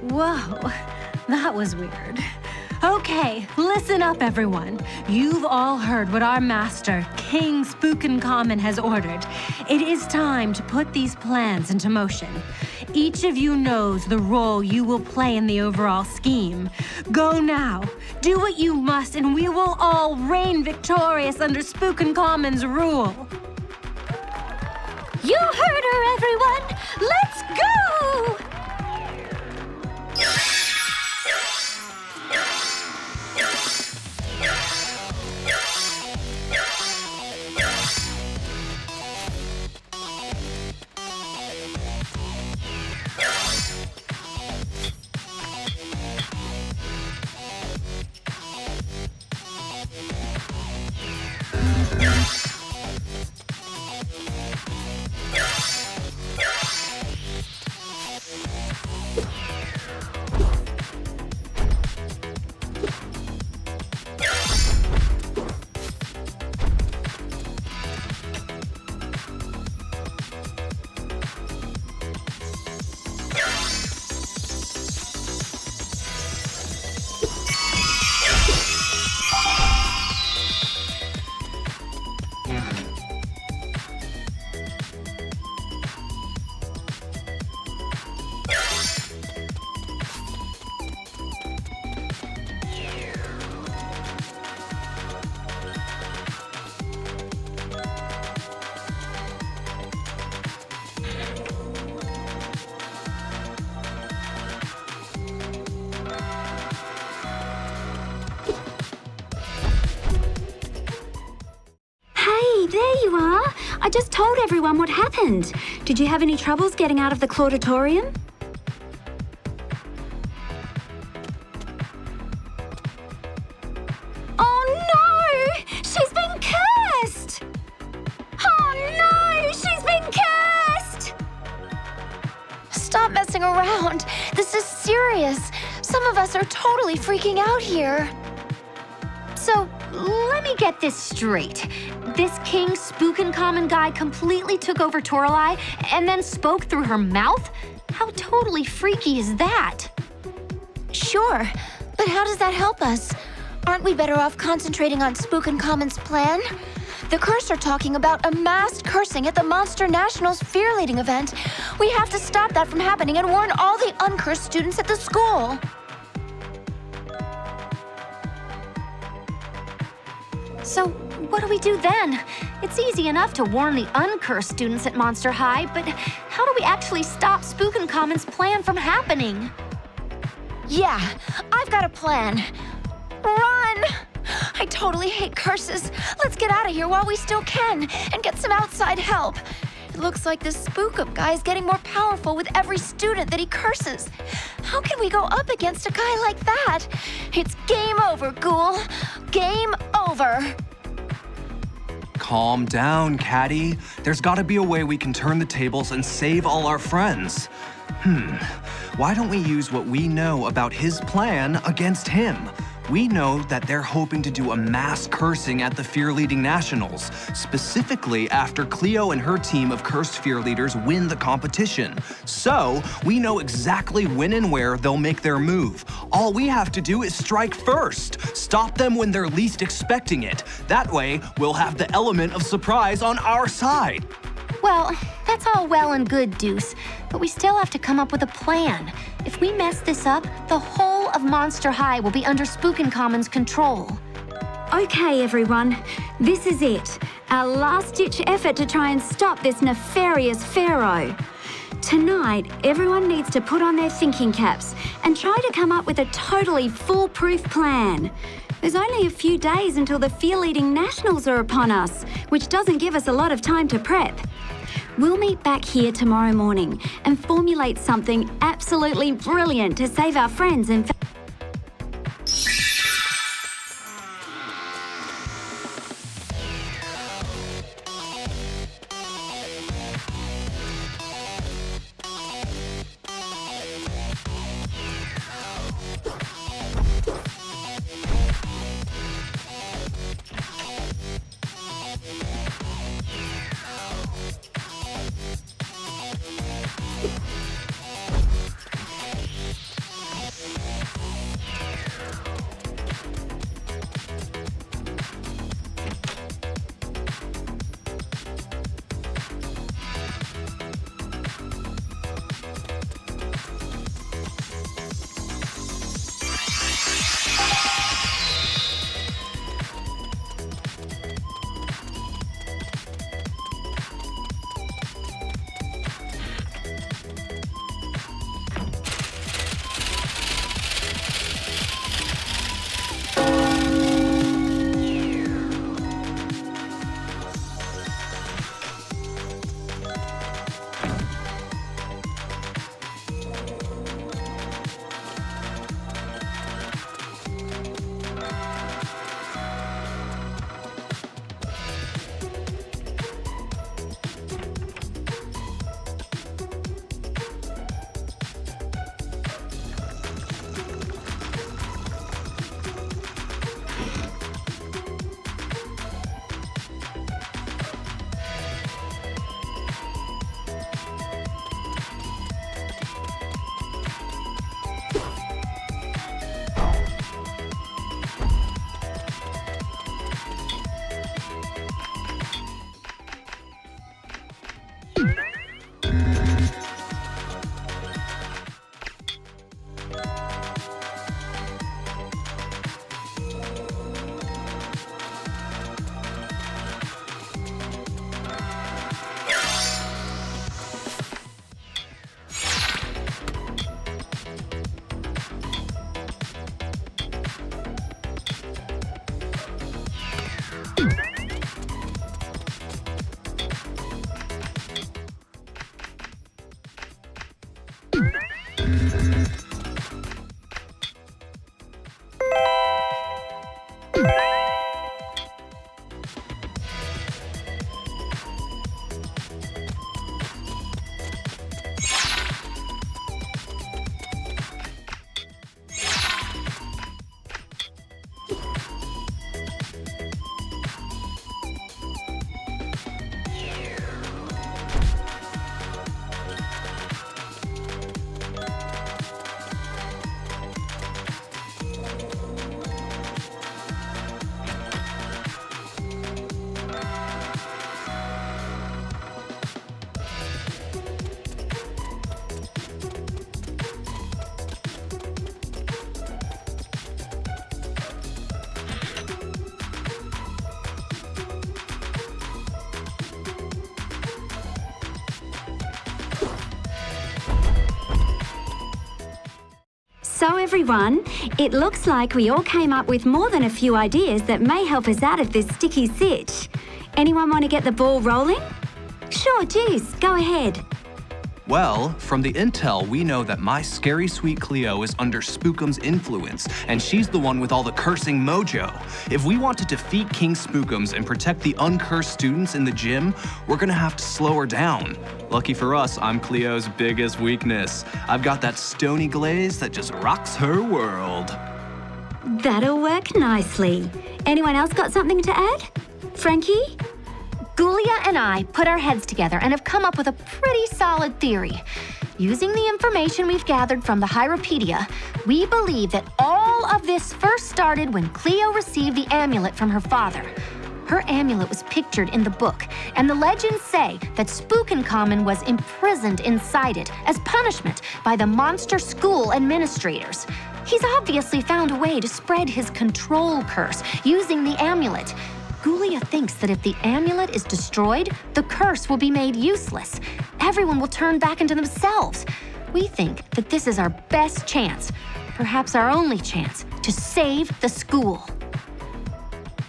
Whoa, that was weird. Okay, listen up, everyone. You've all heard what our master, King Spook Uncommon, has ordered. It is time to put these plans into motion. Each of you knows the role you will play in the overall scheme. Go now, do what you must, and we will all reign victorious under Spook Uncommon's rule. You heard her, everyone! Let's go! There you are. I just told everyone what happened. Did you have any troubles getting out of the Clauditorium? Oh no! She's been cursed! Oh no! She's been cursed! Stop messing around. This is serious. Some of us are totally freaking out here. So, let me get this straight. This King Spookin' Common guy completely took over Toralei and then spoke through her mouth? How totally freaky is that? Sure, but how does that help us? Aren't we better off concentrating on Spookin' Common's plan? The Curse are talking about a mass cursing at the Monster Nationals Fear Leading event. We have to stop that from happening and warn all the uncursed students at the school. So, what do we do then? It's easy enough to warn the uncursed students at Monster High, but how do we actually stop Spookin' Common's plan from happening? Yeah, I've got a plan. Run! I totally hate curses. Let's get out of here while we still can and get some outside help. It looks like this spook-up guy is getting more powerful with every student that he curses. How can we go up against a guy like that? It's game over, Ghoul. Game over. Calm down, Caddy. There's gotta be a way we can turn the tables and save all our friends. Why don't we use what we know about his plan against him? We know that they're hoping to do a mass cursing at the Fear Leading Nationals, specifically after Cleo and her team of cursed fear leaders win the competition. So, we know exactly when and where they'll make their move. All we have to do is strike first. Stop them when they're least expecting it. That way, we'll have the element of surprise on our side. Well, that's all well and good, Deuce, but we still have to come up with a plan. If we mess this up, the whole of Monster High will be under Spookin' Common's control. Okay, everyone. This is it. Our last-ditch effort to try and stop this nefarious pharaoh. Tonight, everyone needs to put on their thinking caps and try to come up with a totally foolproof plan. There's only a few days until the Fear Leading Nationals are upon us, which doesn't give us a lot of time to prep. We'll meet back here tomorrow morning and formulate something absolutely brilliant to save our friends and So everyone, it looks like we all came up with more than a few ideas that may help us out of this sticky sitch. Anyone want to get the ball rolling? Sure, Juice, go ahead. Well, from the intel, we know that my scary sweet Cleo is under Spookum's influence, and she's the one with all the cursing mojo. If we want to defeat King Spookums and protect the uncursed students in the gym, we're gonna have to slow her down. Lucky for us, I'm Cleo's biggest weakness. I've got that stony glaze that just rocks her world. That'll work nicely. Anyone else got something to add? Frankie? Ghoulia and I put our heads together and have come up with a pretty solid theory. Using the information we've gathered from the Hieropedia, we believe that all of this first started when Cleo received the amulet from her father. Her amulet was pictured in the book, and the legends say that Spookencommon was imprisoned inside it as punishment by the monster school administrators. He's obviously found a way to spread his control curse using the amulet. Ghoulia thinks that if the amulet is destroyed, the curse will be made useless. Everyone will turn back into themselves. We think that this is our best chance, perhaps our only chance, to save the school.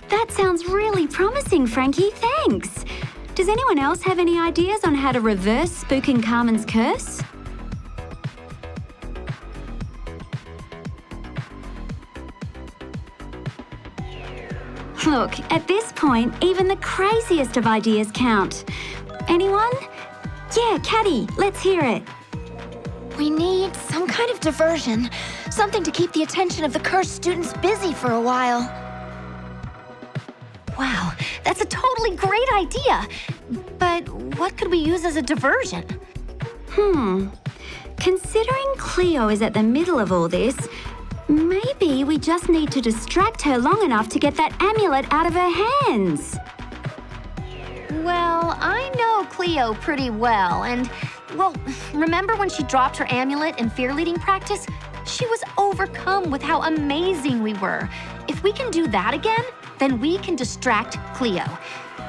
That sounds really promising, Frankie. Thanks. Does anyone else have any ideas on how to reverse Spookencommon's curse? Look, at this point, even the craziest of ideas count. Anyone? Yeah, Caddy, let's hear it. We need some kind of diversion, something to keep the attention of the cursed students busy for a while. Wow, that's a totally great idea. But what could we use as a diversion? Considering Cleo is at the middle of all this, maybe we just need to distract her long enough to get that amulet out of her hands. Well, I know Cleo pretty well, and, well, remember when she dropped her amulet in fear leading practice? She was overcome with how amazing we were. If we can do that again, then we can distract Cleo.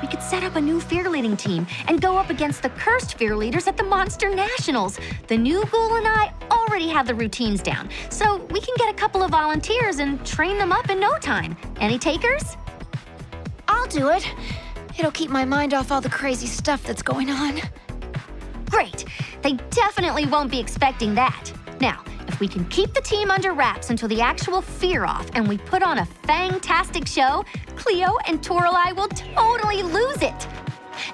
We could set up a new fear leading team and go up against the cursed fear leaders at the Monster Nationals. The new Ghoul and I already have the routines down, so we can get a couple of volunteers and train them up in no time. Any takers? I'll do it. It'll keep my mind off all the crazy stuff that's going on. Great. They definitely won't be expecting that. Now, if we can keep the team under wraps until the actual fear off and we put on a fantastic show, Cleo and Toralei will totally lose it.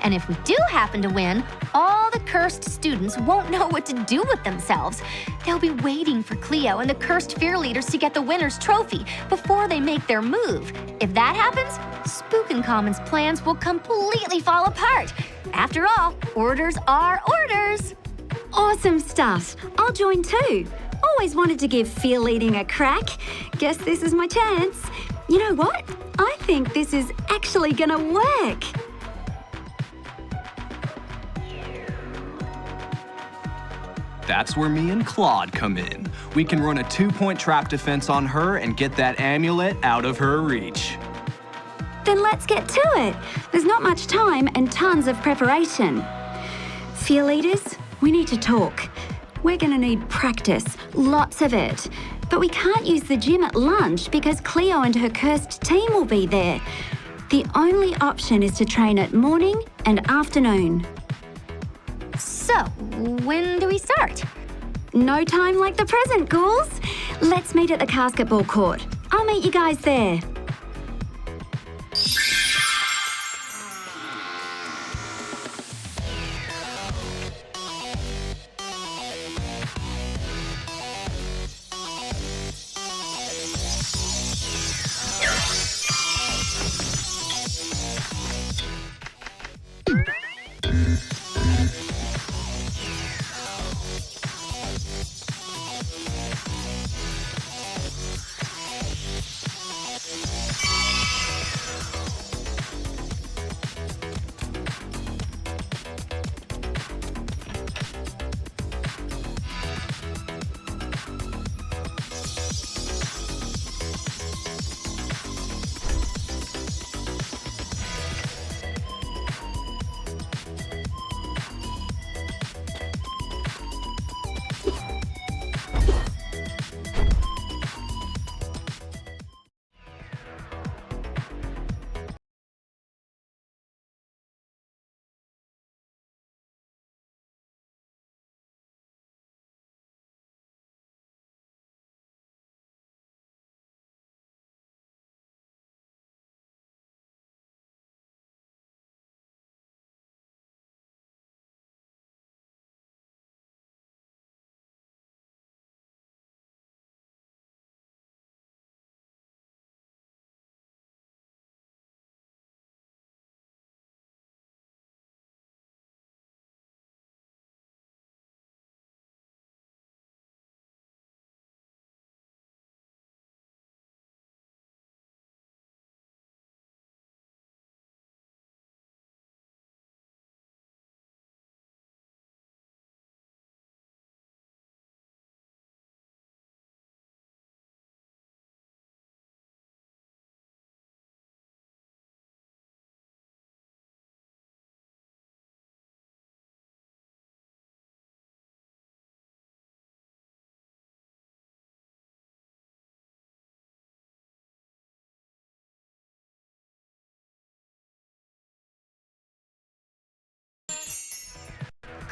And if we do happen to win, all the cursed students won't know what to do with themselves. They'll be waiting for Cleo and the cursed fear leaders to get the winner's trophy before they make their move. If that happens, Spookencommon's plans will completely fall apart. After all, orders are orders. Awesome stuff. I'll join too. Always wanted to give fear leading a crack. Guess this is my chance. You know what? I think this is actually gonna work. That's where me and Claude come in. We can run a 2-point trap defense on her and get that amulet out of her reach. Then let's get to it. There's not much time and tons of preparation. Fear leaders, we need to talk. We're gonna need practice, lots of it. But we can't use the gym at lunch because Cleo and her cursed team will be there. The only option is to train at morning and afternoon. So, when do we start? No time like the present, ghouls. Let's meet at the basketball court. I'll meet you guys there.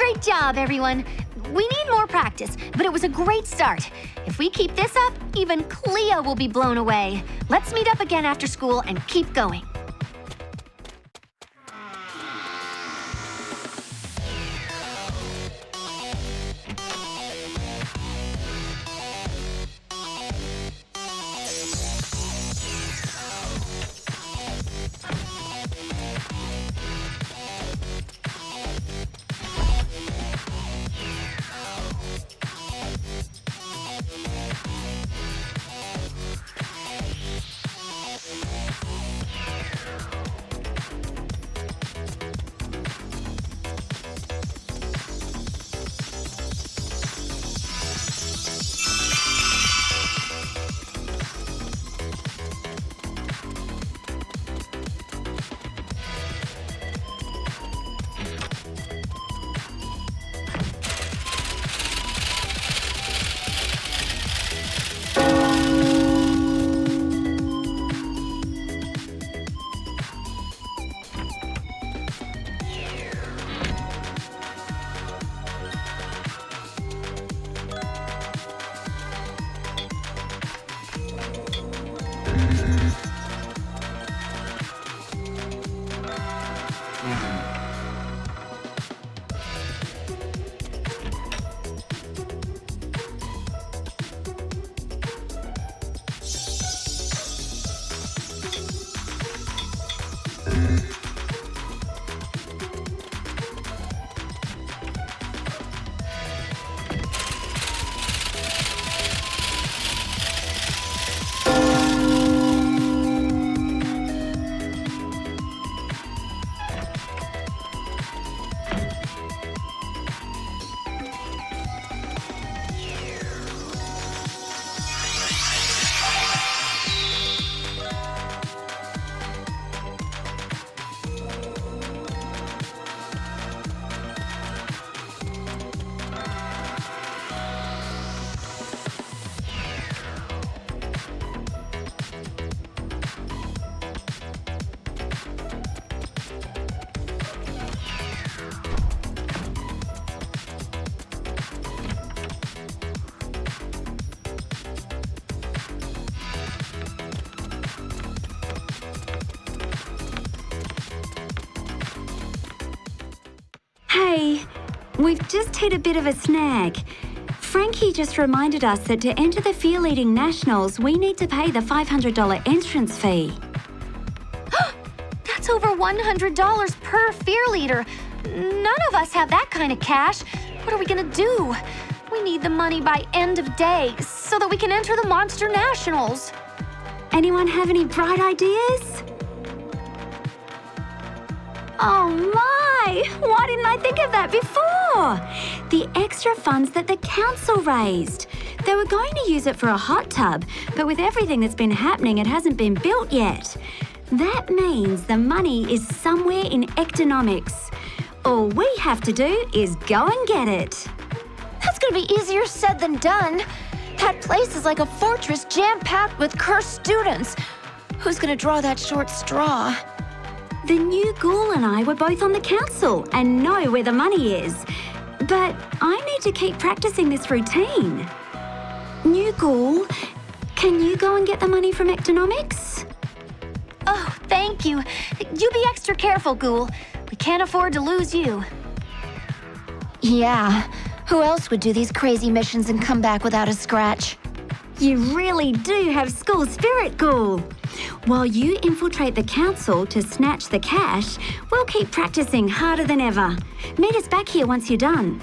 Great job, everyone. We need more practice, but it was a great start. If we keep this up, even Cleo will be blown away. Let's meet up again after school and keep going. Hey, we've just hit a bit of a snag. Frankie just reminded us that to enter the Fear Leading Nationals, we need to pay the $500 entrance fee. That's over $100 per fear leader. None of us have that kind of cash. What are we gonna do? We need the money by end of day so that we can enter the Monster Nationals. Anyone have any bright ideas? Oh my! Why didn't I think of that before? The extra funds that the council raised. They were going to use it for a hot tub, but with everything that's been happening, it hasn't been built yet. That means the money is somewhere in economics. All we have to do is go and get it. That's gonna be easier said than done. That place is like a fortress jam-packed with cursed students. Who's gonna draw that short straw? The new Ghoul and I were both on the council and know where the money is. But I need to keep practicing this routine. New Ghoul, can you go and get the money from economics? Oh, thank you. You be extra careful, Ghoul. We can't afford to lose you. Yeah, who else would do these crazy missions and come back without a scratch? You really do have school spirit, Ghoul. While you infiltrate the council to snatch the cash, we'll keep practicing harder than ever. Meet us back here once you're done.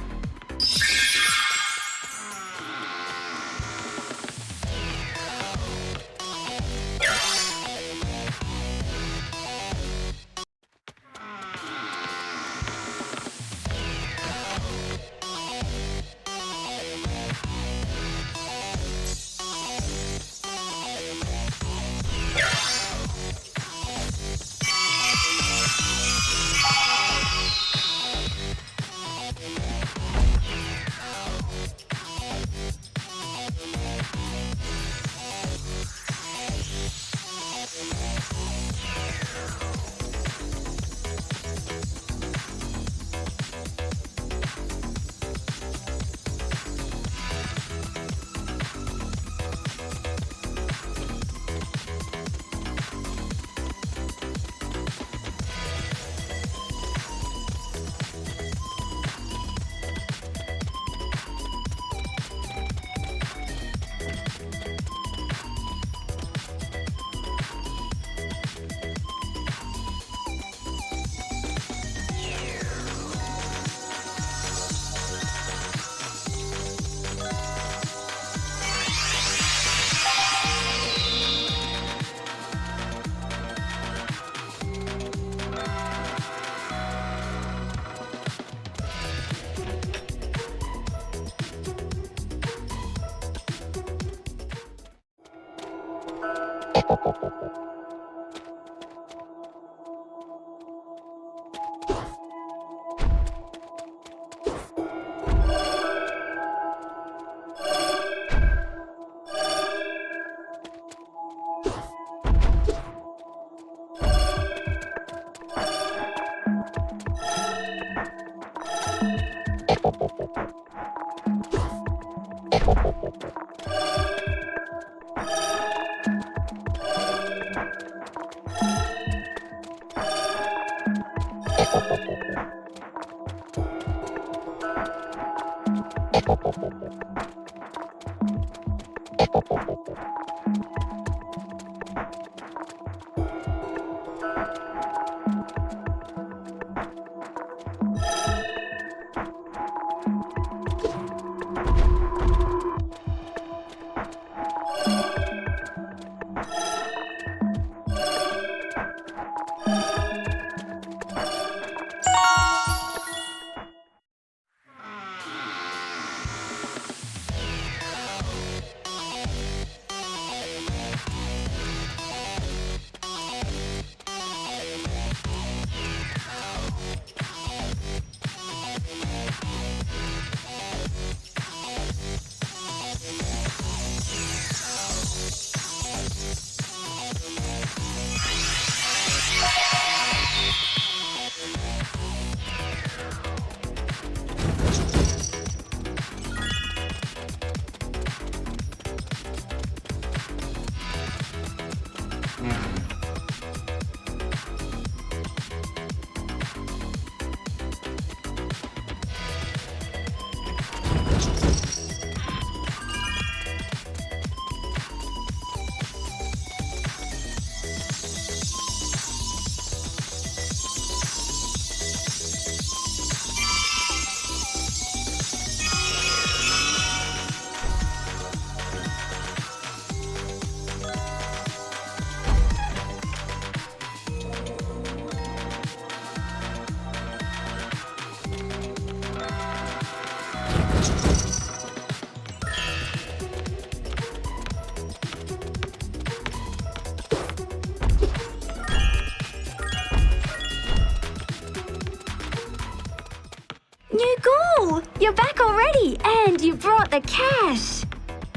New Ghoul! You're back already, and you brought the cash!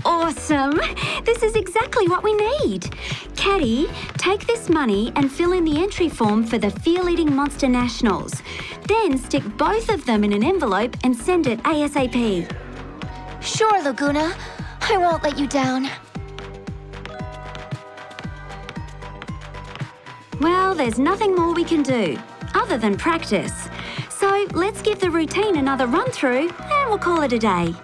Awesome! This is exactly what we need. Caddy, take this money and fill in the entry form for the Fear-Leading Monster Nationals. Then stick both of them in an envelope and send it ASAP. Sure, Laguna. I won't let you down. Well, there's nothing more we can do, other than practice. So let's give the routine another run-through and we'll call it a day.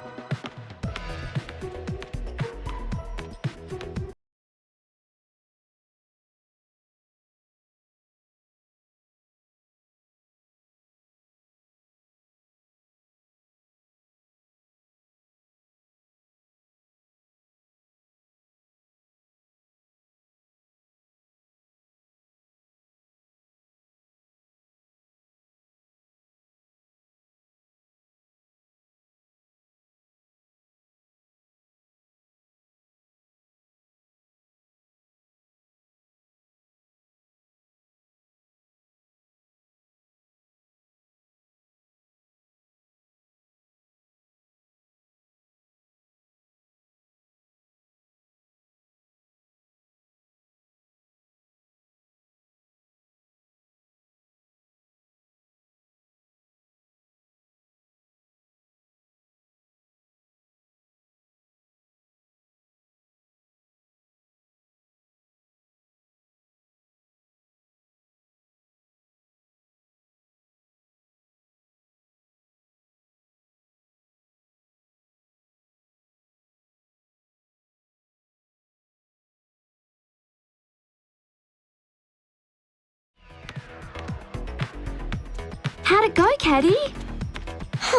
How'd it go, Caddy?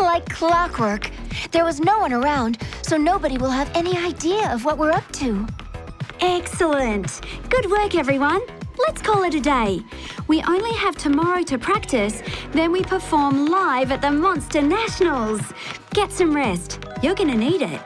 Like clockwork. There was no one around, so nobody will have any idea of what we're up to. Excellent. Good work, everyone. Let's call it a day. We only have tomorrow to practice, then we perform live at the Monster Nationals. Get some rest. You're gonna need it.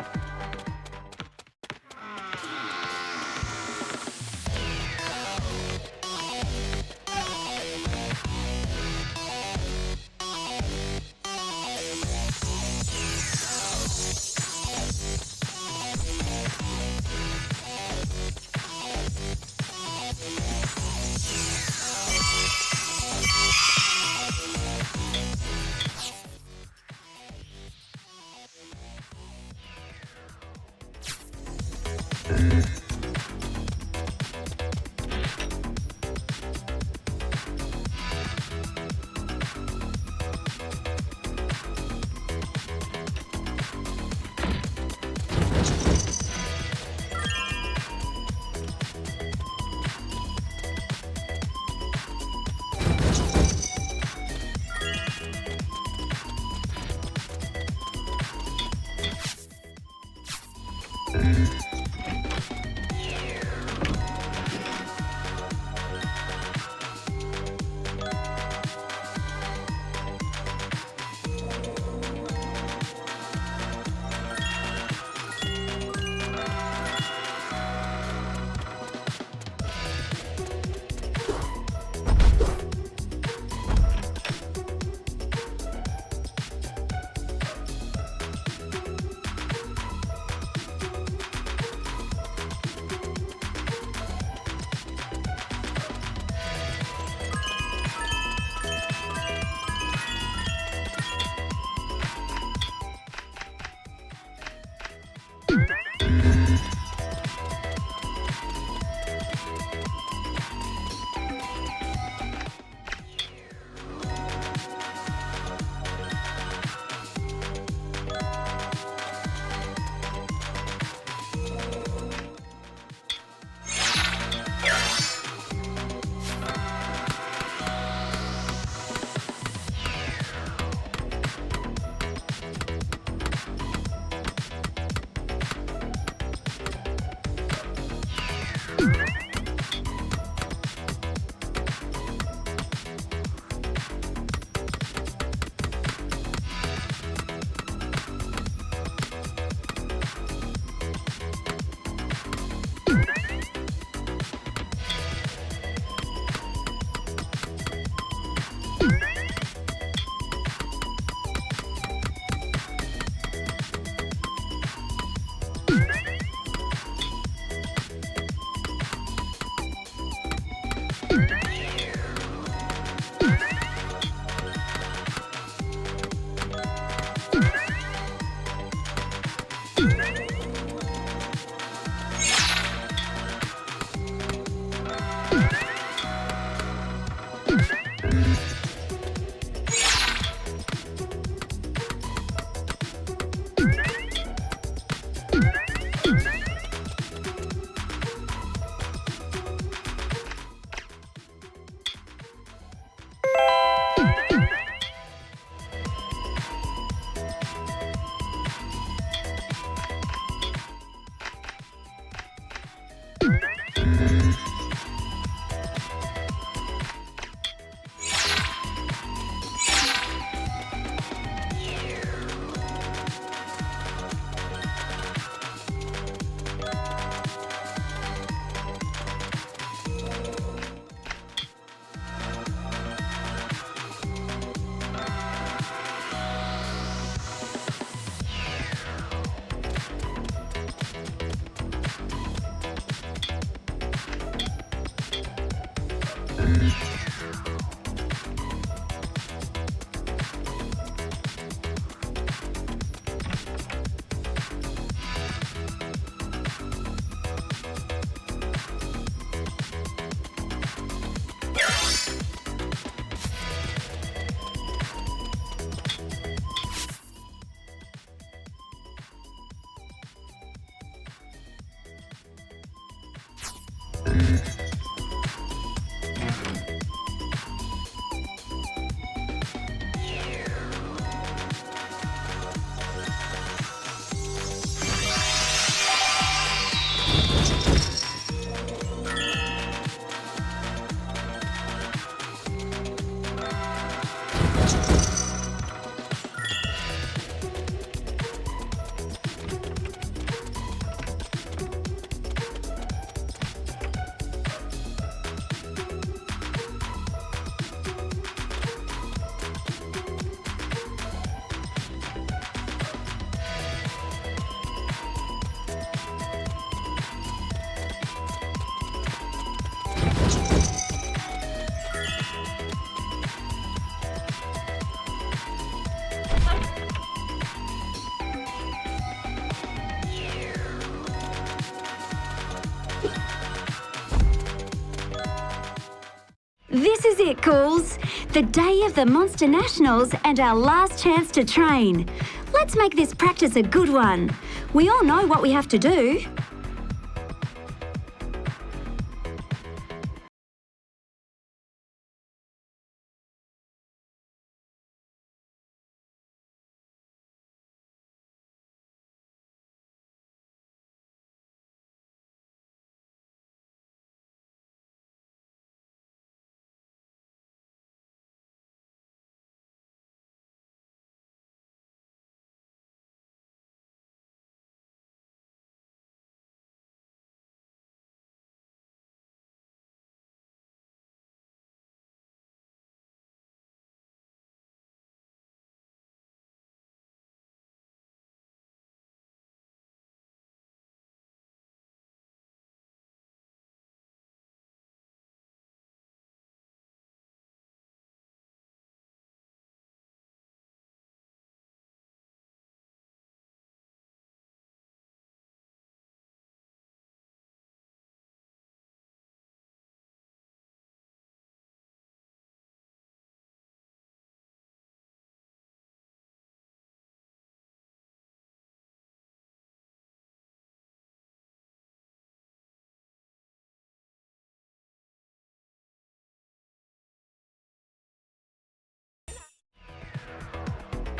This is it, Ghouls. The day of the Monster Nationals and our last chance to train. Let's make this practice a good one. We all know what we have to do.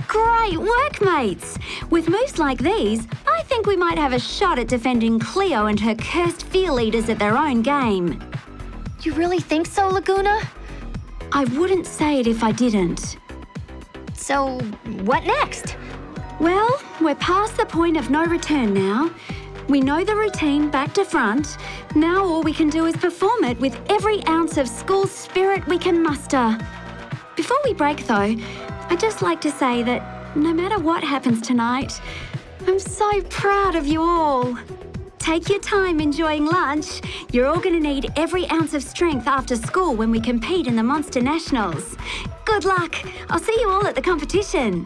Great work, mates! With moves like these, I think we might have a shot at defending Cleo and her cursed fear leaders at their own game. You really think so, Laguna? I wouldn't say it if I didn't. So, what next? Well, we're past the point of no return now. We know the routine back to front. Now all we can do is perform it with every ounce of school spirit we can muster. Before we break, though, I'd just like to say that no matter what happens tonight, I'm so proud of you all. Take your time enjoying lunch. You're all going to need every ounce of strength after school when we compete in the Monster Nationals. Good luck. I'll see you all at the competition.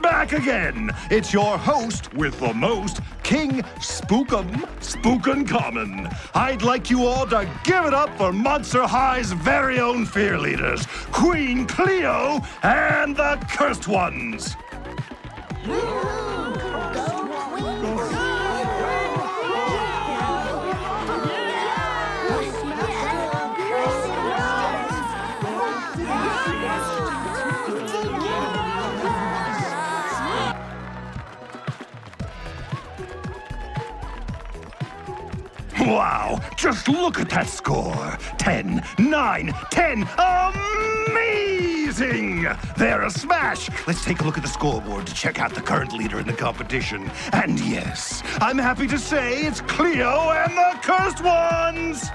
Back again! It's your host with the most, King Spookin' Common. I'd like you all to give it up for Monster High's very own fear leaders, Queen Cleo and the Cursed Ones. Wow, just look at that score. 10, 9, 10. Amazing! They're a smash. Let's take a look at the scoreboard to check out the current leader in the competition. And yes, I'm happy to say it's Cleo and the Cursed Ones!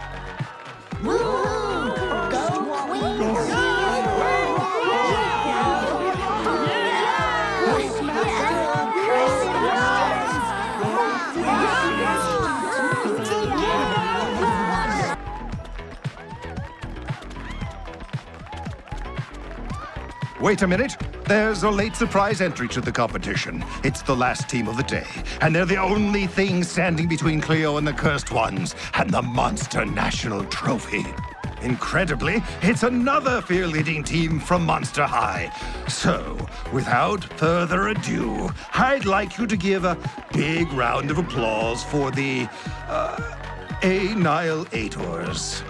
Wait a minute. There's a late surprise entry to the competition. It's the last team of the day, and they're the only thing standing between Cleo and the Cursed Ones and the Monster National Trophy. Incredibly, it's another fear-leading team from Monster High. So, without further ado, I'd like you to give a big round of applause for the, Annihilators.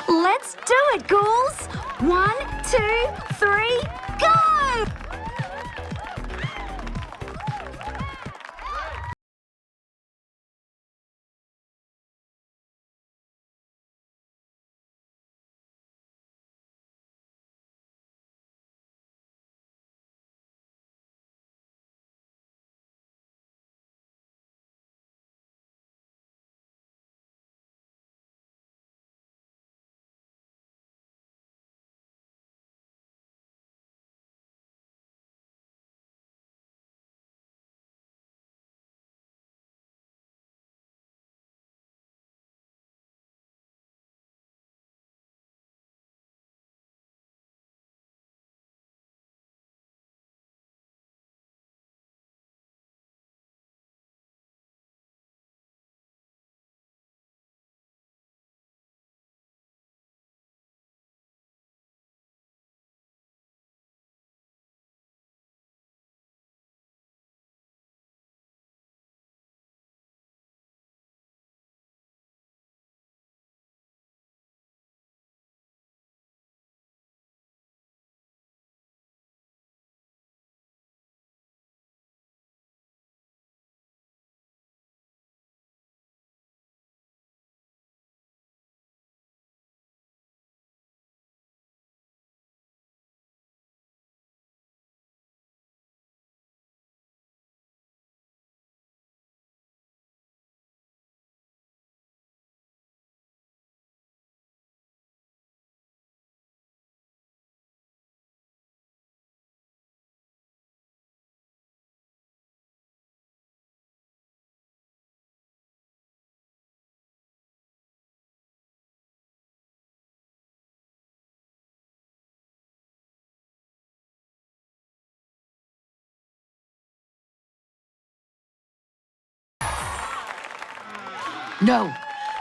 Let's do it, ghouls! 1, 2, 3, go! No.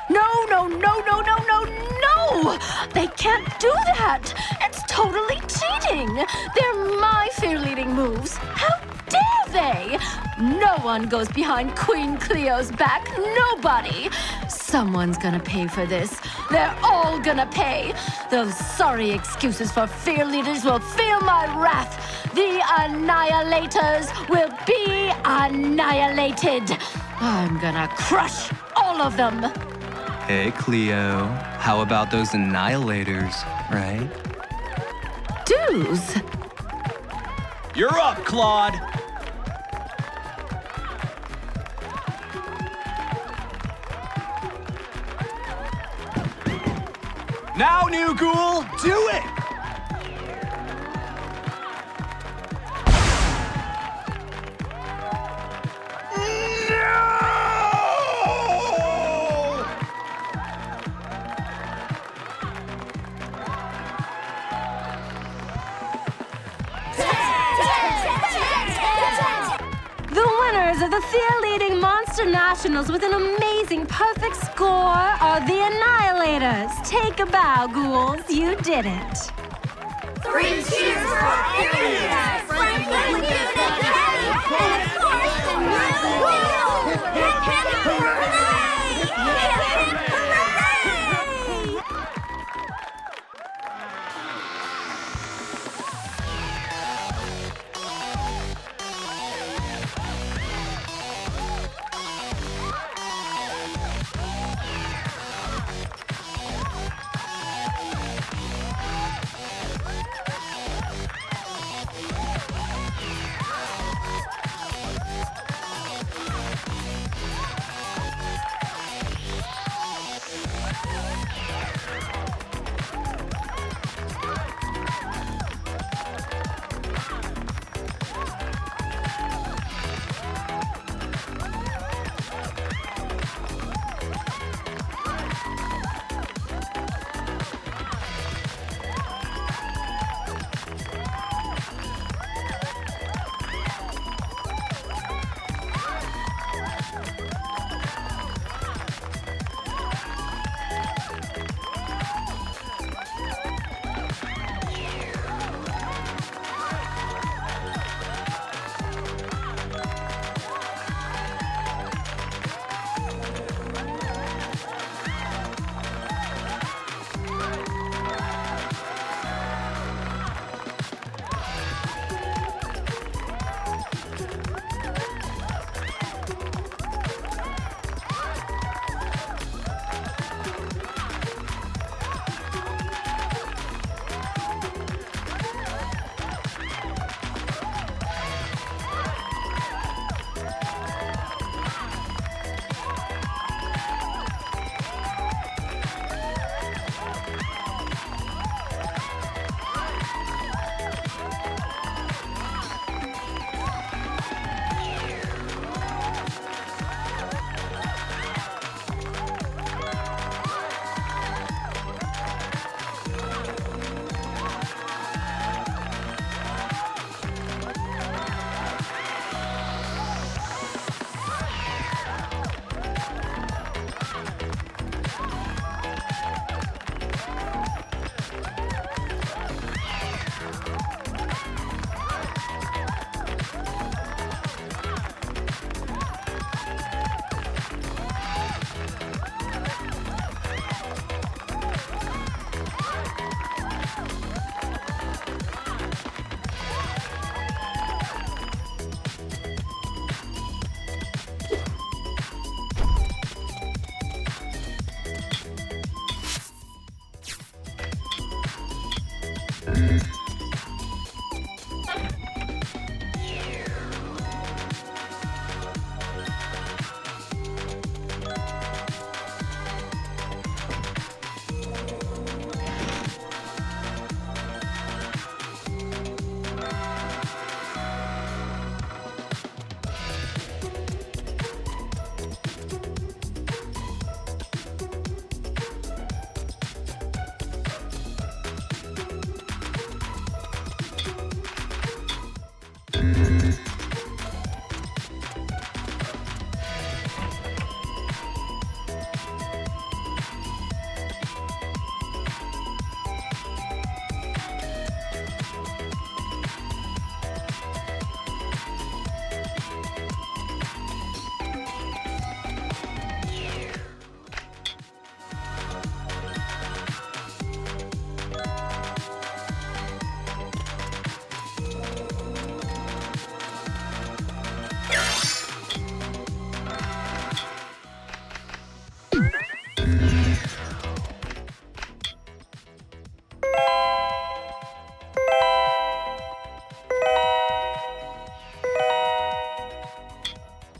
No, no, no, no, no, no, no! They can't do that! It's totally cheating! They're my fear-leading moves! How dare they! No one goes behind Queen Cleo's back, nobody! Someone's gonna pay for this. They're all gonna pay! Those sorry excuses for fear leaders will feel my wrath! The Annihilators will be annihilated! I'm gonna crush all of them! Hey, Cleo. How about those annihilators, right? Dues! You're up, Claude! Now, new Ghoul, do it! Of the fear-leading Monster Nationals with an amazing perfect score are the Annihilators. Take a bow, ghouls. You did it. 3 cheers for fear leaders!